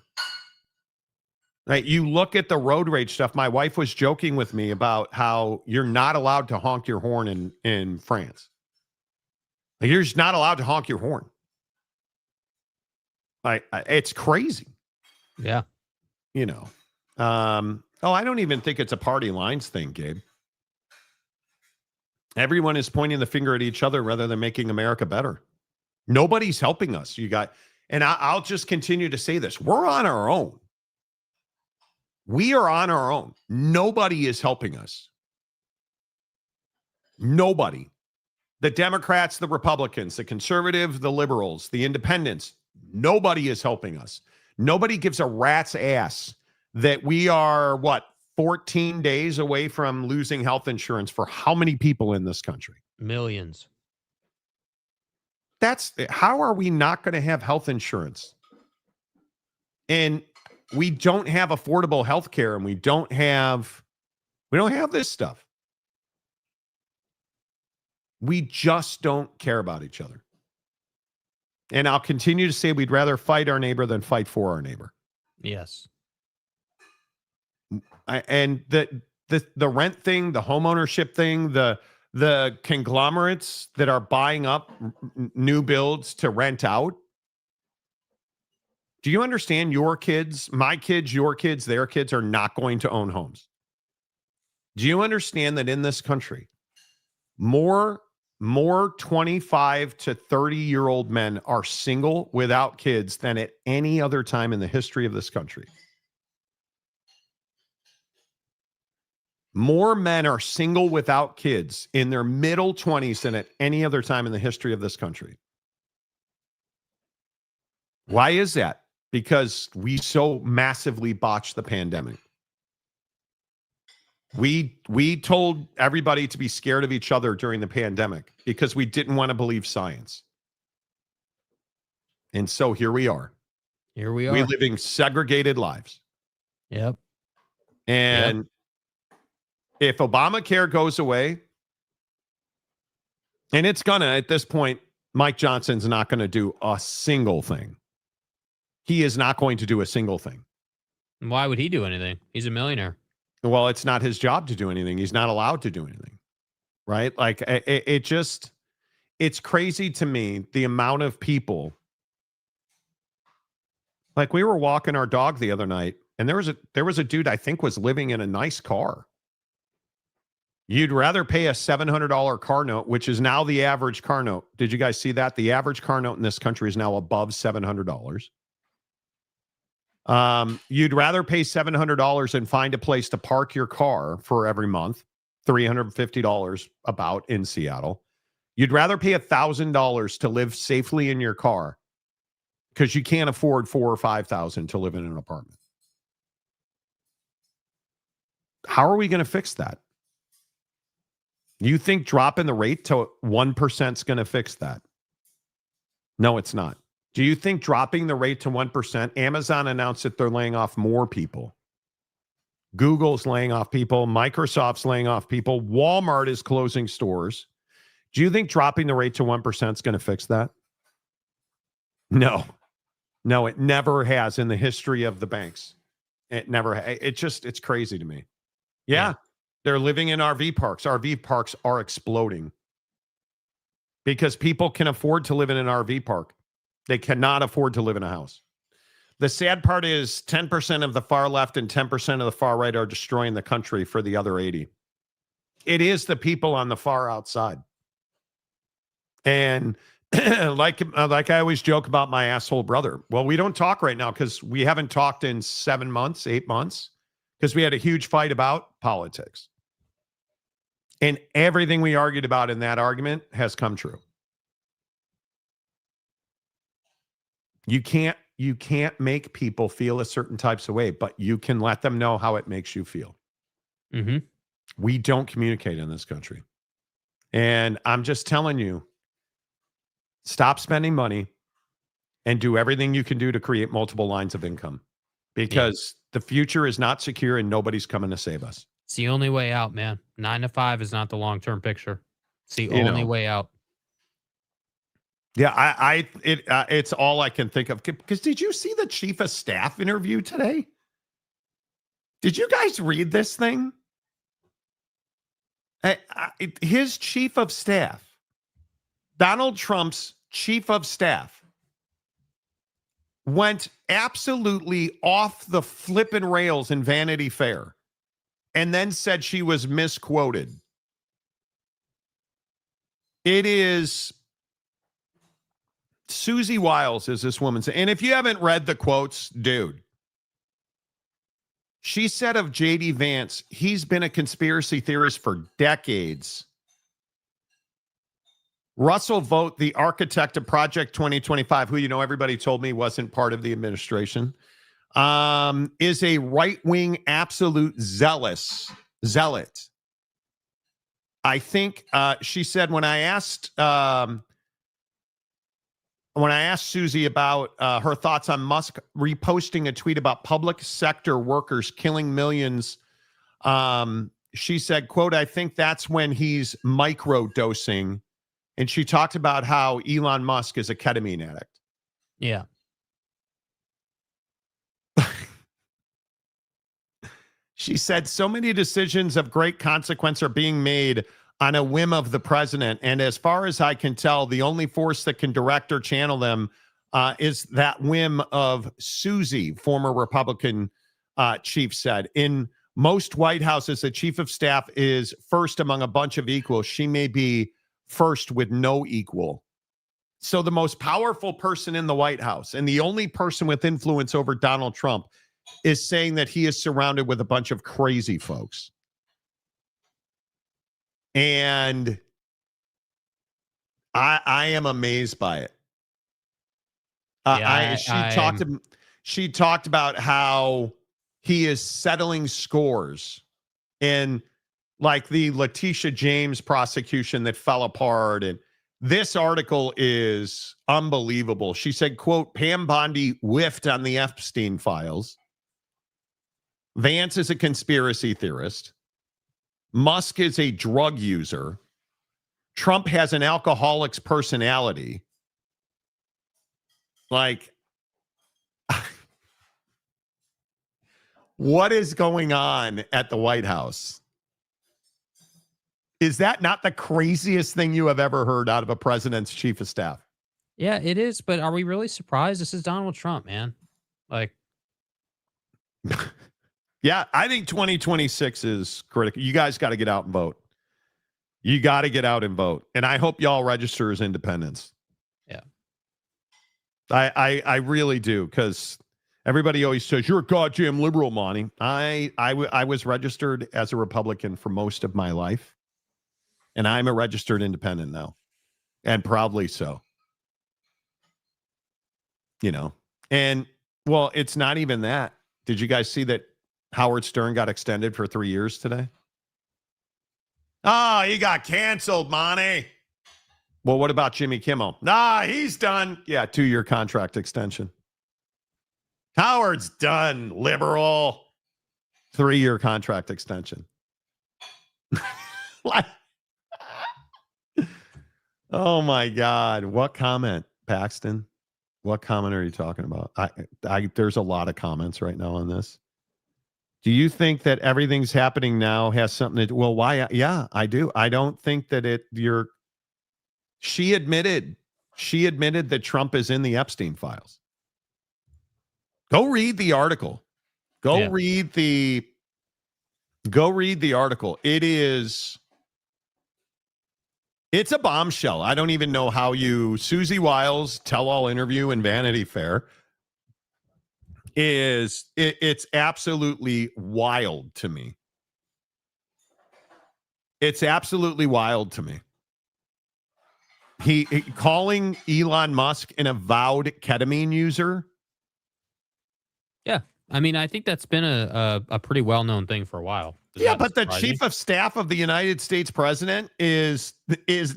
Right? You look at the road rage stuff. My wife was joking with me about how you're not allowed to honk your horn in France. You're just not allowed to honk your horn. It's crazy. Yeah. I don't even think it's a party lines thing, Gabe. Everyone is pointing the finger at each other rather than making America better. Nobody's helping us. And I'll just continue to say this. We're on our own. We are on our own. Nobody is helping us. Nobody. The Democrats, the Republicans, the conservatives, the liberals, the independents, nobody is helping us. Nobody gives a rat's ass that we are, 14 days away from losing health insurance for how many people in this country? Millions. How are we not going to have health insurance? And we don't have affordable health care, and we don't have this stuff. We just don't care about each other. And I'll continue to say we'd rather fight our neighbor than fight for our neighbor. Yes. And the rent thing, the home ownership thing, the conglomerates that are buying up new builds to rent out. Do you understand your kids, my kids, your kids, their kids are not going to own homes? Do you understand that in this country, more 25 to 30-year-old men are single without kids than at any other time in the history of this country? More men are single without kids in their middle 20s than at any other time in the history of this country. Why is that? Because we so massively botched the pandemic. We told everybody to be scared of each other during the pandemic because we didn't want to believe science. And so here we are. We're living segregated lives. Yep. And if Obamacare goes away, and it's gonna, at this point, Mike Johnson's not going to do a single thing. He is not going to do a single thing. Why would he do anything? He's a millionaire. Well, it's not his job to do anything. He's not allowed to do anything. Right? It's crazy to me, the amount of people. Like, we were walking our dog the other night, and there was a dude I think was living in a nice car. You'd rather pay a $700 car note, which is now the average car note. Did you guys see that? The average car note in this country is now above $700. You'd rather pay $700 and find a place to park your car for every month, $350 about in Seattle. You'd rather pay $1,000 to live safely in your car because you can't afford $4,000 or $5,000 to live in an apartment. How are we going to fix that? You think dropping the rate to 1% is going to fix that? No, it's not. Do you think dropping the rate to 1%? Amazon announced that they're laying off more people. Google's laying off people. Microsoft's laying off people. Walmart is closing stores. Do you think dropping the rate to 1% is going to fix that? No. No, it never has in the history of the banks. It never. It's crazy to me. Yeah. They're living in RV parks. RV parks are exploding. because people can afford to live in an RV park. They cannot afford to live in a house. The sad part is 10% of the far left and 10% of the far right are destroying the country for the other 80. It is the people on the far outside. And like I always joke about my asshole brother. Well, we don't talk right now because we haven't talked in 7 months, 8 months, because we had a huge fight about politics. And everything we argued about in that argument has come true. You can't make people feel a certain types of way, but you can let them know how it makes you feel. Mm-hmm. We don't communicate in this country. And I'm just telling you, stop spending money and do everything you can do to create multiple lines of income, because the future is not secure and nobody's coming to save us. It's the only way out, man. 9 to 5 is not the long-term picture. It's the only way out. Yeah, it's all I can think of. Because did you see the chief of staff interview today? Did you guys read this thing? His chief of staff, Donald Trump's chief of staff, went absolutely off the flippin' rails in Vanity Fair and then said she was misquoted. It is Susie Wiles, is this woman's. And if you haven't read the quotes, dude, she said of J.D. Vance, he's been a conspiracy theorist for decades. Russell Vought, the architect of Project 2025, who, everybody told me wasn't part of the administration, is a right-wing absolute zealot. I think she said when I asked Susie about her thoughts on Musk reposting a tweet about public sector workers killing millions, she said, quote, I think that's when he's micro-dosing. And she talked about how Elon Musk is a ketamine addict. Yeah. She said so many decisions of great consequence are being made on a whim of the president. And as far as I can tell, the only force that can direct or channel them is that whim of Susie, former Republican chief said. In most White Houses, the chief of staff is first among a bunch of equals. She may be first with no equal. So the most powerful person in the White House and the only person with influence over Donald Trump is saying that he is surrounded with a bunch of crazy folks. And I am amazed by it. She talked about how he is settling scores and like the Letitia James prosecution that fell apart. And this article is unbelievable. She said, quote, Pam Bondi whiffed on the Epstein files. Vance is a conspiracy theorist. Musk is a drug user. Trump has an alcoholic's personality. Like, what is going on at the White House? Is that not the craziest thing you have ever heard out of a president's chief of staff? Yeah, it is. But are we really surprised? This is Donald Trump, man. Like, yeah, I think 2026 is critical. You guys got to get out and vote. You got to get out and vote. And I hope y'all register as independents. Yeah. I really do, because everybody always says, you're a goddamn liberal, Monty. I was registered as a Republican for most of my life. And I'm a registered independent now. And proudly so. And, well, it's not even that. Did you guys see that Howard Stern got extended for 3 years today? Oh, he got canceled, Monty. Well, what about Jimmy Kimmel? Nah, he's done. Yeah, 2-year contract extension. Howard's done, liberal. 3-year contract extension. Oh, my God. What comment, Paxton? What comment are you talking about? There's a lot of comments right now on this. Do you think that everything's happening now has something to do? Well, why? Yeah, I do. I don't think that She admitted that Trump is in the Epstein files. Go read the article. Go read the article. It's a bombshell. I don't even know how Susie Wiles' tell-all interview in Vanity Fair it's absolutely wild to me. It's absolutely wild to me. He calling Elon Musk an avowed ketamine user. Yeah. I mean, I think that's been a pretty well-known thing for a while. Yeah, but the chief of staff of the United States president is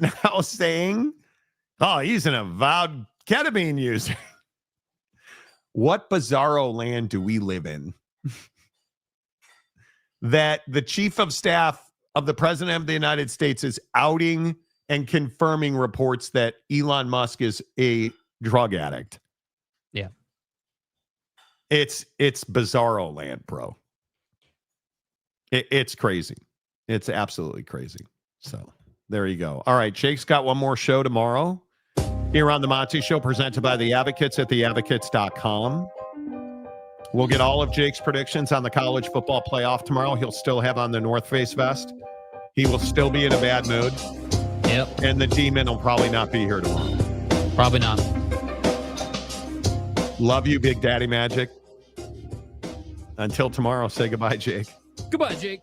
now saying, oh, he's an avowed ketamine user. What bizarro land do we live in? That the chief of staff of the president of the United States is outing and confirming reports that Elon Musk is a drug addict. Yeah. It's bizarro land, bro. It's crazy. It's absolutely crazy. So there you go. All right, Jake's got one more show tomorrow here on the Monty Show, presented by the Advocates at theadvocates.com. We'll get all of Jake's predictions on the college football playoff tomorrow. He'll still have on the North Face vest. He will still be in a bad mood. Yep. And the demon will probably not be here tomorrow. Probably not. Love you, Big Daddy Magic. Until tomorrow, say goodbye, Jake. Goodbye, Jake.